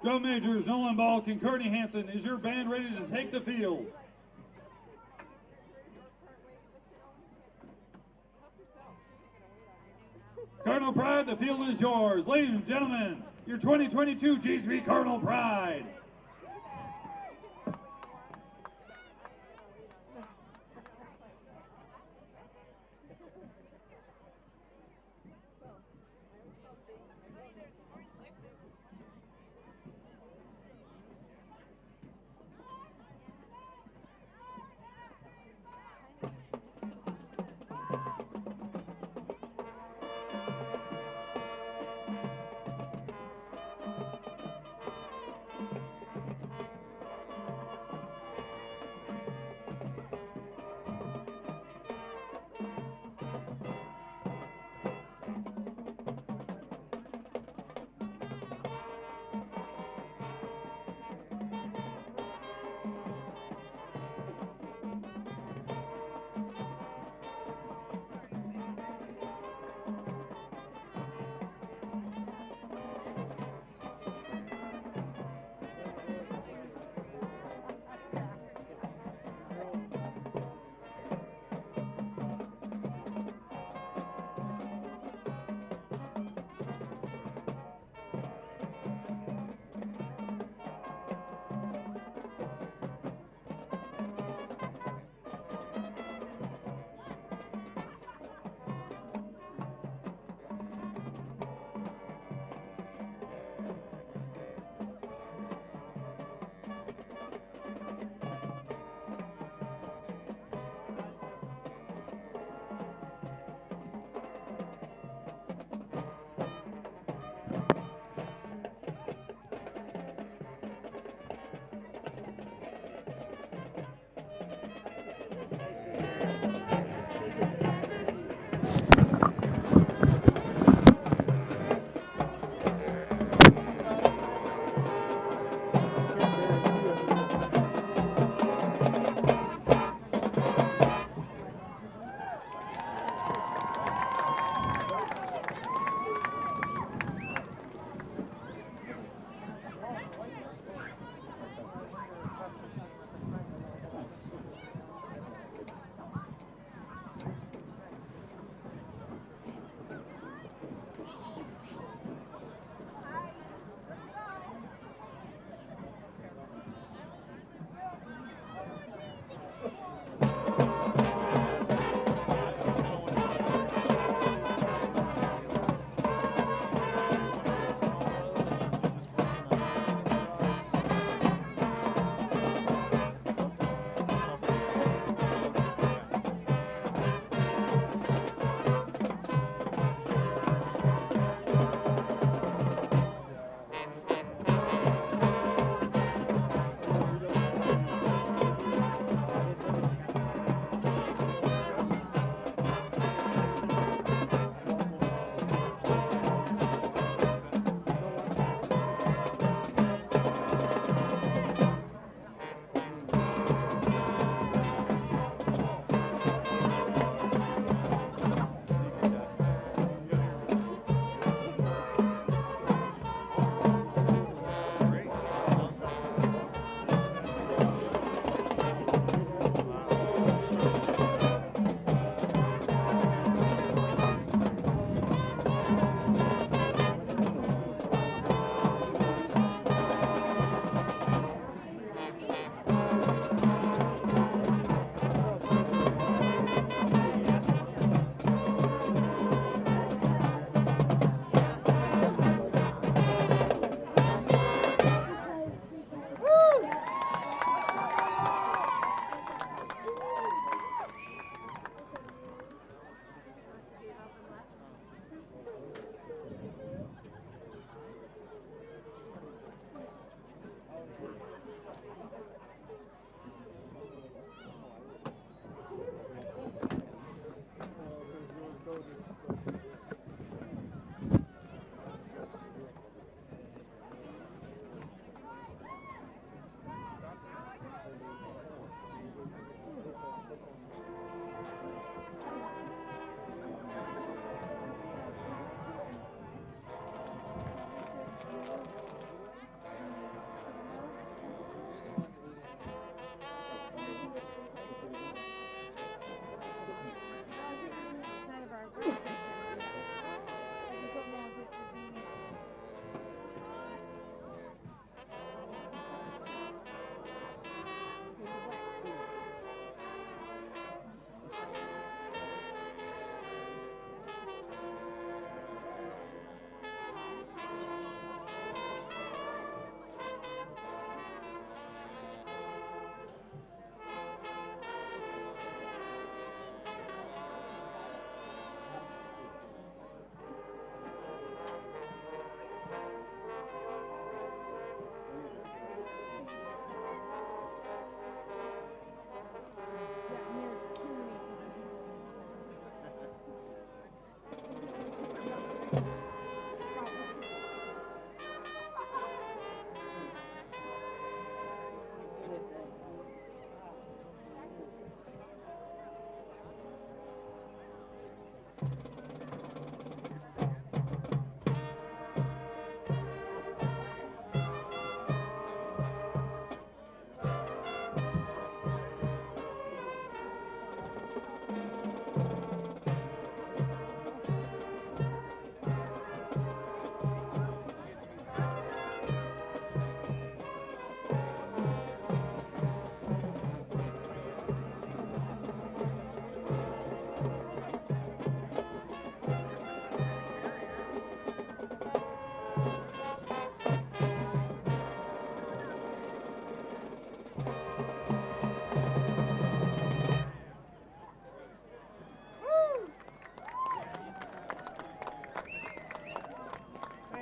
Drum majors Nolan Ball and Courtney Hansen, is your band ready to take the field? Cardinal Pride, the field is yours. Ladies and gentlemen, your 2022 GHV Cardinal Pride.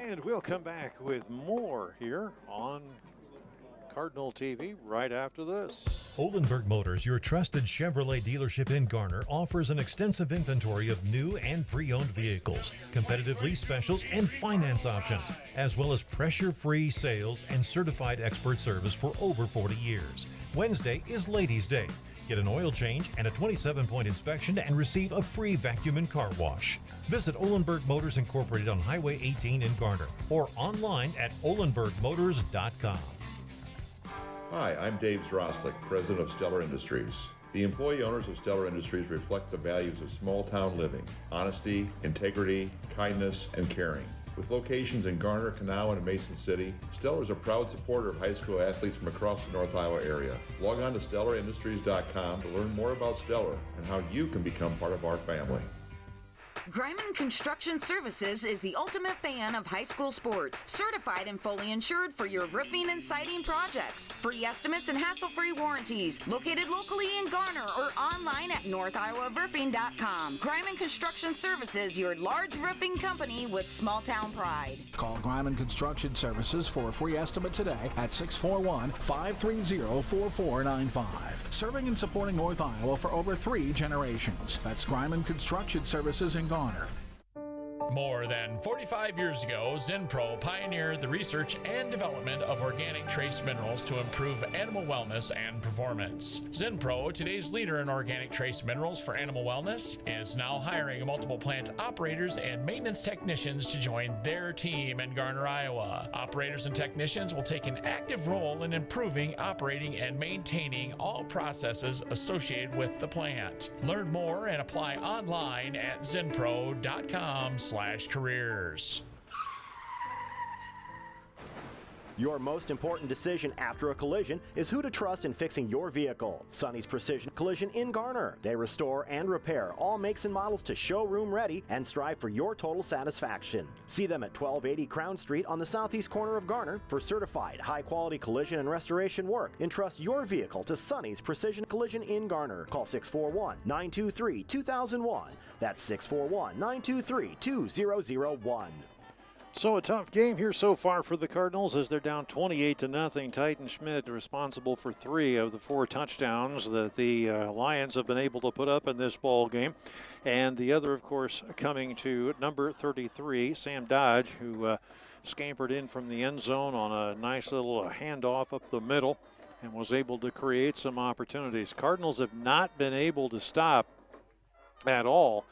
And we'll come back with more here on Cardinal TV right after this. Oldenburg Motors, your trusted Chevrolet dealership in Garner, offers an extensive inventory of new and pre-owned vehicles, competitive lease specials, and finance options, as well as pressure-free sales and certified expert service for over 40 years. Wednesday is Ladies' Day. Get an oil change and a 27-point inspection and receive a free vacuum and car wash. Visit Oldenburg Motors Incorporated on Highway 18 in Garner or online at olenburgmotors.com. Hi, I'm Dave Zroslik, president of Stellar Industries. The employee owners of Stellar Industries reflect the values of small-town living, honesty, integrity, kindness, and caring. With locations in Garner, Kanawha, and Mason City, Stellar is a proud supporter of high school athletes from across the North Iowa area. Log on to stellarindustries.com to learn more about Stellar and how you can become part of our family. Greiman Construction Services is the ultimate fan of high school sports. Certified and fully insured for your roofing and siding projects. Free estimates and hassle-free warranties. Located locally in Garner or online at northiowaroofing.com. Greiman Construction Services, your large roofing company with small-town pride. Call Greiman Construction Services for a free estimate today at 641-530-4495. Serving and supporting North Iowa for over 3 generations. That's Greiman Construction Services in Garner. More than 45 years ago, Zinpro pioneered the research and development of organic trace minerals to improve animal wellness and performance. Zinpro, today's leader in organic trace minerals for animal wellness, is now hiring multiple plant operators and maintenance technicians to join their team in Garner, Iowa. Operators and technicians will take an active role in improving, operating, and maintaining all processes associated with the plant. Learn more and apply online at zinpro.com/careers. Your most important decision after a collision is who to trust in fixing your vehicle. Sonny's Precision Collision in Garner. They restore and repair all makes and models to showroom ready and strive for your total satisfaction. See them at 1280 Crown Street on the southeast corner of Garner for certified high-quality collision and restoration work. Entrust your vehicle to Sonny's Precision Collision in Garner. Call 641-923-2001. That's 641-923-2001. So a tough game here so far for the Cardinals as they're down 28-0. Titan Schmidt responsible for 3 of the 4 touchdowns that the Lions have been able to put up in this ball game. And the other, of course, coming to number 33, Sam Dodge, who scampered in from the end zone on a nice little handoff up the middle and was able to create some opportunities. Cardinals have not been able to stop at all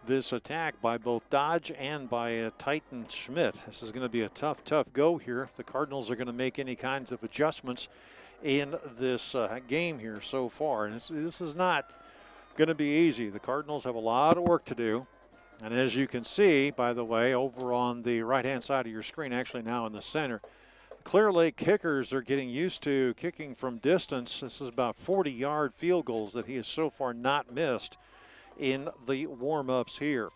this attack by both Dodge and by Titan Schmidt. This is going to be a tough go here if the Cardinals are going to make any kinds of adjustments in this game here so far. And this is not going to be easy. The Cardinals have a lot of work to do. And as you can see, by the way, over on the right-hand side of your screen, actually now in the center, Clear Lake kickers are getting used to kicking from distance. This is about 40-yard field goals that he has so far not missed in the warm-ups here.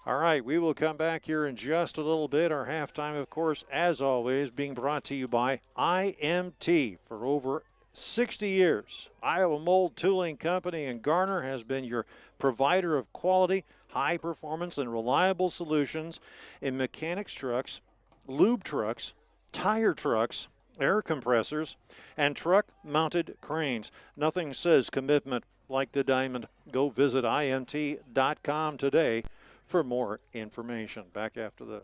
All right, we will come back here in just a little bit. Our halftime, of course, as always, being brought to you by IMT. For over 60 years, Iowa Mold Tooling Company in Garner has been your provider of quality, high performance, and reliable solutions in mechanics trucks, lube trucks, tire trucks, air compressors, and truck-mounted cranes. Nothing says commitment like the diamond. Go visit IMT.com today for more information. Back after this.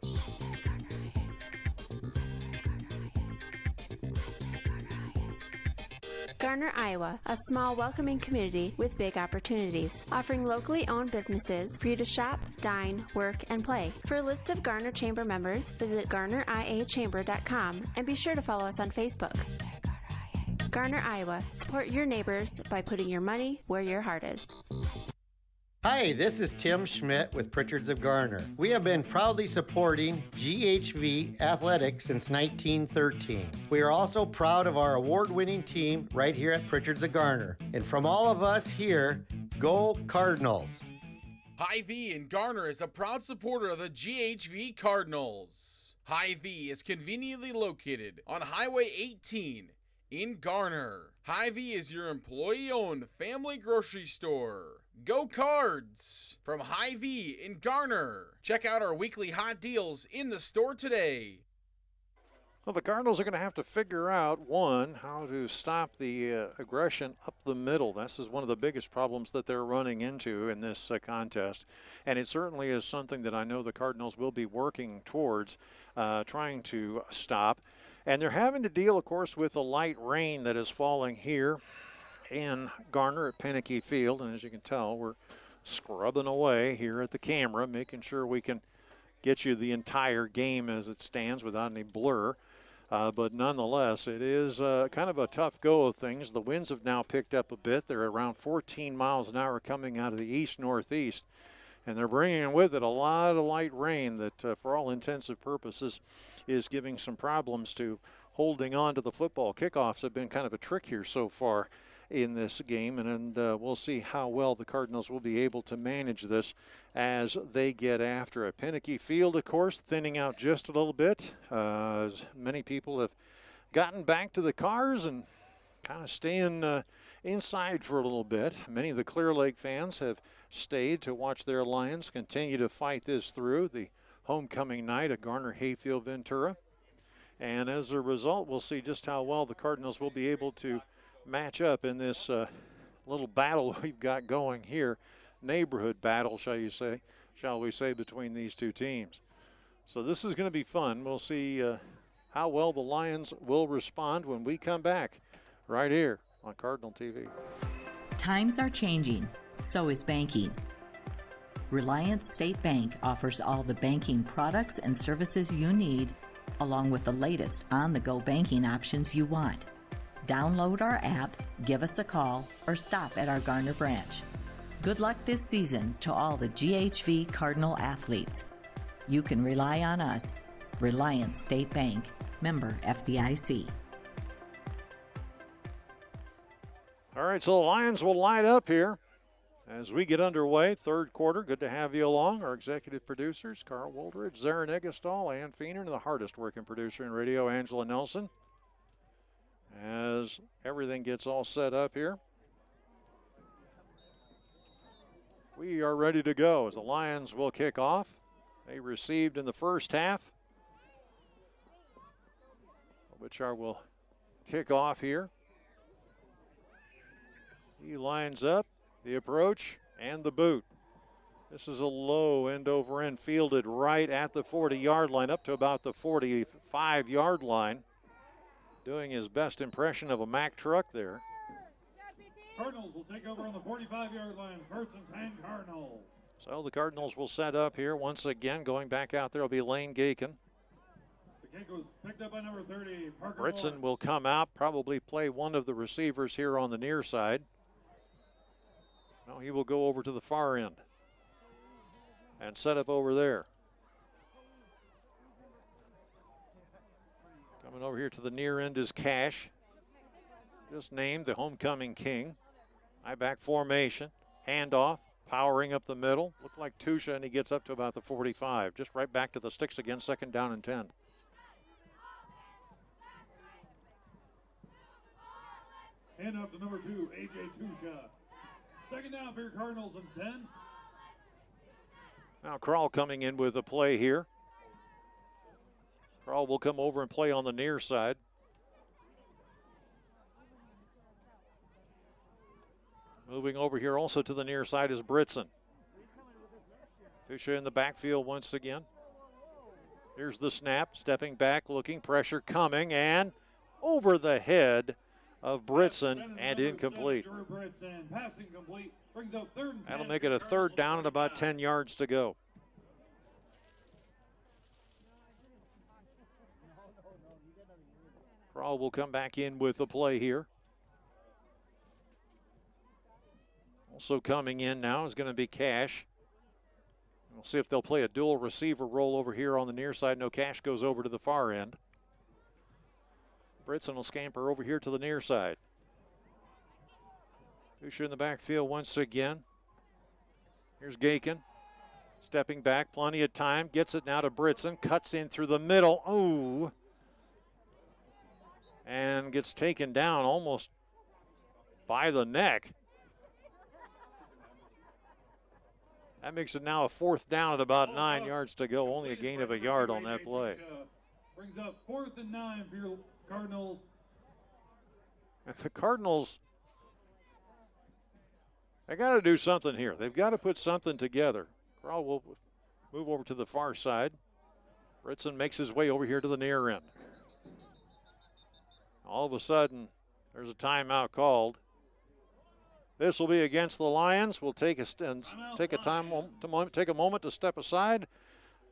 Garner, Iowa, a small, welcoming community with big opportunities, offering locally owned businesses for you to shop, dine, work, and play. For a list of Garner Chamber members, visit GarnerIAChamber.com and be sure to follow us on Facebook. Garner, Iowa, support your neighbors by putting your money where your heart is. Hi, this is Tim Schmidt with Pritchard's of Garner. We have been proudly supporting GHV Athletics since 1913. We are also proud of our award-winning team right here at Pritchard's of Garner. And from all of us here, go Cardinals! Hy-Vee in Garner is a proud supporter of the GHV Cardinals. Hy-Vee is conveniently located on Highway 18 in Garner. Hy-Vee is your employee-owned family grocery store. Go Cards! From Hy-Vee in Garner. Check out our weekly hot deals in the store today. Well, the Cardinals are going to have to figure out, one, how to stop the aggression up the middle. This is one of the biggest problems that they're running into in this contest. And it certainly is something that I know the Cardinals will be working towards trying to stop. And they're having to deal, of course, with the light rain that is falling here in Garner at Penicky Field. And as you can tell, we're scrubbing away here at the camera, making sure we can get you the entire game as it stands without any blur. But nonetheless, it is kind of a tough go of things. The winds have now picked up a bit. They're around 14 miles an hour coming out of the east-northeast. And they're bringing with it a lot of light rain that, for all intensive purposes, is giving some problems to holding on to the football. Kickoffs have been kind of a trick here so far in this game, and we'll see how well the Cardinals will be able to manage this as they get after it. Penicky Field, of course, thinning out just a little bit, as many people have gotten back to the cars and kind of staying inside for a little bit. Many of the Clear Lake fans have stayed to watch their Lions continue to fight this through the homecoming night at Garner Hayfield Ventura. And as a result, we'll see just how well the Cardinals will be able to match up in this little battle we've got going here. Neighborhood battle, shall we say, between these two teams. So this is going to be fun. We'll see how well the Lions will respond when we come back right here on Cardinal TV. Times are changing, so is banking. Reliance State Bank offers all the banking products and services you need, along with the latest on-the-go banking options you want. Download our app, give us a call, or stop at our Garner branch. Good luck this season to all the GHV Cardinal athletes. You can rely on us. Reliance State Bank, member FDIC. All right, so the Lions will line up here as we get underway. Third quarter. Good to have you along. Our executive producers, Carl Woldridge, Zarin Eggestal, Ann Feener, and the hardest working producer in radio, Angela Nelson. As everything gets all set up here, we are ready to go as the Lions will kick off. They received in the first half, which I will kick off here. He lines up, the approach, and the boot. This is a low end-over-end fielded right at the 40-yard line, up to about the 45-yard line. Doing his best impression of a Mack truck there. Cardinals will take over on the 45-yard line. First and 10, Cardinals. So the Cardinals will set up here once again. Going back out there will be Lane Gakin. The kick was picked up by number 30, Parker Britson will come out, probably play one of the receivers here on the near side. No, he will go over to the far end and set up over there. Coming over here to the near end is Cash, just named the homecoming king. High back formation, handoff, powering up the middle. Looked like Tusha, and he gets up to about the 45. Just right back to the sticks again, second down and 10. Hand off to number 2, A.J. Tusha. Second down for your Cardinals and 10. Now Krall coming in with a play here. Krall will come over and play on the near side. Moving over here also to the near side is Britson. Tusha in the backfield once again. Here's the snap, stepping back, looking, pressure coming, and over the head of Britson and incomplete. That'll make it a third down and about 10 yards to go. Crawl will come back in with the play here. Also coming in now is going to be Cash. We'll see if they'll play a dual receiver role over here on the near side. No, Cash goes over to the far end. Britson will scamper over here to the near side. Tusha in the backfield once again. Here's Gakin. Stepping back, plenty of time. Gets it now to Britson. Cuts in through the middle. Ooh. And gets taken down almost by the neck. That makes it now a fourth down at about 9 yards to go. Only a gain of a yard on that play. Brings up 4th and 9 for your Cardinals. And the Cardinals, they got to do something here. They've got to put something together. Crawl will move over to the far side. Britson makes his way over here to the near end. All of a sudden, there's a timeout called. This will be against the Lions. We'll take a moment to step aside.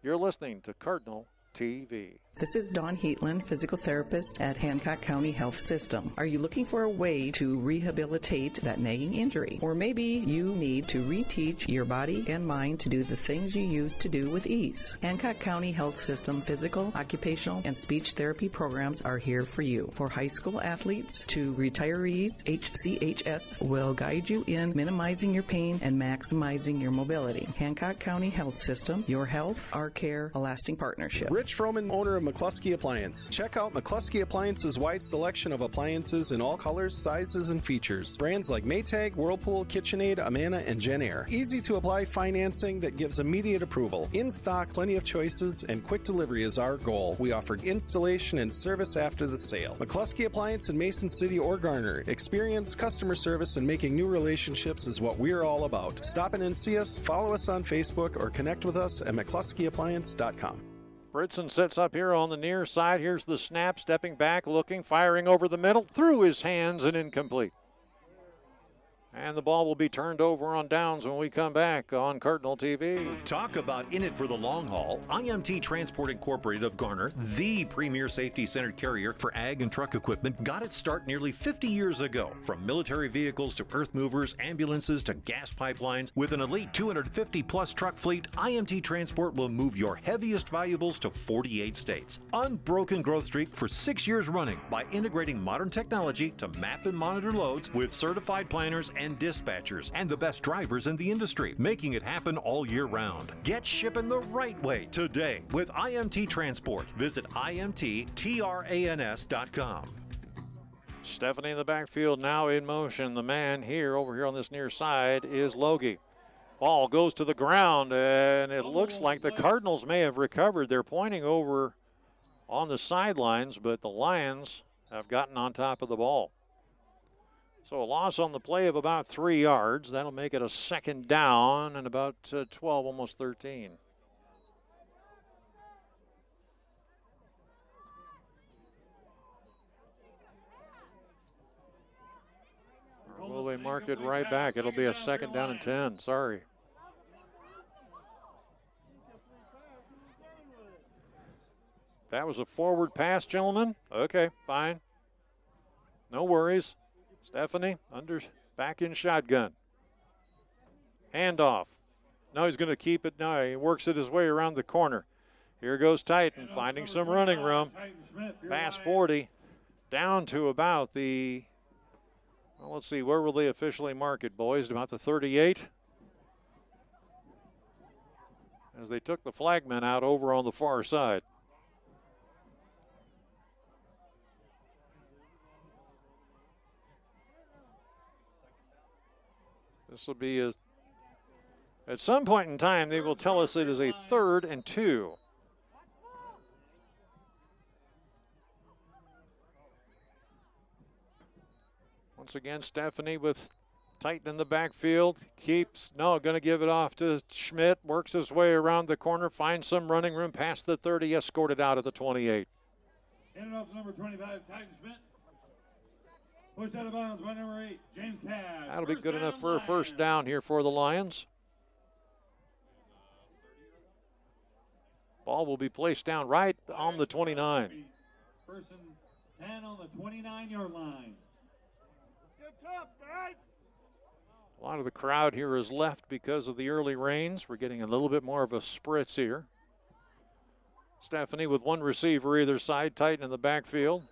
You're listening to Cardinal TV. This is Dawn Heatland, physical therapist at Hancock County Health System. Are you looking for a way to rehabilitate that nagging injury? Or maybe you need to reteach your body and mind to do the things you used to do with ease. Hancock County Health System physical, occupational, and speech therapy programs are here for you. For high school athletes to retirees, HCHS will guide you in minimizing your pain and maximizing your mobility. Hancock County Health System, your health, our care, a lasting partnership. Rich Froman, owner of McCluskey Appliance. Check out McCluskey Appliance's wide selection of appliances in all colors, sizes, and features. Brands like Maytag, Whirlpool, KitchenAid, Amana, and JennAir. Easy to apply financing that gives immediate approval. In stock, plenty of choices, and quick delivery is our goal. We offer installation and service after the sale. McCluskey Appliance in Mason City or Garner. Experience, customer service, and making new relationships is what we're all about. Stop in and see us, follow us on Facebook, or connect with us at McCluskeyAppliance.com. Britson sets up here on the near side. Here's the snap, stepping back, looking, firing over the middle, through his hands and incomplete. And the ball will be turned over on downs when we come back on Cardinal TV. Talk about in it for the long haul. IMT Transport Incorporated of Garner, the premier safety-centered carrier for ag and truck equipment, got its start nearly 50 years ago. From military vehicles to earth movers, ambulances to gas pipelines, with an elite 250-plus truck fleet, IMT Transport will move your heaviest valuables to 48 states. Unbroken growth streak for 6 years running by integrating modern technology to map and monitor loads with certified planners and dispatchers and the best drivers in the industry, making it happen all year round. Get shipping the right way today with IMT Transport. Visit IMTTRANS.com. Stephanie in the backfield now in motion. The man here, over here on this near side, is Logie. Ball goes to the ground, and it looks like the Cardinals may have recovered. They're pointing over on the sidelines, but the Lions have gotten on top of the ball. So a loss on the play of about 3 yards. That'll make it a second down and about 12, almost 13. Or will they mark it right back? It'll be a second down and 10. Sorry. That was a forward pass, gentlemen. Okay, fine. No worries. Stephanie back in shotgun. Handoff. No, he's going to keep it. No, he works it his way around the corner. Here goes Titan, finding some running room. Pass 40, down to about the, well, let's see, where will they officially mark it, boys? About the 38? As they took the flagman out over on the far side. This will be at some point in time, they will tell us it is a 3rd and 2. Once again, Stephanie with Titan in the backfield, going to give it off to Schmidt, works his way around the corner, finds some running room past the 30, escorted out of the 28. In and off to number 25, Titan Schmidt. Pushed out of bounds by number 8, James Cash. That'll be good enough for a first down here for the Lions. Ball will be placed down right on the 29. First and 10 on the 29-yard line. A lot of the crowd here is left because of the early rains. We're getting a little bit more of a spritz here. Stephanie with one receiver either side, Titan in the backfield.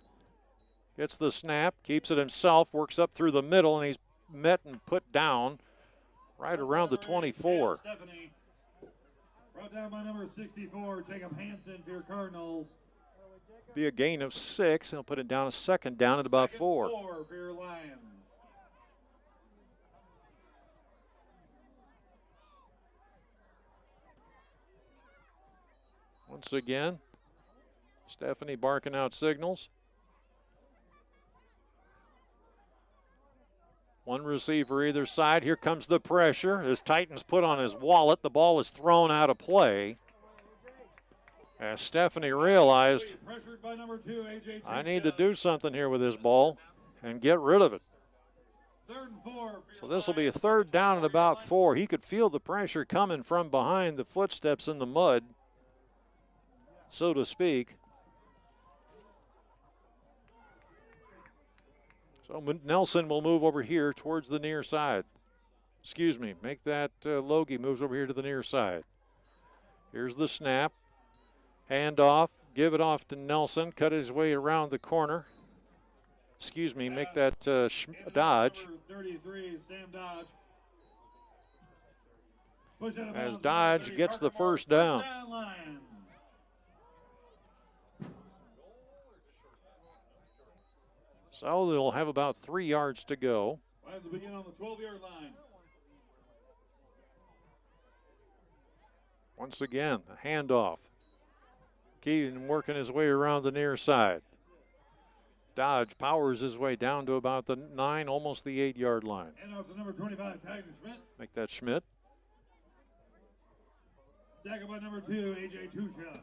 Gets the snap, keeps it himself, works up through the middle, and he's met and put down right around the 24. Stephanie. Brought down by number 64, Jacob Hansen for your Cardinals. Be a gain of 6. He'll put it down a second down at about 4. 4 for your Lions. Once again, Stephanie barking out signals. One receiver either side. Here comes the pressure. As Titans put on his wallet, the ball is thrown out of play. As Stephanie realized, Pressured by number 2, AJ I need to do something here with this ball and get rid of it. 3rd and 4. So this will be a third down at about 4. He could feel the pressure coming from behind, the footsteps in the mud, so to speak. So Nelson will move over here towards the near side. Excuse me, make that Logie moves over here to the near side. Here's the snap. Hand off, give it off to Nelson, cut his way around the corner. Excuse me, make that Dodge. 33, Sam Dodge. As Dodge gets the first down. So they'll have about 3 yards to go. Lions will begin on the 12-yard line. Once again, a handoff. Keegan working his way around the near side. Dodge powers his way down to about the 9, almost the 8-yard line. And off to number 25, Tiger Schmidt. Make that Schmidt. Tackled by number 2, AJ Tusha.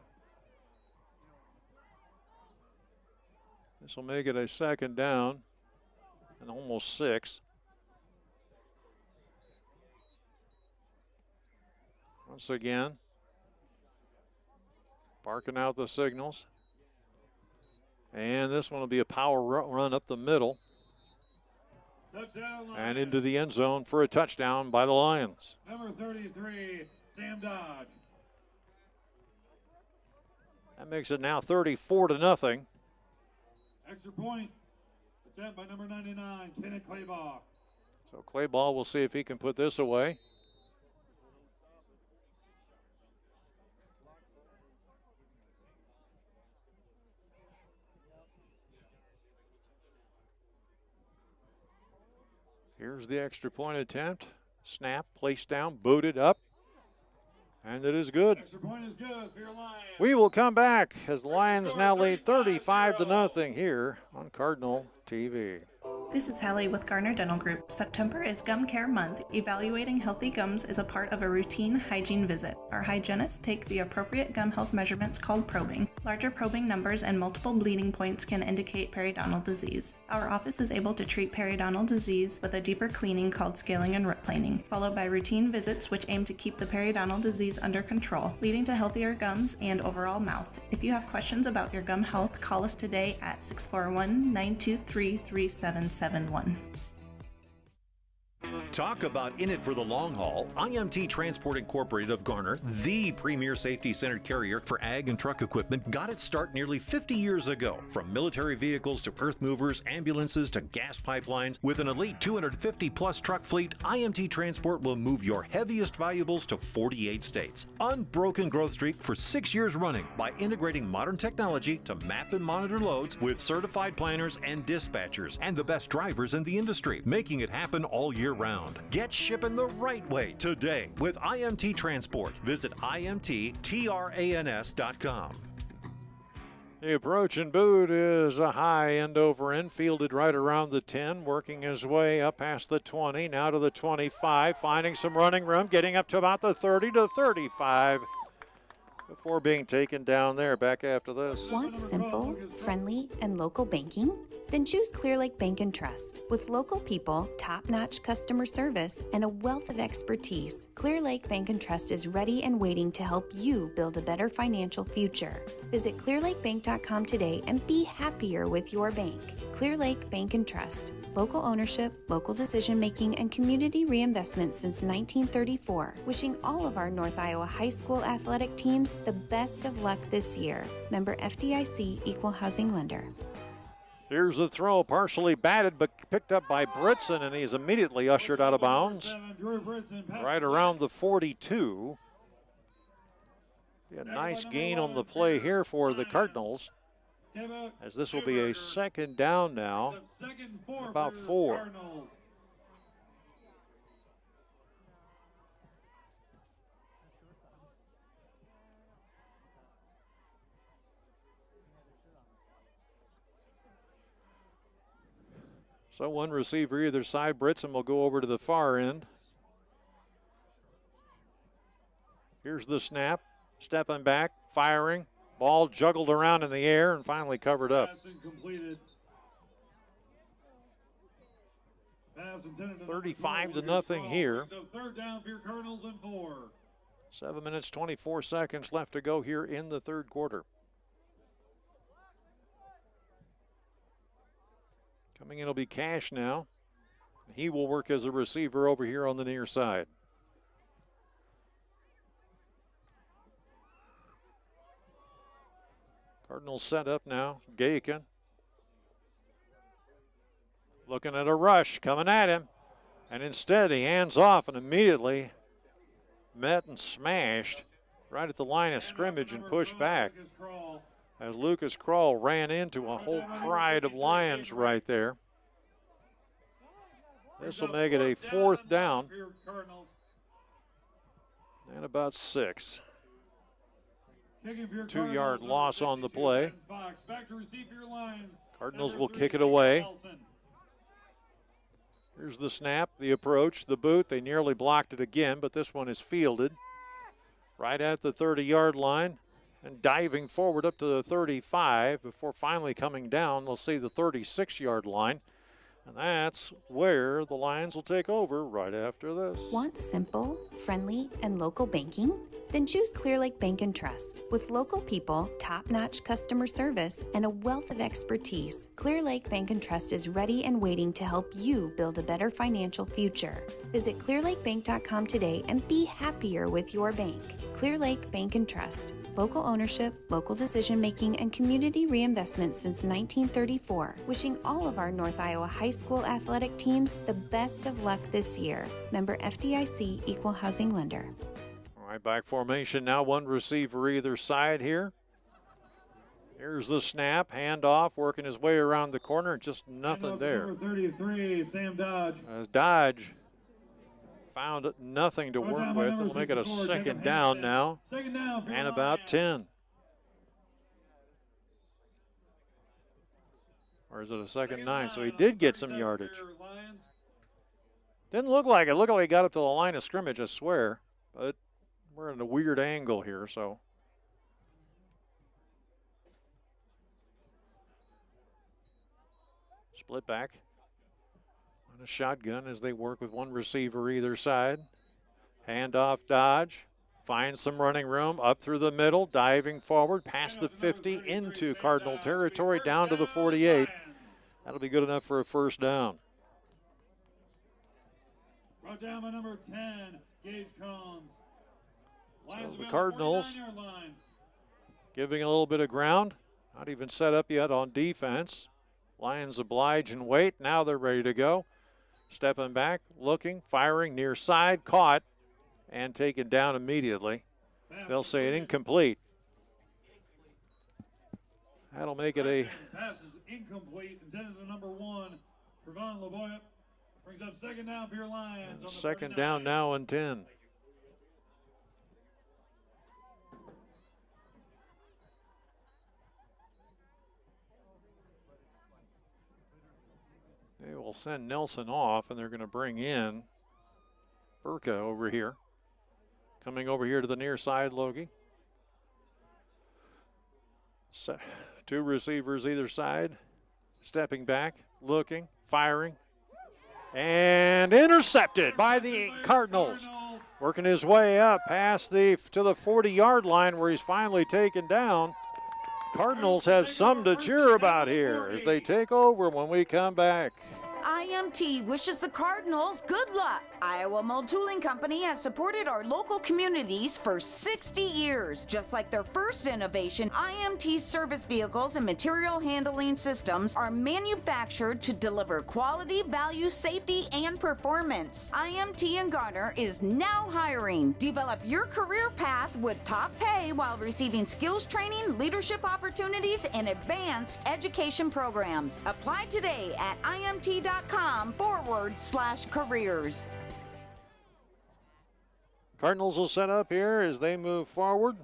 This will make it a second down and almost 6. Once again, barking out the signals. And this one will be a power run up the middle and into the end zone for a touchdown by the Lions. Number 33, Sam Dodge. That makes it now 34-0. Extra point. Attempt by number 99, Kenneth Claybaugh. So Claybaugh will see if he can put this away. Here's the extra point attempt. Snap, placed down, booted up. And it is good. Extra point is good for your Lions. We will come back as the Lions now lead 35-0 here on Cardinal TV. This is Hallie with Garner Dental Group. September is Gum Care Month. Evaluating healthy gums is a part of a routine hygiene visit. Our hygienists take the appropriate gum health measurements called probing. Larger probing numbers and multiple bleeding points can indicate periodontal disease. Our office is able to treat periodontal disease with a deeper cleaning called scaling and root planing, followed by routine visits which aim to keep the periodontal disease under control, leading to healthier gums and overall mouth. If you have questions about your gum health, call us today at 641-923-3771. Talk about in it for the long haul. IMT Transport Incorporated of Garner, the premier safety-centered carrier for ag and truck equipment, got its start nearly 50 years ago. From military vehicles to earth movers, ambulances to gas pipelines, with an elite 250-plus truck fleet, IMT Transport will move your heaviest valuables to 48 states. Unbroken growth streak for 6 years running by integrating modern technology to map and monitor loads with certified planners and dispatchers and the best drivers in the industry, making it happen all year round. Get shipping the right way today with IMT Transport. Visit IMTTRANS.com. The approach and boot is a high end over end, fielded right around the 10, working his way up past the 20, now to the 25, finding some running room, getting up to about the 30 to 35 before being taken down there. Back after this. Want simple, friendly, and local banking? Then choose Clear Lake Bank and Trust. With local people, top-notch customer service, and a wealth of expertise, Clear Lake Bank and Trust is ready and waiting to help you build a better financial future. Visit clearlakebank.com today and be happier with your bank. Clear Lake Bank and Trust. Local ownership, local decision-making, and community reinvestment since 1934. Wishing all of our North Iowa high school athletic teams the best of luck this year. Member FDIC, Equal Housing Lender. Here's a throw, partially batted, but picked up by Britson, and he's immediately ushered out of bounds. Right around the 42. A nice gain on the play here for the Cardinals, as this will be a second down now, about 4. So one receiver either side. Britson will go over to the far end. Here's the snap, stepping back, firing. Ball juggled around in the air and finally covered up. 35-0 here. So third down for your Cardinals and 4. 7 minutes, 24 seconds left to go here in the third quarter. Coming in will be Cash now. He will work as a receiver over here on the near side. Cardinals set up now. Gaikin looking at a rush coming at him. And instead he hands off and immediately met and smashed right at the line of scrimmage and pushed back. As Lucas Kroll ran into a whole pride of Lions right there. This will make it a 4th down and about 6. 2-yard loss on the play. Cardinals will kick it away. Here's the snap, the approach, the boot. They nearly blocked it again, but this one is fielded right at the 30-yard line. And diving forward up to the 35 before finally coming down. They'll see the 36-yard line. And that's where the Lions will take over right after this. Want simple, friendly, and local banking? Then choose Clear Lake Bank and Trust. With local people, top-notch customer service, and a wealth of expertise, Clear Lake Bank and Trust is ready and waiting to help you build a better financial future. Visit clearlakebank.com today and be happier with your bank. Clear Lake Bank and Trust. Local ownership, local decision-making, and community reinvestment since 1934. Wishing all of our North Iowa high school athletic teams the best of luck this year. Member FDIC, Equal Housing Lender. All right, back formation now. One receiver either side here. Here's the snap, handoff, working his way around the corner. Just nothing there. Number 33, Sam Dodge. As Dodge found nothing to work with. It'll make it a second down now. Second down and about 10. Or is it a second 9? So he did get some yardage. Didn't look like it. Looked like he got up to the line of scrimmage, I swear. But we're in a weird angle here, so. Split back. A shotgun as they work with one receiver either side. Handoff Dodge. Finds some running room up through the middle. Diving forward past the 50 into Cardinal territory down to the 48. That'll be good enough for a first down. Brought down by number 10, Gage Combs. So the Cardinals giving a little bit of ground. Not even set up yet on defense. Lions oblige and wait. Now they're ready to go. Stepping back, looking, firing near side, caught, and taken down immediately. They'll say it incomplete. That'll make it a pass is incomplete, intended to number 1, Trevon LeBoyette. Brings up second down for your Lions. On second down now and 10. will send Nelson off, and they're going to bring in Burka over here. Coming over here to the near side, Logie. Two receivers either side. Stepping back, looking, firing. And intercepted by the Cardinals. Working his way up past to the 40-yard line where he's finally taken down. Cardinals have something to cheer about here as they take over when we come back. IMT wishes the Cardinals good luck. Iowa Mold Tooling Company has supported our local communities for 60 years. Just like their first innovation, IMT service vehicles and material handling systems are manufactured to deliver quality, value, safety, and performance. IMT in Garner is now hiring. Develop your career path with top pay while receiving skills training, leadership opportunities, and advanced education programs. Apply today at imt.com/careers. Cardinals will set up here as they move forward.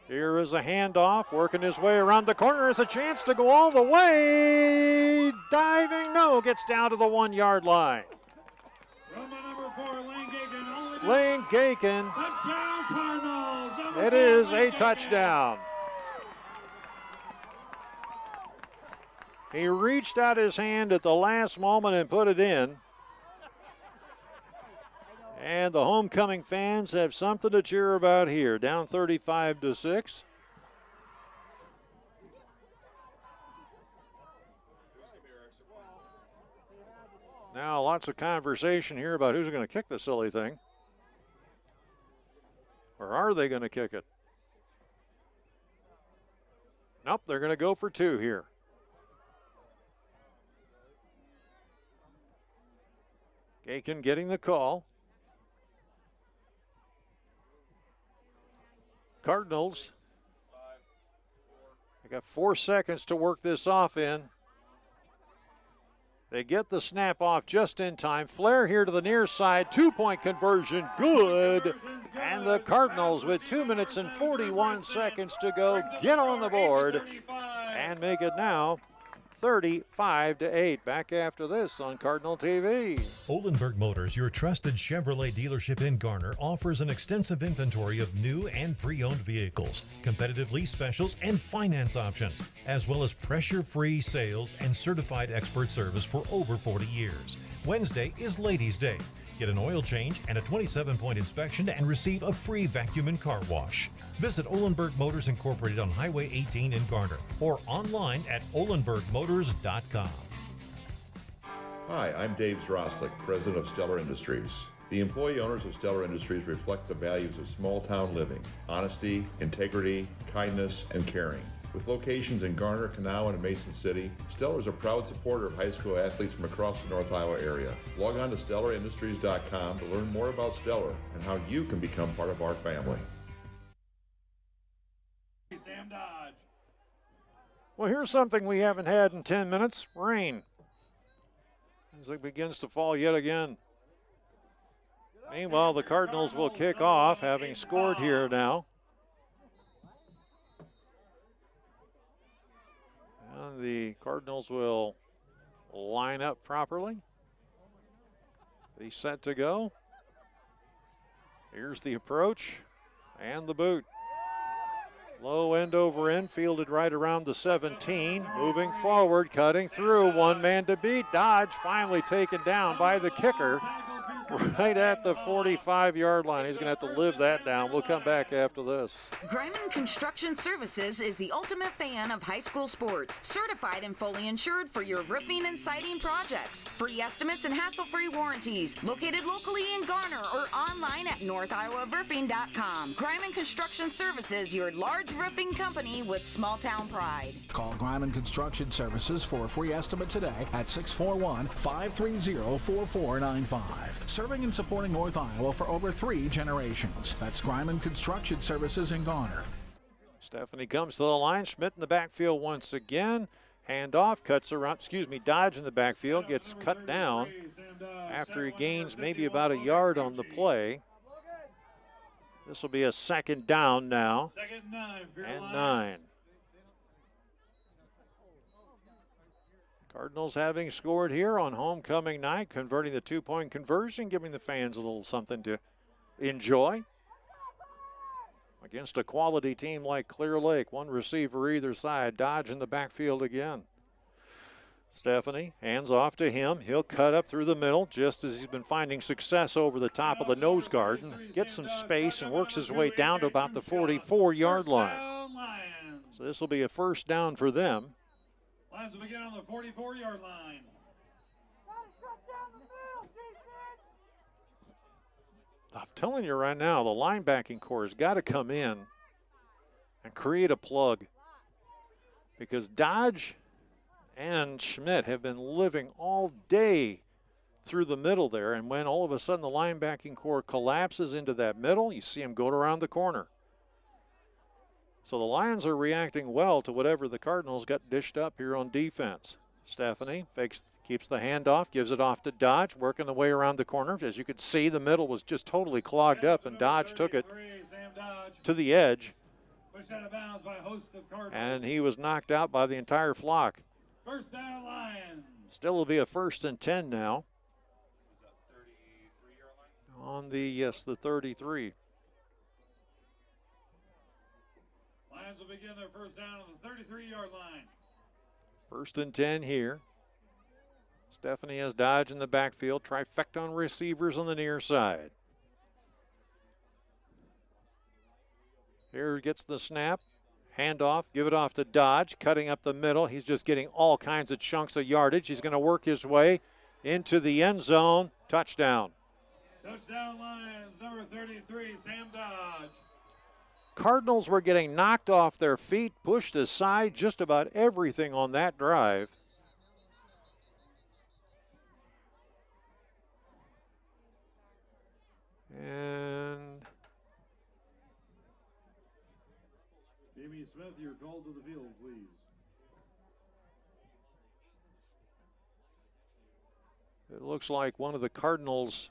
Here is a handoff, working his way around the corner. Is a chance to go all the way. Diving, no, gets down to the 1-yard line. Lane Gaken. Touchdown, Cardinals. It is a touchdown. He reached out his hand at the last moment and put it in. And the homecoming fans have something to cheer about here. Down 35-6. Now lots of conversation here about who's going to kick the silly thing. Or are they going to kick it? Nope, they're going to go for 2 here. Gaken getting the call. Cardinals, they got 4 seconds to work this off in. They get the snap off just in time. Flare here to the near side. 2-point conversion, good. And the Cardinals, with 2 minutes and 41 seconds to go, get on the board and make it now 35-8. Back after this on Cardinal TV. Olenberg Motors, your trusted Chevrolet dealership in Garner, offers an extensive inventory of new and pre-owned vehicles, competitive lease specials, and finance options, as well as pressure-free sales and certified expert service for over 40 years. Wednesday is Ladies' Day. Get an oil change and a 27-point inspection and receive a free vacuum and car wash. Visit Olenberg Motors Incorporated on Highway 18 in Garner or online at olenbergmotors.com. Hi, I'm Dave Zroslik, president of Stellar Industries. The employee owners of Stellar Industries reflect the values of small-town living, honesty, integrity, kindness, and caring. With locations in Garner, Kanawha, and Mason City, Stellar is a proud supporter of high school athletes from across the North Iowa area. Log on to StellarIndustries.com to learn more about Stellar and how you can become part of our family. Sam Dodge. Well, here's something we haven't had in 10 minutes, rain. As it begins to fall yet again. Meanwhile, the Cardinals will kick off, having scored here now. And the Cardinals will line up properly. Be set to go. Here's the approach and the boot. Low end over end, fielded right around the 17. Moving forward, cutting through, one man to beat. Dodge finally taken down by the kicker right at the 45-yard line. He's going to have to live that down. We'll come back after this. Greiman Construction Services is the ultimate fan of high school sports. Certified and fully insured for your roofing and siding projects. Free estimates and hassle-free warranties. Located locally in Garner or online at northiowaroofing.com. Greiman Construction Services, your large roofing company with small-town pride. Call Greiman Construction Services for a free estimate today at 641-530-4495. Serving and supporting North Iowa for over 3 generations. That's Greiman Construction Services in Garner. Stephanie comes to the line. Schmidt in the backfield once again. Handoff, cuts around, Dodge in the backfield, gets cut down after he gains maybe about a yard on the play. This will be a second down now. Second and 9. And 9. Cardinals having scored here on homecoming night, converting the 2-point conversion, giving the fans a little something to enjoy. Against a quality team like Clear Lake, one receiver either side, Dodge in the backfield again. Stephanie, hands off to him. He'll cut up through the middle just as he's been finding success over the top of the nose guard and gets some space and works his way down to about the 44-yard line. So this will be a first down for them. Lions will begin on the 44-yard line. I'm telling you right now, the linebacking core has got to come in and create a plug because Dodge and Schmidt have been living all day through the middle there, and when all of a sudden the linebacking core collapses into that middle, you see them go around the corner. So the Lions are reacting well to whatever the Cardinals got dished up here on defense. Stephanie keeps the handoff, gives it off to Dodge, working the way around the corner. As you could see, the middle was just totally clogged up, and Dodge took it to the edge. Pushed out of bounds by a host of Cardinals. And he was knocked out by the entire flock. First down, Lions. Still will be a 1st and 10 now. On the 33. Lions will begin their first down on the 33-yard line. 1st and 10 here. Stephanie has Dodge in the backfield. Trifecta on receivers on the near side. Here gets the snap. Handoff, give it off to Dodge, cutting up the middle. He's just getting all kinds of chunks of yardage. He's going to work his way into the end zone. Touchdown. Touchdown Lions, number 33, Sam Dodge. Cardinals were getting knocked off their feet, pushed aside, just about everything on that drive. And Jamie Smith, you're called to the field, please. It looks like one of the Cardinals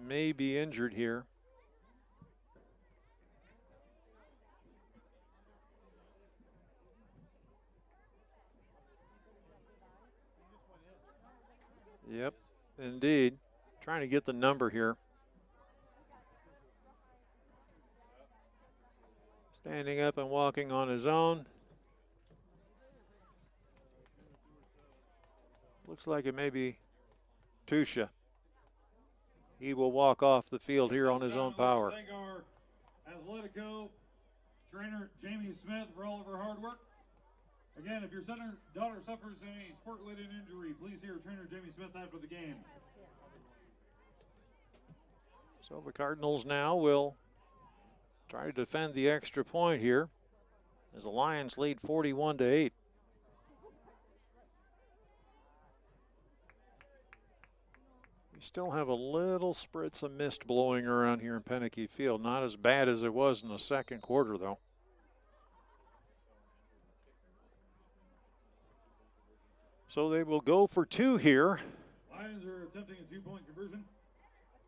may be injured here. Yep, indeed. Trying to get the number here. Standing up and walking on his own. Looks like it may be Tusha. He will walk off the field here on his own power. Thank our Athletico trainer, Jamie Smith, for all of her hard work. Again, if your son or daughter suffers any sport-related injury, please hear trainer Jamie Smith after the game. So the Cardinals now will try to defend the extra point here as the Lions lead 41-8. We still have a little spritz of mist blowing around here in Penicky Field. Not as bad as it was in the second quarter, though. So they will go for two here. Lions are attempting a two-point conversion.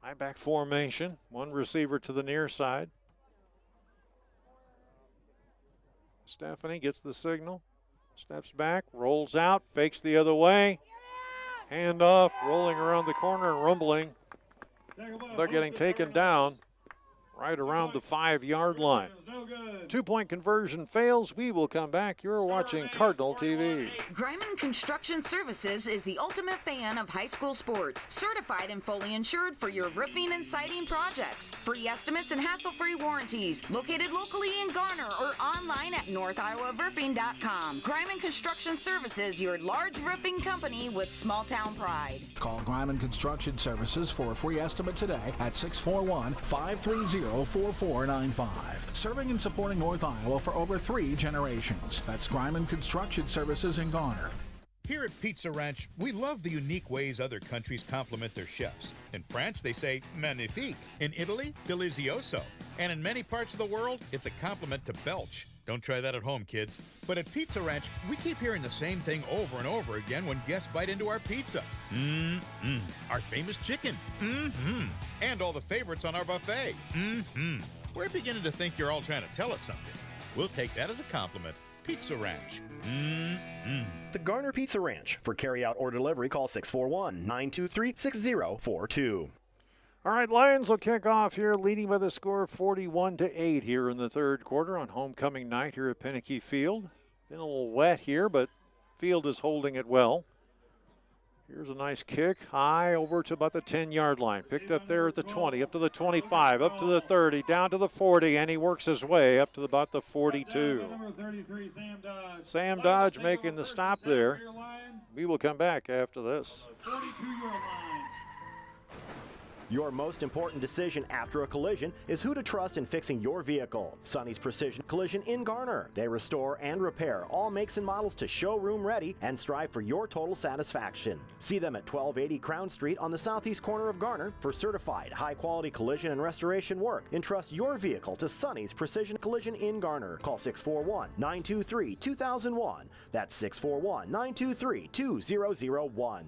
High back formation. One receiver to the near side. Stephanie gets the signal. Steps back, rolls out, fakes the other way. Hand off, rolling around the corner and rumbling. They're getting taken down right around the 5-yard line. 2-point conversion fails. We will come back. You're watching Cardinal TV. Greiman Construction Services is the ultimate fan of high school sports. Certified and fully insured for your roofing and siding projects. Free estimates and hassle-free warranties. Located locally in Garner or online at northiowaroofing.com. Greiman Construction Services, your large roofing company with small-town pride. Call Greiman Construction Services for a free estimate today at 641-530-4495. Serving and supporting North Iowa for over 3 generations. That's Greiman Construction Services in Garner. Here at Pizza Ranch, we love the unique ways other countries compliment their chefs. In France, they say magnifique. In Italy, delizioso. And in many parts of the world, it's a compliment to belch. Don't try that at home, kids. But at Pizza Ranch, we keep hearing the same thing over and over again when guests bite into our pizza. Our famous chicken. And all the favorites on our buffet. We're beginning to think you're all trying to tell us something. We'll take that as a compliment. Pizza Ranch. The Garner Pizza Ranch. For carry-out or delivery, call 641-923-6042. All right, Lions will kick off here, leading by the score of 41-8 here in the third quarter on homecoming night here at Pinnaky Field. Been a little wet here, but field is holding it well. Here's a nice kick, high over to about the 10-yard line. Picked up there at the 20, up to the 25, up to the 30, down to the 40, and he works his way up to about the 42. Sam Dodge making the stop there. We will come back after this. 42-yard line. Your most important decision after a collision is who to trust in fixing your vehicle. Sonny's Precision Collision in Garner. They restore and repair all makes and models to showroom ready and strive for your total satisfaction. See them at 1280 Crown Street on the southeast corner of Garner for certified high-quality collision and restoration work. Entrust your vehicle to Sonny's Precision Collision in Garner. Call 641-923-2001. That's 641-923-2001.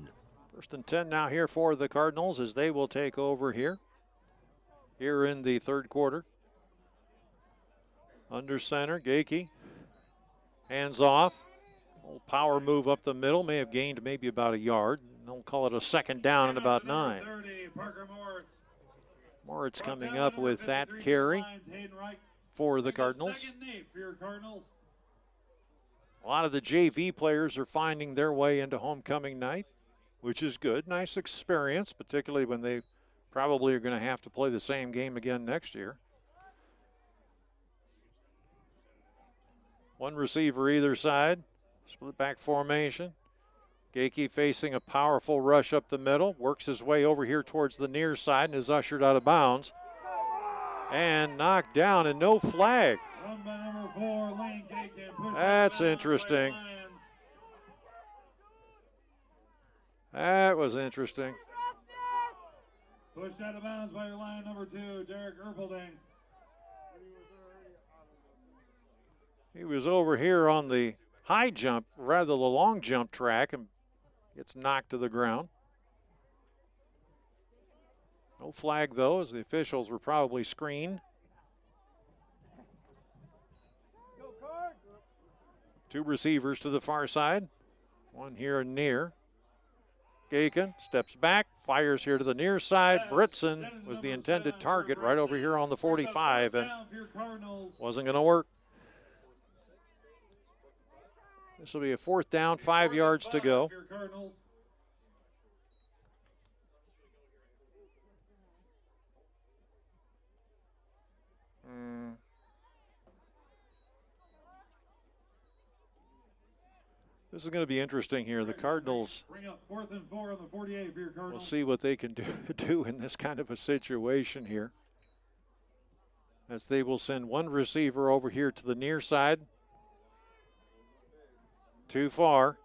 First and 10 now here for the Cardinals as they will take over here in the third quarter. Under center, Gakey. Hands off. Little power move up the middle. May have gained maybe about a yard. They'll call it a second down and about 9. Moritz coming up with that carry for the Cardinals. A lot of the JV players are finding their way into homecoming night, which is good. Nice experience, particularly when they probably are going to have to play the same game again next year. One receiver either side, split back formation. Gakey facing a powerful rush up the middle, works his way over here towards the near side and is ushered out of bounds. And knocked down and no flag. That's interesting. That was interesting. Pushed out of bounds by your line number 2, Derek Erpelding. He was over here on the high jump, rather the long jump track, and gets knocked to the ground. No flag, though, as the officials were probably screened. Two receivers to the far side. One here near. Gaken steps back, fires here to the near side. Britson was the intended target right over here on the 45, and wasn't going to work. This will be a 4th down, 5 yards to go. This is going to be interesting here. The Cardinals, bring up 4th and 4 on the 48 for your Cardinals. We'll see what they can do in this kind of a situation here. As they will send one receiver over here to the near side. Too far.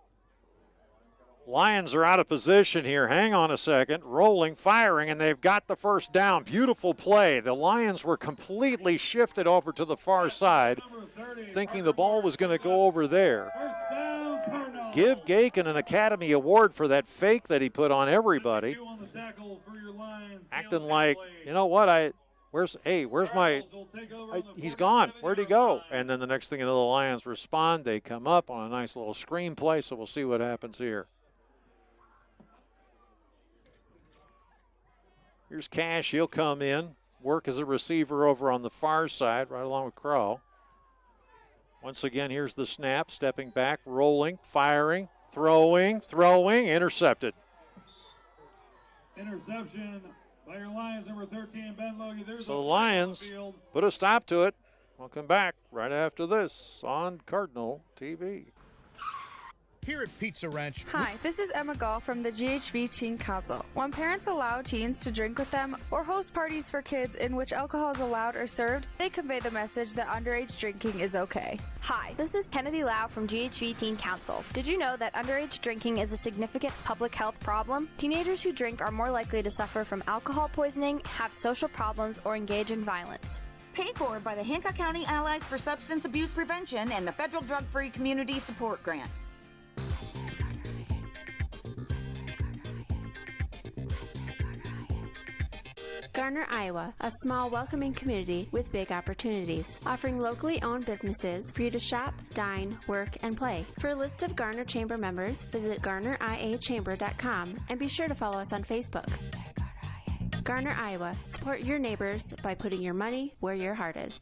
Lions are out of position here. Hang on a second. Rolling, firing, and they've got the first down. Beautiful play. The Lions were completely shifted over to the far side, thinking the ball was going to go over there. Give Gaken an Academy Award for that fake that he put on everybody. Acting like, you know what, where's my, he's gone, where'd he go? And then the next thing you know, the Lions respond. They come up on a nice little screen play, so we'll see what happens here. Here's Cash, he'll come in, work as a receiver over on the far side, right along with Crow. Once again, here's the snap, stepping back, rolling, firing, throwing, intercepted. Interception by your Lions, number 13, Ben Logie. So the Lions put a stop to it. We'll come back right after this on Cardinal TV. Here at Pizza Ranch. Hi, this is Emma Gall from the GHV Teen Council. When parents allow teens to drink with them or host parties for kids in which alcohol is allowed or served, they convey the message that underage drinking is okay. Hi, this is Kennedy Lau from GHV Teen Council. Did you know that underage drinking is a significant public health problem? Teenagers who drink are more likely to suffer from alcohol poisoning, have social problems, or engage in violence. paid for by the Hancock County Allies for Substance Abuse Prevention and the Federal Drug-Free Community Support Grant. Garner, Iowa, a small, welcoming community with big opportunities, offering locally owned businesses for you to shop, dine, work, and play. For a list of Garner Chamber members, visit GarnerIAChamber.com and be sure to follow us on Facebook. Garner, Iowa, support your neighbors by putting your money where your heart is.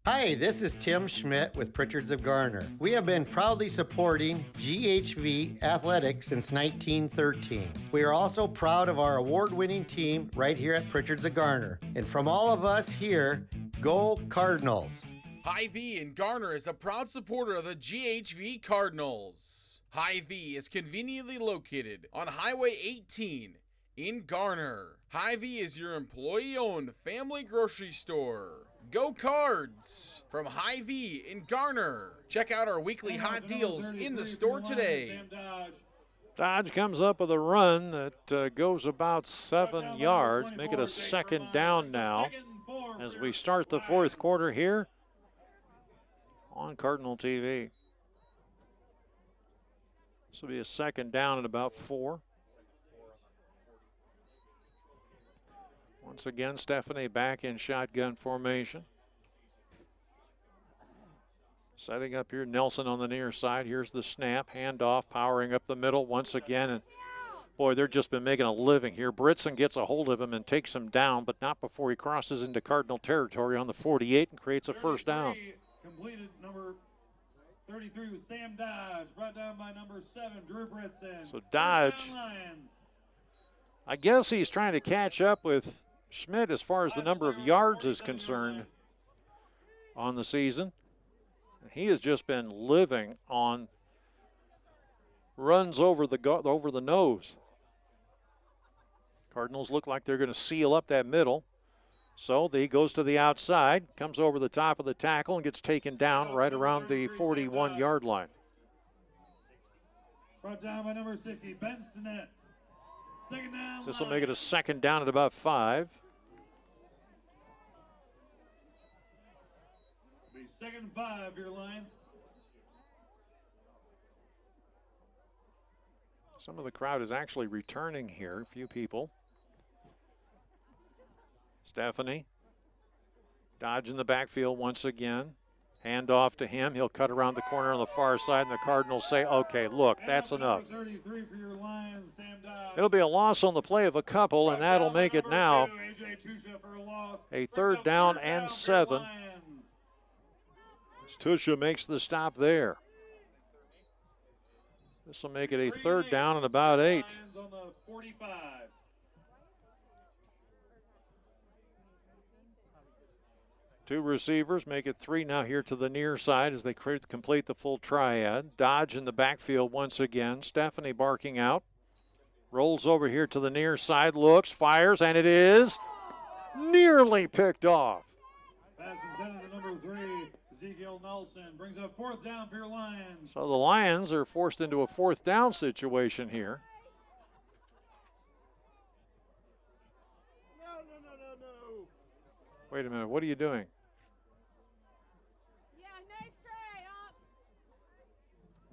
Hi, this is Tim Schmidt with Pritchard's of Garner. We have been proudly supporting GHV Athletics since 1913. We are also proud of our award-winning team right here at Pritchard's of Garner. And from all of us here, go Cardinals! Hy-Vee in Garner is a proud supporter of the GHV Cardinals. Hy-Vee is conveniently located on Highway 18 in Garner. Hy-Vee is your employee-owned family grocery store. Go Cards from Hy-Vee in Garner. Check out our weekly hot deals in the store today. Dodge comes up with a run that goes about 7 yards. Make it a second down now as we start the fourth quarter here on Cardinal TV. This will be a second down at about 4. Once again, Stephanie back in shotgun formation. Setting up here, Nelson on the near side. Here's the snap, handoff, powering up the middle once again. And boy, they've just been making a living here. Britzen gets a hold of him and takes him down, but not before he crosses into Cardinal territory on the 48 and creates a first down. Completed number 33 was Sam Dodge, brought down by number 7, Drew Britzen. So Dodge, I guess he's trying to catch up with Schmidt as far as the number of yards is concerned on the season. He has just been living on runs over the nose. Cardinals look like they're going to seal up that middle. So he goes to the outside, comes over the top of the tackle, and gets taken down right around the 41-yard line. Brought down by number 60, Ben Stinnett. Second down. This will make it a second down at about 5. Be second and 5 here, Lions. Some of the crowd is actually returning here, a few people. Stephanie. Dodge in the backfield once again. Hand off to him. He'll cut around the corner on the far side, and the Cardinals say, okay, look, that's enough. It'll be a loss on the play of a couple, and that'll make it now a third down and 7. Tusha makes the stop there. This will make it a third down and about 8. Two receivers make it 3 now here to the near side as they complete the full triad. Dodge in the backfield once again. Stephanie barking out. Rolls over here to the near side, looks, fires, and it is nearly picked off. Pass intended to number 3, Ezekiel Nelson. Brings up fourth down for your Lions. So the Lions are forced into a fourth down situation here. Wait a minute, what are you doing?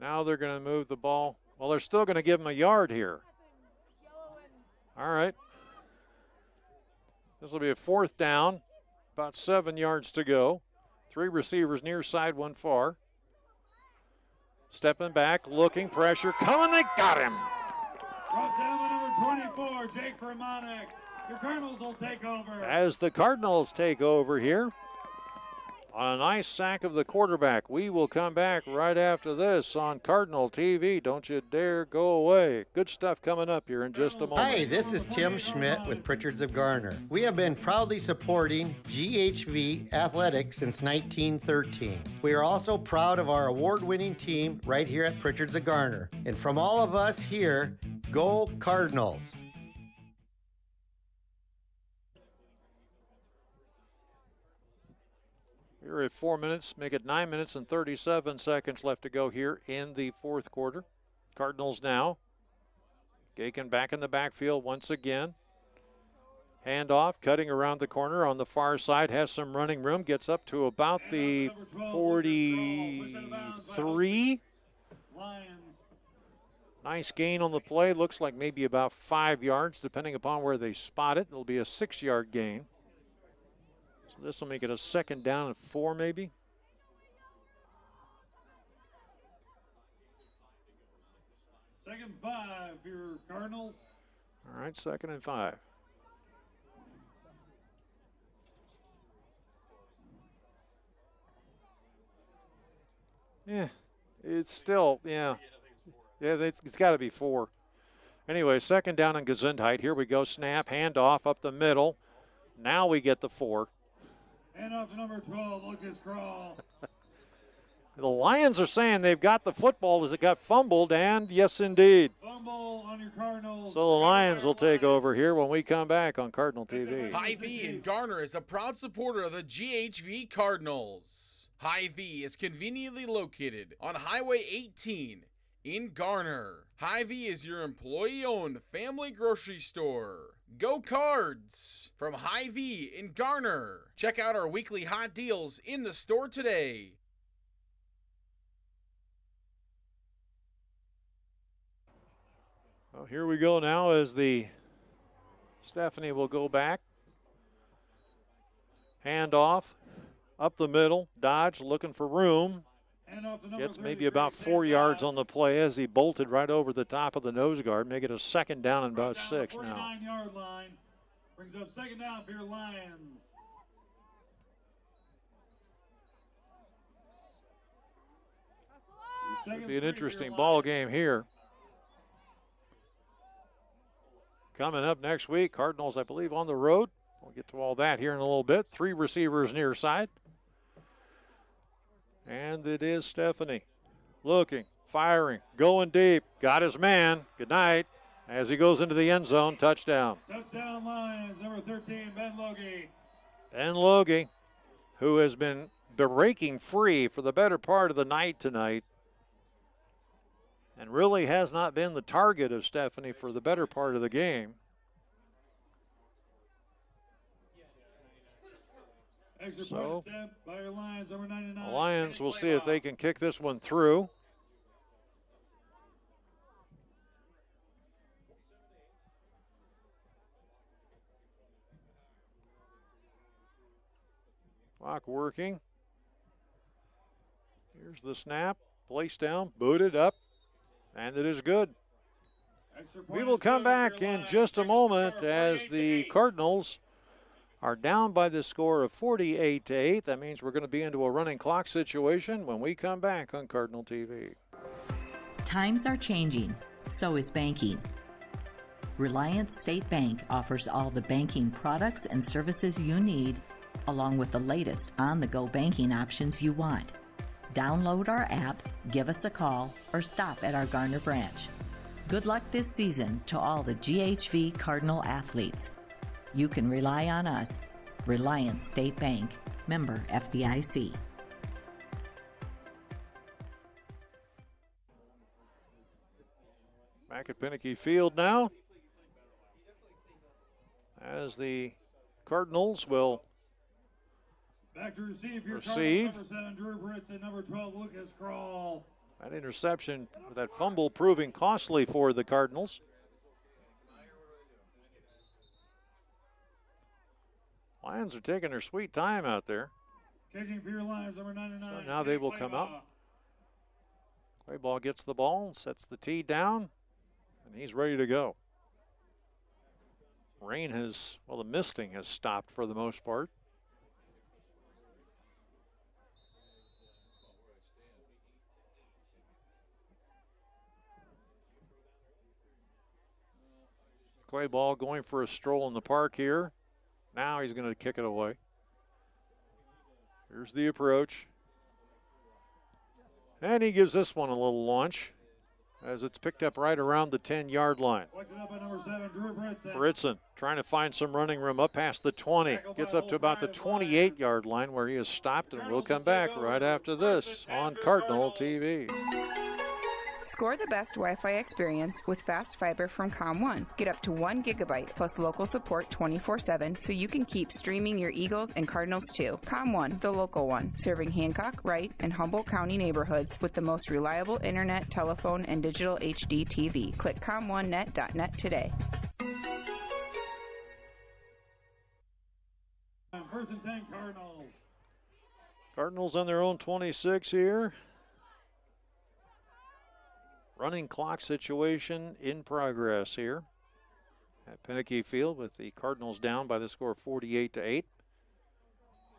Now they're going to move the ball. Well, they're still going to give him a yard here. All right. This will be a fourth down, about 7 yards to go. 3 receivers near side, 1 far. Stepping back, looking, pressure, coming, they got him. Brought down by number 24, Jake Vermonic. Your Cardinals will take over. As the Cardinals take over here on a nice sack of the quarterback. We will come back right after this on Cardinal TV. Don't you dare go away. Good stuff coming up here in just a moment. Hi, this is Tim Schmidt with Pritchard's of Garner. We have been proudly supporting GHV Athletics since 1913. We are also proud of our award-winning team right here at Pritchard's of Garner. And from all of us here, go Cardinals! We're at 4 minutes, make it 9 minutes and 37 seconds left to go here in the fourth quarter. Cardinals now. Gaken back in the backfield once again. Handoff, cutting around the corner on the far side, has some running room, gets up to about the 43. Nice gain on the play, looks like maybe about 5 yards, depending upon where they spot it. It'll be a 6-yard gain. So this will make it a 2nd down and 4 maybe. Second 5 for your Cardinals. All right, 2nd and 5. Yeah, it's still, yeah, it's got to be 4. Anyway, 2nd down and Gesundheit. Here we go, snap, handoff up the middle. Now we get the 4. And off to number 12, Lucas Crawl. The Lions are saying they've got the football as it got fumbled, and yes, indeed. Fumble on your Cardinals. So the Lions will take over here when we come back on Cardinal TV. Hy-Vee in Garner is a proud supporter of the GHV Cardinals. Hy-Vee is conveniently located on Highway 18 in Garner. Hy-Vee is your employee-owned family grocery store. Go Cards from Hy-Vee in Garner. Check out our weekly hot deals in the store today. Well, here we go now as Stephanie will go back. Hand off, up the middle, Dodge looking for room. Gets maybe about 4 yards on the play as he bolted right over the top of the nose guard. Make it a 2nd down and about 6 now. 49-yard line. Brings up 2nd down for your Lions. Should be an interesting ball game here. Coming up next week, Cardinals, I believe, on the road. We'll get to all that here in a little bit. 3 receivers near side. And it is Stephanie. Looking, firing, going deep. Got his man. Good night. As he goes into the end zone, touchdown. Touchdown Lions, number 13, Ben Logie. Ben Logie, who has been breaking free for the better part of the night tonight. And really has not been the target of Stephanie for the better part of the game. So, by your Lions, number 99. the Lions will see if they can kick this one through. Clock working. Here's the snap. Place down, booted up. And it is good. We will come back in just a moment as the Cardinals are down by the score of 48-8. That means we're going to be into a running clock situation when we come back on Cardinal TV. Times are changing, so is banking. Reliance State Bank offers all the banking products and services you need, along with the latest on-the-go banking options you want. Download our app, give us a call, or stop at our Garner branch. Good luck this season to all the GHV Cardinal athletes. You can rely on us. Reliance State Bank, member FDIC. Back at Pinnicky Field now, as the Cardinals will back to receive your receive. Cardinals, number 7, Drew Britz, and number 12, Lucas Crawl. That interception, that fumble proving costly for the Cardinals. Lions are taking their sweet time out there. Kicking for your Lions, number 99. So now they will come out. Clayball gets the ball, sets the tee down, and he's ready to go. Rain has, well, the misting has stopped for the most part. Clayball going for a stroll in the park here. Now he's going to kick it away. Here's the approach. And he gives this one a little launch as it's picked up right around the 10-yard line. Up by number 7, Drew Britson. Britson trying to find some running room up past the 20. Gets up to about the 28-yard line where he is stopped, and we'll come back right after this on Cardinal TV. Score the best Wi-Fi experience with fast fiber from ComOne. Get up to 1 gigabyte plus local support 24/7 so you can keep streaming your Eagles and Cardinals too. ComOne, the local one, serving Hancock, Wright, and Humboldt County neighborhoods with the most reliable internet, telephone, and digital HD TV. Click comonenet.net today. First and 10 Cardinals. Cardinals on their own 26 here. Running clock situation in progress here at Pinnicky Field with the Cardinals down by the score of 48-8.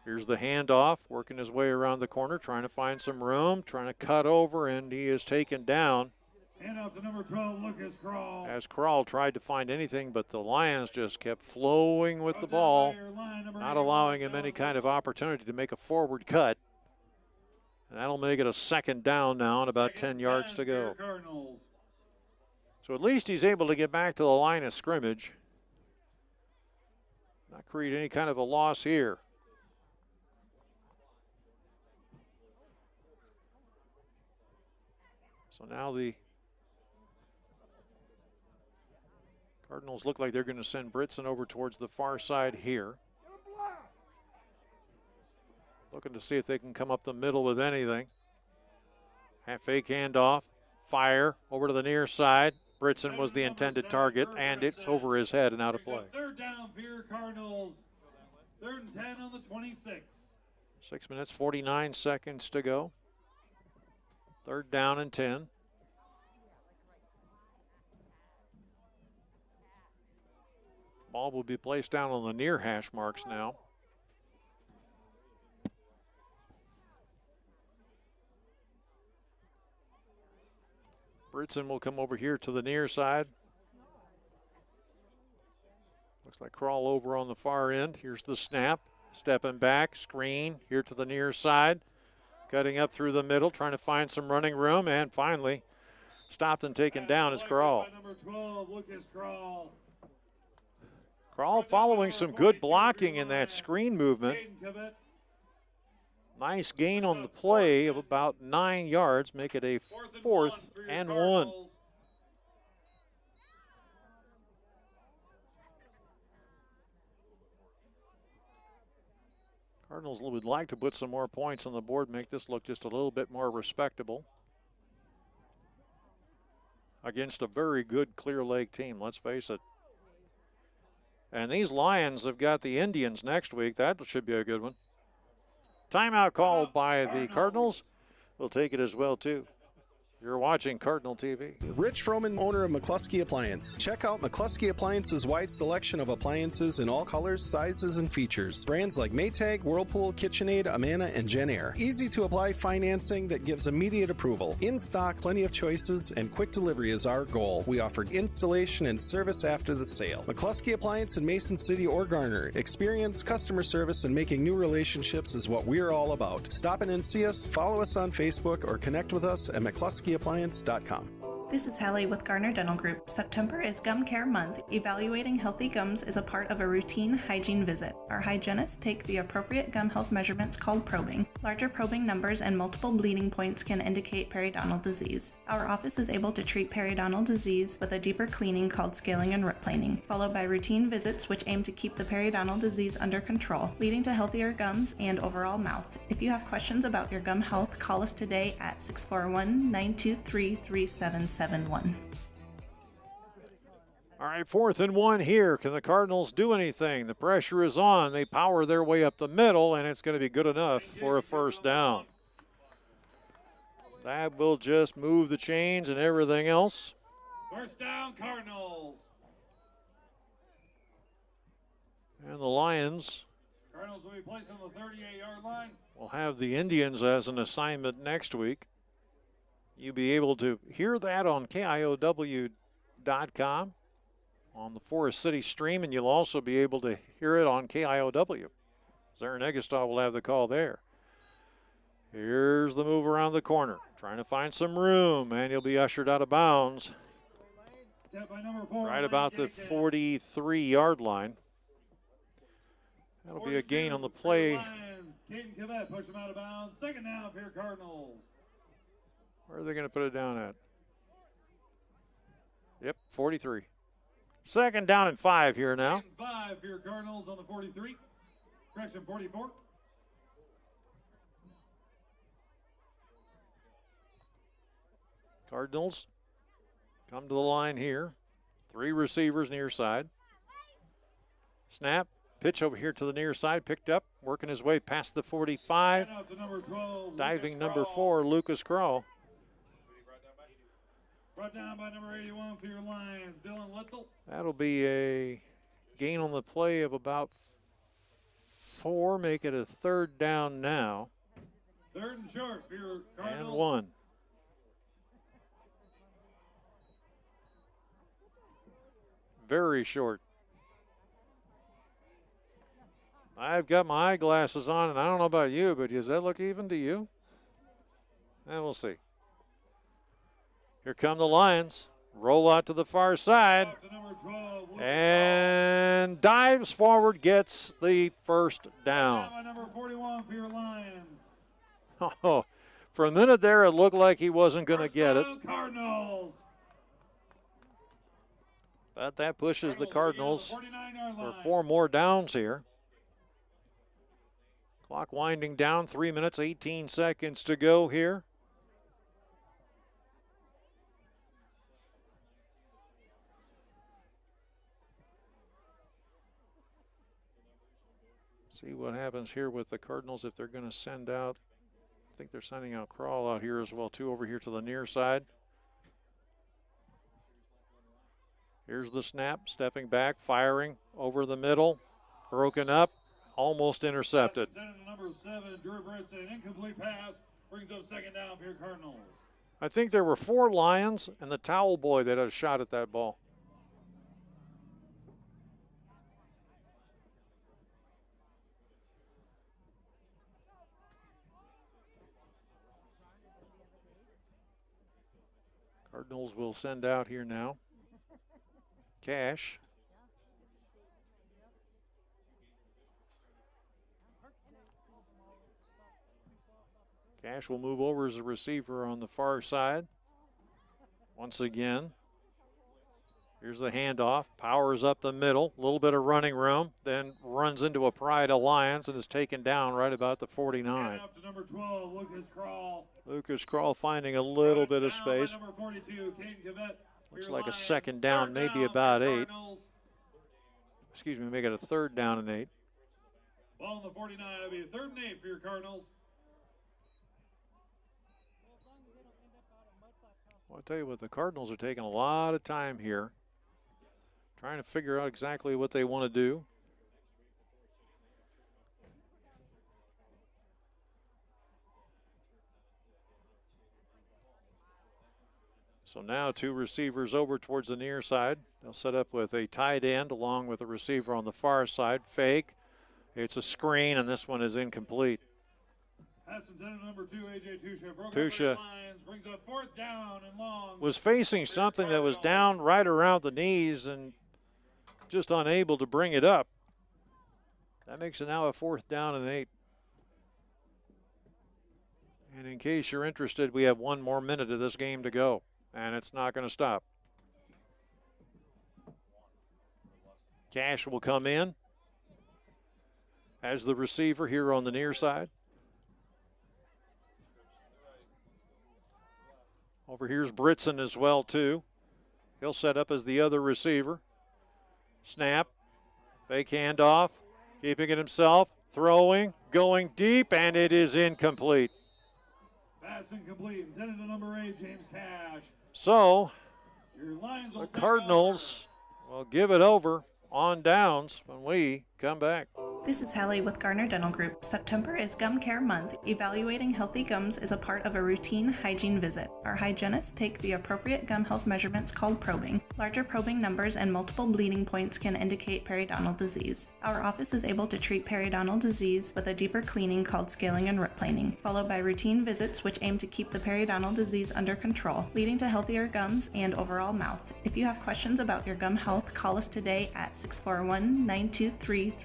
Here's the handoff, working his way around the corner, trying to find some room, trying to cut over, and he is taken down. Hand out to number 12, Lucas Kral. As Kral tried to find anything, but the Lions just kept flowing with the ball, not allowing him any kind of opportunity to make a forward cut. And that'll make it a second down now and about 10 yards to go. So at least he's able to get back to the line of scrimmage. Not create any kind of a loss here. So now the Cardinals look like they're going to send Britson over towards the far side here. Looking to see if they can come up the middle with anything. Half fake handoff, fire over to the near side. Britson was the intended target, and it's over his head and out of play. Third down for your Cardinals. 3rd and 10 on the 26. 6 minutes, 49 seconds to go. 3rd down and 10. Ball will be placed down on the near hash marks now. Britson will come over here to the near side. Looks like Kral over on the far end. Here's the snap. Stepping back, screen here to the near side. Cutting up through the middle, trying to find some running room, and finally stopped and taken down is Kral. Number 12, Lucas Kral. Kral following some good blocking in that screen movement. Nice gain on the play of about 9 yards, make it a 4th and 1. Cardinals would like to put some more points on the board, make this look just a little bit more respectable against a very good Clear Lake team, let's face it. And these Lions have got the Indians next week. That should be a good one. Timeout called by the Cardinals. We'll take it as well, too. You're watching Cardinal TV. Rich Froman, owner of McCluskey Appliance. Check out McCluskey Appliance's wide selection of appliances in all colors, sizes, and features. Brands like Maytag, Whirlpool, KitchenAid, Amana, and JennAir. Easy to apply financing that gives immediate approval. In stock, plenty of choices, and quick delivery is our goal. We offer installation and service after the sale. McCluskey Appliance in Mason City or Garner. Experience, customer service, and making new relationships is what we're all about. Stop in and see us, follow us on Facebook, or connect with us at McCluskeyAppliance.com. This is Hallie with Garner Dental Group. September is Gum Care Month. Evaluating healthy gums is a part of a routine hygiene visit. Our hygienists take the appropriate gum health measurements called probing. Larger probing numbers and multiple bleeding points can indicate periodontal disease. Our office is able to treat periodontal disease with a deeper cleaning called scaling and root planing, followed by routine visits which aim to keep the periodontal disease under control, leading to healthier gums and overall mouth. If you have questions about your gum health, call us today at 641-923-3771. All right, 4th and 1 here. Can the Cardinals do anything? The pressure is on. They power their way up the middle, and it's going to be good enough for a 1st down. That will just move the chains and everything else. 1st down, Cardinals. And the Lions Cardinals will be placed on the 38-yard line. will have the Indians as an assignment next week. You'll be able to hear that on KIOW.com on the Forest City stream, and you'll also be able to hear it on KIOW. Zarin Egestaw will have the call there. Here's the move around the corner, trying to find some room, and he'll be ushered out of bounds right about the 43-yard line. That'll be a gain on the play. Caden Kivett push him out of bounds. 2nd down for your Cardinals. Where are they going to put it down at? Yep, 43. Second down and 5 here now. Second 5 for your Cardinals on the 43. Correction, 44. Cardinals come to the line here. 3 receivers near side. Snap, pitch over here to the near side, picked up, working his way past the 45. And out to number 12, Diving Lucas number Kroll. 4, Lucas Kroll. Brought down by number 81 for your Lions, Dylan Litzel. That'll be a gain on the play of about 4, make it a third down now. Third and short for your Cardinals. And 1. Very short. I've got my eyeglasses on, and I don't know about you, but does that look even to you? And we'll see. Here come the Lions. Roll out to the far side. And dives forward, gets the first down. Number 41 for your Lions. Oh, for a minute there, it looked like he wasn't going to get it. Cardinals. But that pushes the Cardinals for 4 more downs here. Clock winding down, 3 minutes, 18 seconds to go here. See what happens here with the Cardinals if they're going to send out. I think they're sending out Kroll out here as well, too, over here to the near side. Here's the snap, stepping back, firing over the middle, broken up, almost intercepted. Number 7, Drew Britson, incomplete pass, brings up second down for your Cardinals. I think there were 4 Lions and the towel boy that had a shot at that ball. Cardinals will send out here now. Cash. Cash will move over as a receiver on the far side. Once again. Here's the handoff. Powers up the middle. A little bit of running room. Then runs into a Pride Alliance and is taken down right about the 49. And up to number 12, Lucas Kroll. Lucas Kroll finding a little bit of space. Number 42, Caden Cavett. Looks like a second down, maybe about 8. Excuse me, make it a third down and 8. Ball on the 49, it'll be a third and 8 for your Cardinals. Well, I'll tell you what, the Cardinals are taking a lot of time here, trying to figure out exactly what they want to do. So now 2 receivers over towards the near side. They'll set up with a tight end along with a receiver on the far side. Fake. It's a screen, and this one is incomplete. Pass intended number 2, A.J. Tusha. Tusha brings up fourth down and long. was facing something that was down right around the knees and just unable to bring it up. That makes it now a 4th down and 8. And in case you're interested, we have 1 more minute of this game to go. And it's not going to stop. Cash will come in as the receiver here on the near side. Over here's Britson as well, too. He'll set up as the other receiver. Snap. Fake handoff. Keeping it himself. Throwing. Going deep, and it is incomplete. Pass incomplete. Intended to number 8, James Cash. So, Your Lions will the take Cardinals will give it over on downs when we come back. This is Hallie with Garner Dental Group. September is Gum Care Month. Evaluating healthy gums is a part of a routine hygiene visit. Our hygienists take the appropriate gum health measurements called probing. Larger probing numbers and multiple bleeding points can indicate periodontal disease. Our office is able to treat periodontal disease with a deeper cleaning called scaling and root planing, followed by routine visits which aim to keep the periodontal disease under control, leading to healthier gums and overall mouth. If you have questions about your gum health, call us today at 641-923-3771.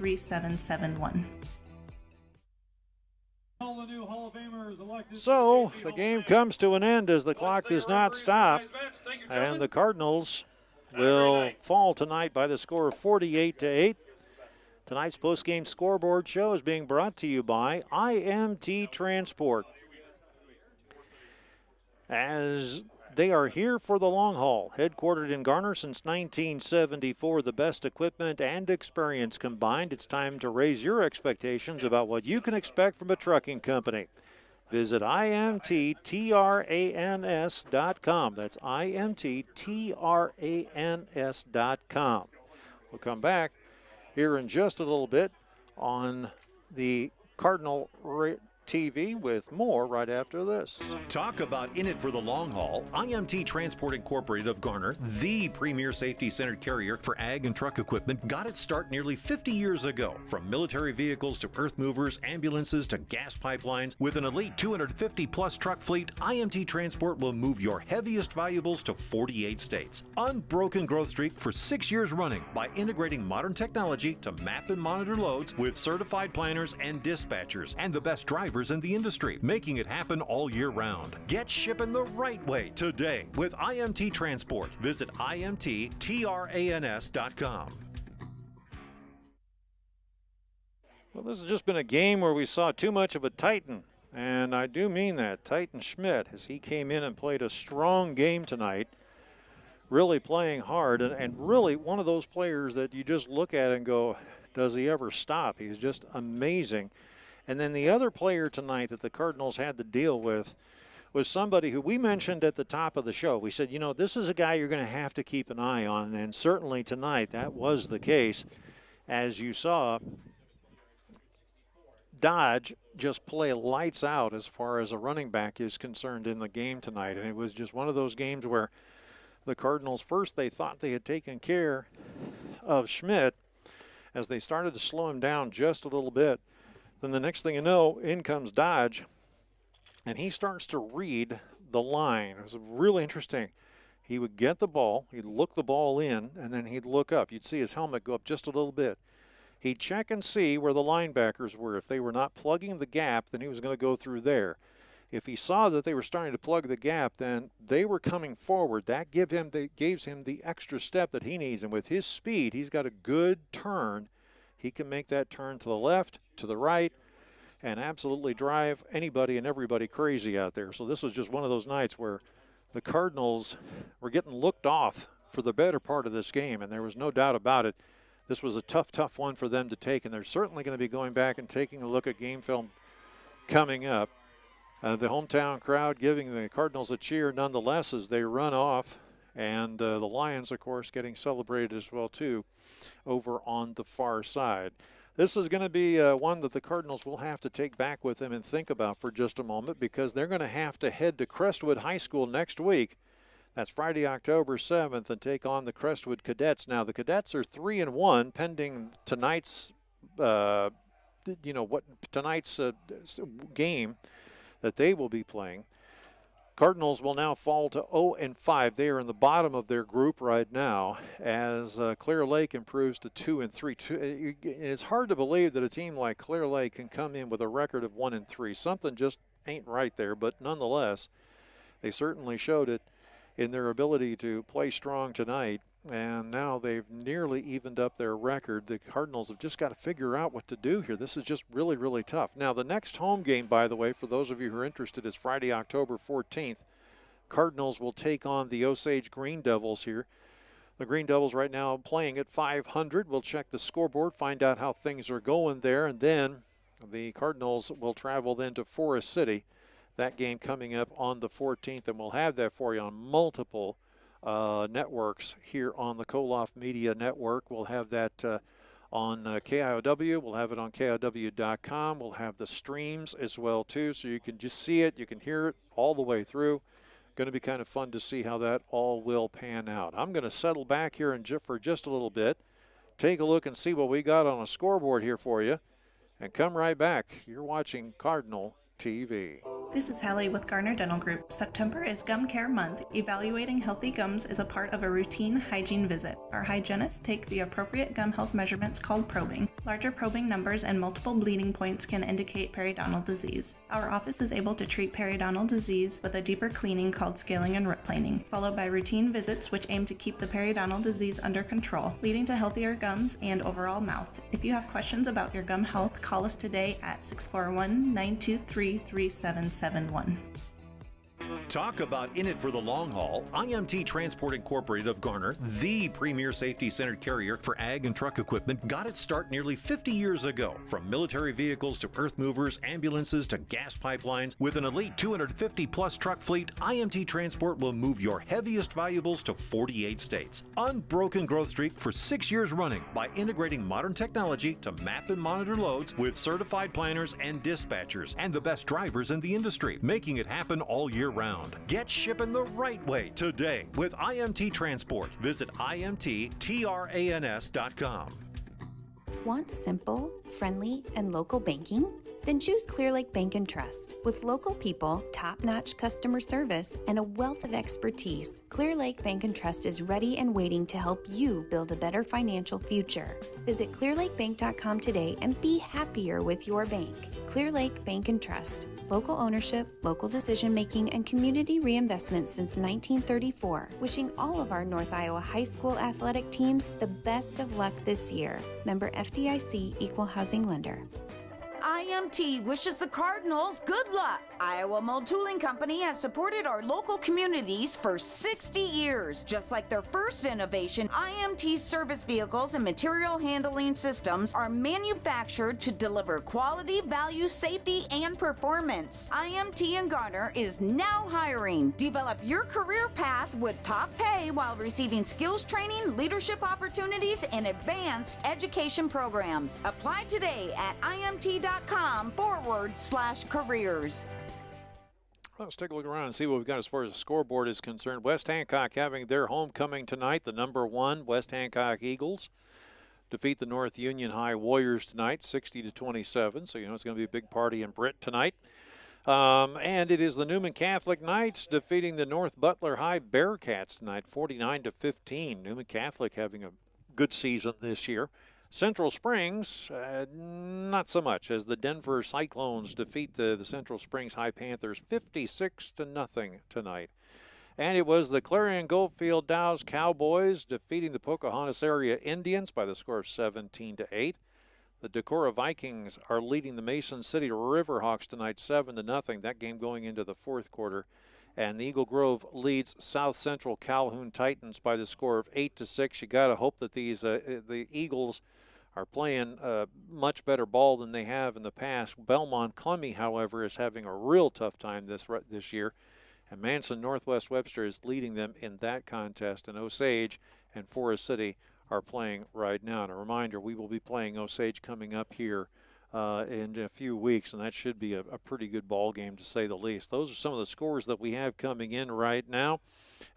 All the new Hall of Famers elected. So the game comes to an end as the clock does not stop. And the Cardinals will fall tonight by the score of 48-8. Tonight's postgame scoreboard show is being brought to you by IMT Transport, as they are here for the long haul. Headquartered in Garner since 1974, the best equipment and experience combined. It's time to raise your expectations about what you can expect from a trucking company. Visit IMTTRANS.com. That's IMTTRANS.com. We'll come back here in just a little bit on the Cardinal TV with more right after this. Talk about in it for the long haul. IMT Transport Incorporated of Garner, the premier safety-centered carrier for ag and truck equipment, got its start nearly 50 years ago. From military vehicles to earth movers, ambulances to gas pipelines, with an elite 250-plus truck fleet, IMT Transport will move your heaviest valuables to 48 states. Unbroken growth streak for 6 years running by integrating modern technology to map and monitor loads with certified planners and dispatchers and the best drivers in the industry, making it happen all year round. Get shipping the right way today with IMT Transport. Visit IMTTRANS.com. Well, this has just been a game where we saw too much of a Titan, and I do mean that. Titan Schmidt, as he came in and played a strong game tonight, really playing hard, and really one of those players that you just look at and go, does he ever stop? He's just amazing. And then the other player tonight that the Cardinals had to deal with was somebody who we mentioned at the top of the show. We said, you know, this is a guy you're going to have to keep an eye on, and certainly tonight that was the case. As you saw, Dodge just play lights out as far as a running back is concerned in the game tonight, and it was just one of those games where the Cardinals, first they thought they had taken care of Schmidt as they started to slow him down just a little bit. Then the next thing you know, in comes Dodge, and he starts to read the line. It was really interesting. He would get the ball, he'd look the ball in, and then he'd look up. You'd see his helmet go up just a little bit. He'd check and see where the linebackers were. If they were not plugging the gap, then he was going to go through there. If he saw that they were starting to plug the gap, then they were coming forward. That gives him the extra step that he needs. And with his speed, he's got a good turn. He can make that turn to the left, to the right, and absolutely drive anybody and everybody crazy out there. So this was just one of those nights where the Cardinals were getting looked off for the better part of this game, and there was no doubt about it. This was a tough one for them to take, and they're certainly going to be going back and taking a look at game film coming up. The hometown crowd giving the Cardinals a cheer nonetheless as they run off, and the Lions, of course, getting celebrated as well, too, over on the far side. This is going to be one that the Cardinals will have to take back with them and think about for just a moment, because they're going to have to head to Crestwood High School next week. That's Friday, October 7th, and take on the Crestwood Cadets. Now, the Cadets are 3-1 pending tonight's, tonight's game that they will be playing. Cardinals will now fall to 0-5. They are in the bottom of their group right now as Clear Lake improves to 2-3. It's hard to believe that a team like Clear Lake can come in with a record of 1-3. Something just ain't right there, but nonetheless, they certainly showed it in their ability to play strong tonight, and now they've nearly evened up their record. The Cardinals have just got to figure out what to do here. This is just really, really tough. Now, the next home game, by the way, for those of you who are interested, is Friday, October 14th. Cardinals will take on the Osage Green Devils here. The Green Devils right now playing at 500. We'll check the scoreboard, find out how things are going there, and then the Cardinals will travel then to Forest City. That game coming up on the 14th, and we'll have that for you on multiple networks here on the Koloff Media Network. We'll have that on KIOW. We'll have it on KIOW.com. We'll have the streams as well, too, so you can just see it. You can hear it all the way through. Going to be kind of fun to see how that all will pan out. I'm going to settle back here for just a little bit, take a look and see what we got on a scoreboard here for you, and come right back. You're watching Cardinal TV. This is Hallie with Garner Dental Group. September is Gum Care Month. Evaluating healthy gums is a part of a routine hygiene visit. Our hygienists take the appropriate gum health measurements called probing. Larger probing numbers and multiple bleeding points can indicate periodontal disease. Our office is able to treat periodontal disease with a deeper cleaning called scaling and root planing, followed by routine visits which aim to keep the periodontal disease under control, leading to healthier gums and overall mouth. If you have questions about your gum health, call us today at 641-923-3771. Talk about in it for the long haul. IMT Transport Incorporated of Garner, the premier safety-centered carrier for ag and truck equipment, got its start nearly 50 years ago. From military vehicles to earth movers, ambulances to gas pipelines, with an elite 250-plus truck fleet, IMT Transport will move your heaviest valuables to 48 states. Unbroken growth streak for 6 years running by integrating modern technology to map and monitor loads with certified planners and dispatchers and the best drivers in the industry, making it happen all year round. Get shipping the right way today with IMT Transport. Visit imttrans.com. Want simple, friendly, and local banking? Then choose Clear Lake Bank and Trust. With local people, top-notch customer service, and a wealth of expertise, Clear Lake Bank and Trust is ready and waiting to help you build a better financial future. Visit clearlakebank.com today and be happier with your bank. Clear Lake Bank and Trust. Local ownership, local decision-making, and community reinvestment since 1934. Wishing all of our North Iowa high school athletic teams the best of luck this year. Member FDIC Equal Housing Lender. IMT wishes the Cardinals good luck. Iowa Mold Tooling Company has supported our local communities for 60 years. Just like their first innovation, IMT's service vehicles and material handling systems are manufactured to deliver quality, value, safety, and performance. IMT in Garner is now hiring. Develop your career path with top pay while receiving skills training, leadership opportunities, and advanced education programs. Apply today at imt.com/careers. Let's take a look around and see what we've got as far as the scoreboard is concerned. West Hancock having their homecoming tonight. The number 1 West Hancock Eagles defeat the North Union High Warriors tonight, 60-27. So, it's going to be a big party in Britt tonight. And it is the Newman Catholic Knights defeating the North Butler High Bearcats tonight, 49-15. Newman Catholic having a good season this year. Central Springs, not so much, as the Denver Cyclones defeat the Central Springs High Panthers 56-0 tonight. And it was the Clarion Goldfield Dows Cowboys defeating the Pocahontas area Indians by the score of 17-8. The Decorah Vikings are leading the Mason City Riverhawks tonight 7-0. That game going into the fourth quarter. And the Eagle Grove leads South Central Calhoun Titans by the score of 8-6. You got to hope that the Eagles are playing much better ball than they have in the past. Belmont Clemmy, however, is having a real tough time this year. And Manson Northwest Webster is leading them in that contest. And Osage and Forest City are playing right now. And a reminder, we will be playing Osage coming up here in a few weeks, and that should be a pretty good ball game to say the least. Those are some of the scores that we have coming in right now.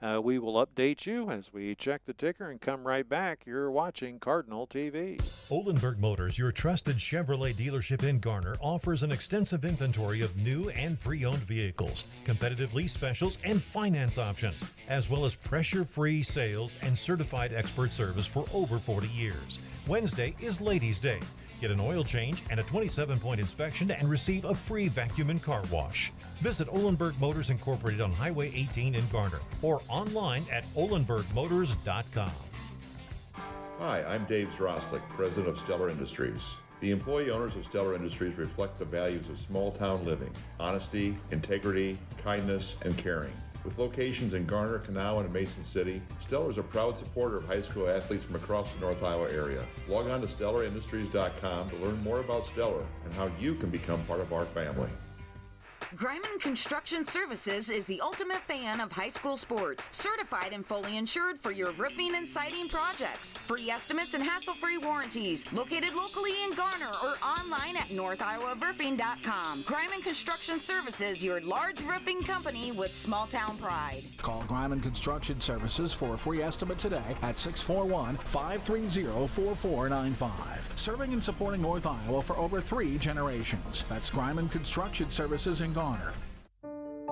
We will update you as we check the ticker and come right back. You're watching Cardinal TV. Olenberg Motors, your trusted Chevrolet dealership in Garner, offers an extensive inventory of new and pre-owned vehicles, competitive lease specials, and finance options, as well as pressure-free sales and certified expert service for over 40 years. Wednesday is Ladies' Day. Get an oil change and a 27-point inspection and receive a free vacuum and car wash. Visit Olenberg Motors Incorporated on Highway 18 in Garner or online at olenbergmotors.com. Hi, I'm Dave Zroslik, president of Stellar Industries. The employee owners of Stellar Industries reflect the values of small-town living, honesty, integrity, kindness, and caring. With locations in Garner, Kanawha, and Mason City, Stellar is a proud supporter of high school athletes from across the North Iowa area. Log on to StellarIndustries.com to learn more about Stellar and how you can become part of our family. Greiman Construction Services is the ultimate fan of high school sports. Certified and fully insured for your roofing and siding projects. Free estimates and hassle-free warranties. Located locally in Garner or online at NorthIowaRoofing.com. Greiman Construction Services, your large roofing company with small-town pride. Call Greiman Construction Services for a free estimate today at 641-530-4495. Serving and supporting North Iowa for over 3 generations. That's Greiman Construction Services in Garner.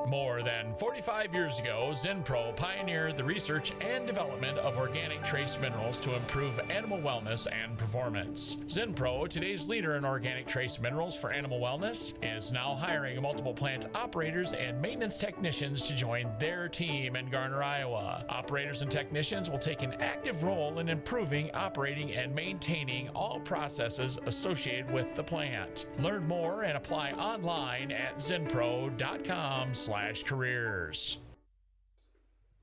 More than 45 years ago, Zinpro pioneered the research and development of organic trace minerals to improve animal wellness and performance. Zinpro, today's leader in organic trace minerals for animal wellness, is now hiring multiple plant operators and maintenance technicians to join their team in Garner, Iowa. Operators and technicians will take an active role in improving, operating, and maintaining all processes associated with the plant. Learn more and apply online at zinpro.com/careers.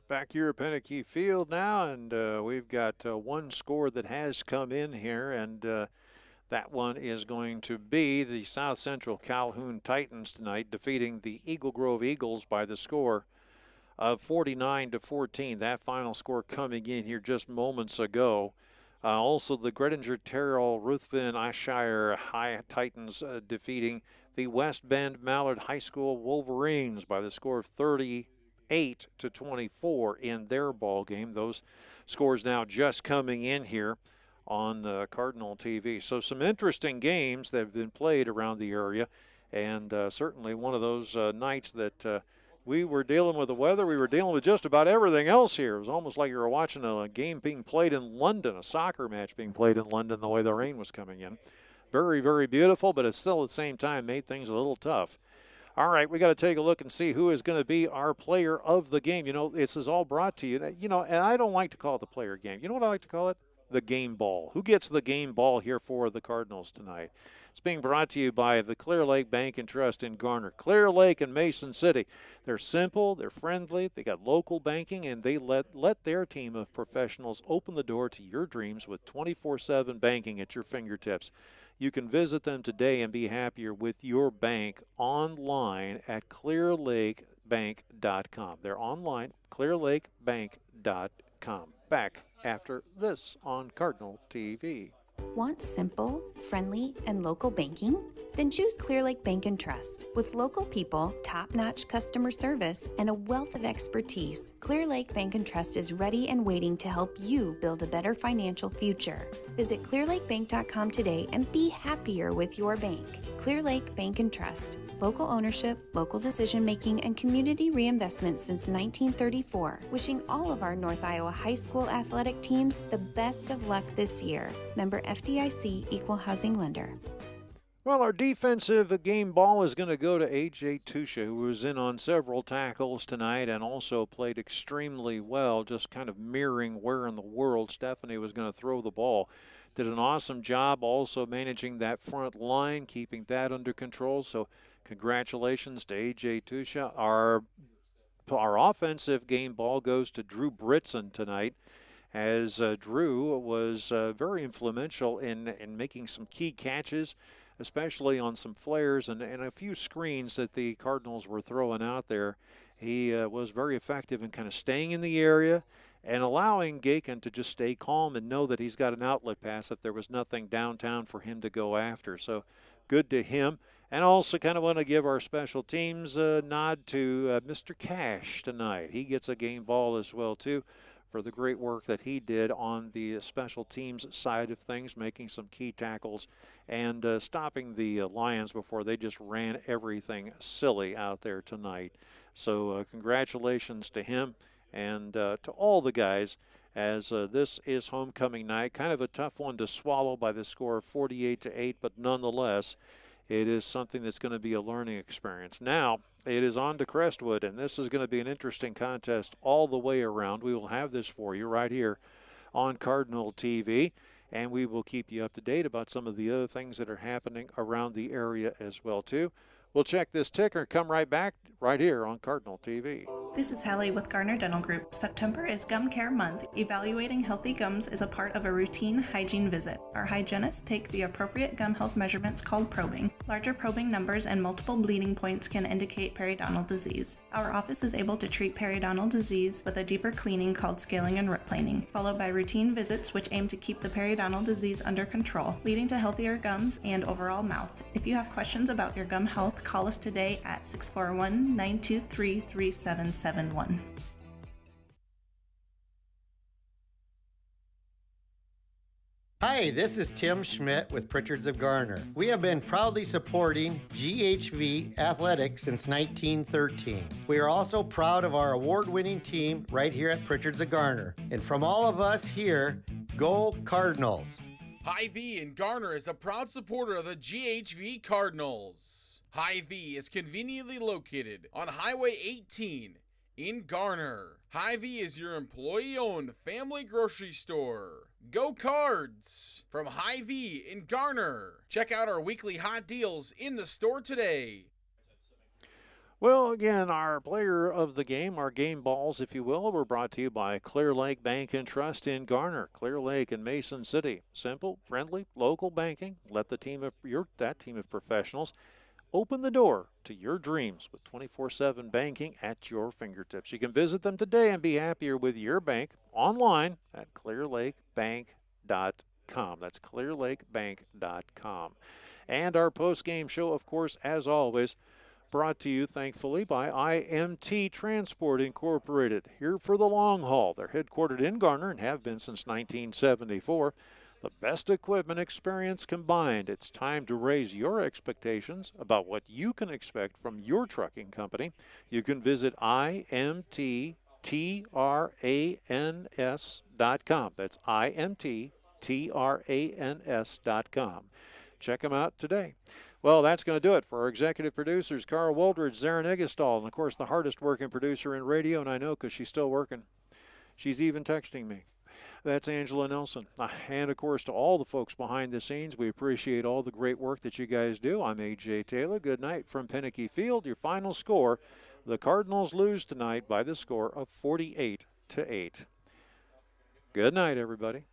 Back here at Penicky Field now, and we've got one score that has come in here, and that one is going to be the South Central Calhoun Titans tonight, defeating the Eagle Grove Eagles by the score of 49-14. That final score coming in here just moments ago. Also, the Gredinger Terrell Ruthven Ashire High Titans defeating the West Bend Mallard High School Wolverines by the score of 38-24 in their ball game. Those scores now just coming in here on Cardinal TV. So some interesting games that have been played around the area, and certainly one of those nights that we were dealing with the weather. We were dealing with just about everything else here. It was almost like you were watching a game being played in London, a soccer match being played in London, the way the rain was coming in. Very, very beautiful, but it still at the same time made things a little tough. All right, we got to take a look and see who is going to be our player of the game. You know, this is all brought to you. You know, and I don't like to call it the player game. You know what I like to call it? The game ball. Who gets the game ball here for the Cardinals tonight? It's being brought to you by the Clear Lake Bank and Trust in Garner. Clear Lake and Mason City. They're simple, they're friendly, they got local banking, and they let their team of professionals open the door to your dreams with 24/7 banking at your fingertips. You can visit them today and be happier with your bank online at clearlakebank.com. They're online, clearlakebank.com. Back after this on Cardinal TV. Want simple, friendly, and local banking? Then choose Clear Lake Bank and Trust. With local people, top-notch customer service, and a wealth of expertise, Clear Lake Bank and Trust is ready and waiting to help you build a better financial future. Visit clearlakebank.com today and be happier with your bank. Clear Lake Bank and Trust. Local ownership, local decision-making, and community reinvestment since 1934. Wishing all of our North Iowa high school athletic teams the best of luck this year. Member FDIC, Equal Housing Lender. Well, our defensive game ball is going to go to A.J. Tusha, who was in on several tackles tonight and also played extremely well, just kind of mirroring where in the world Stephanie was going to throw the ball. Did an awesome job also managing that front line, keeping that under control. So congratulations to A.J. Tusha. Our offensive game ball goes to Drew Britson tonight, as Drew was very influential in making some key catches, especially on some flares and a few screens that the Cardinals were throwing out there. He was very effective in kind of staying in the area and allowing Gaken to just stay calm and know that he's got an outlet pass if there was nothing downtown for him to go after. So good to him. And also kind of want to give our special teams a nod to Mr. Cash tonight. He gets a game ball as well, too, for the great work that he did on the special teams side of things, making some key tackles and stopping the Lions before they just ran everything silly out there tonight. So congratulations to him and to all the guys, as this is homecoming night. Kind of a tough one to swallow by the score of 48-8, but nonetheless, it is something that's going to be a learning experience. Now, it is on to Crestwood, and this is going to be an interesting contest all the way around. We will have this for you right here on Cardinal TV, and we will keep you up to date about some of the other things that are happening around the area as well, too. We'll check this ticker, come right back right here on Cardinal TV. This is Hallie with Garner Dental Group. September is Gum Care Month. Evaluating healthy gums is a part of a routine hygiene visit. Our hygienists take the appropriate gum health measurements called probing. Larger probing numbers and multiple bleeding points can indicate periodontal disease. Our office is able to treat periodontal disease with a deeper cleaning called scaling and rip planing, followed by routine visits which aim to keep the periodontal disease under control, leading to healthier gums and overall mouth. If you have questions about your gum health, call us today at 641-923-3771. Hi, Hi, this is Tim Schmidt with Pritchard's of Garner. We have been proudly supporting GHV Athletics since 1913. We are also proud of our award-winning team right here at Pritchard's of Garner. And from all of us here, go Cardinals! Hy-Vee in Garner is a proud supporter of the GHV Cardinals. Hy-Vee is conveniently located on Highway 18 in Garner. Hy-Vee is your employee-owned family grocery store. Go Cards! From Hy-Vee in Garner. Check out our weekly hot deals in the store today. Well, again, our player of the game, our game balls, if you will, were brought to you by Clear Lake Bank and Trust in Garner, Clear Lake and Mason City. Simple, friendly, local banking. Let that team of professionals open the door to your dreams with 24/7 banking at your fingertips. You can visit them today and be happier with your bank online at clearlakebank.com. That's clearlakebank.com. And our post-game show, of course, as always, brought to you, thankfully, by IMT Transport Incorporated. Here for the long haul. They're headquartered in Garner and have been since 1974. The best equipment experience combined. It's time to raise your expectations about what you can expect from your trucking company. You can visit imttrans.com. That's imttrans.com. Check them out today. Well, that's going to do it for our executive producers, Carl Woldridge, Zarin Eggestall, and, of course, the hardest working producer in radio, and I know because she's still working. She's even texting me. That's Angela Nelson. And, of course, to all the folks behind the scenes, we appreciate all the great work that you guys do. I'm A.J. Taylor. Good night from Penicky Field. Your final score, the Cardinals lose tonight by the score of 48-8. Good night, everybody.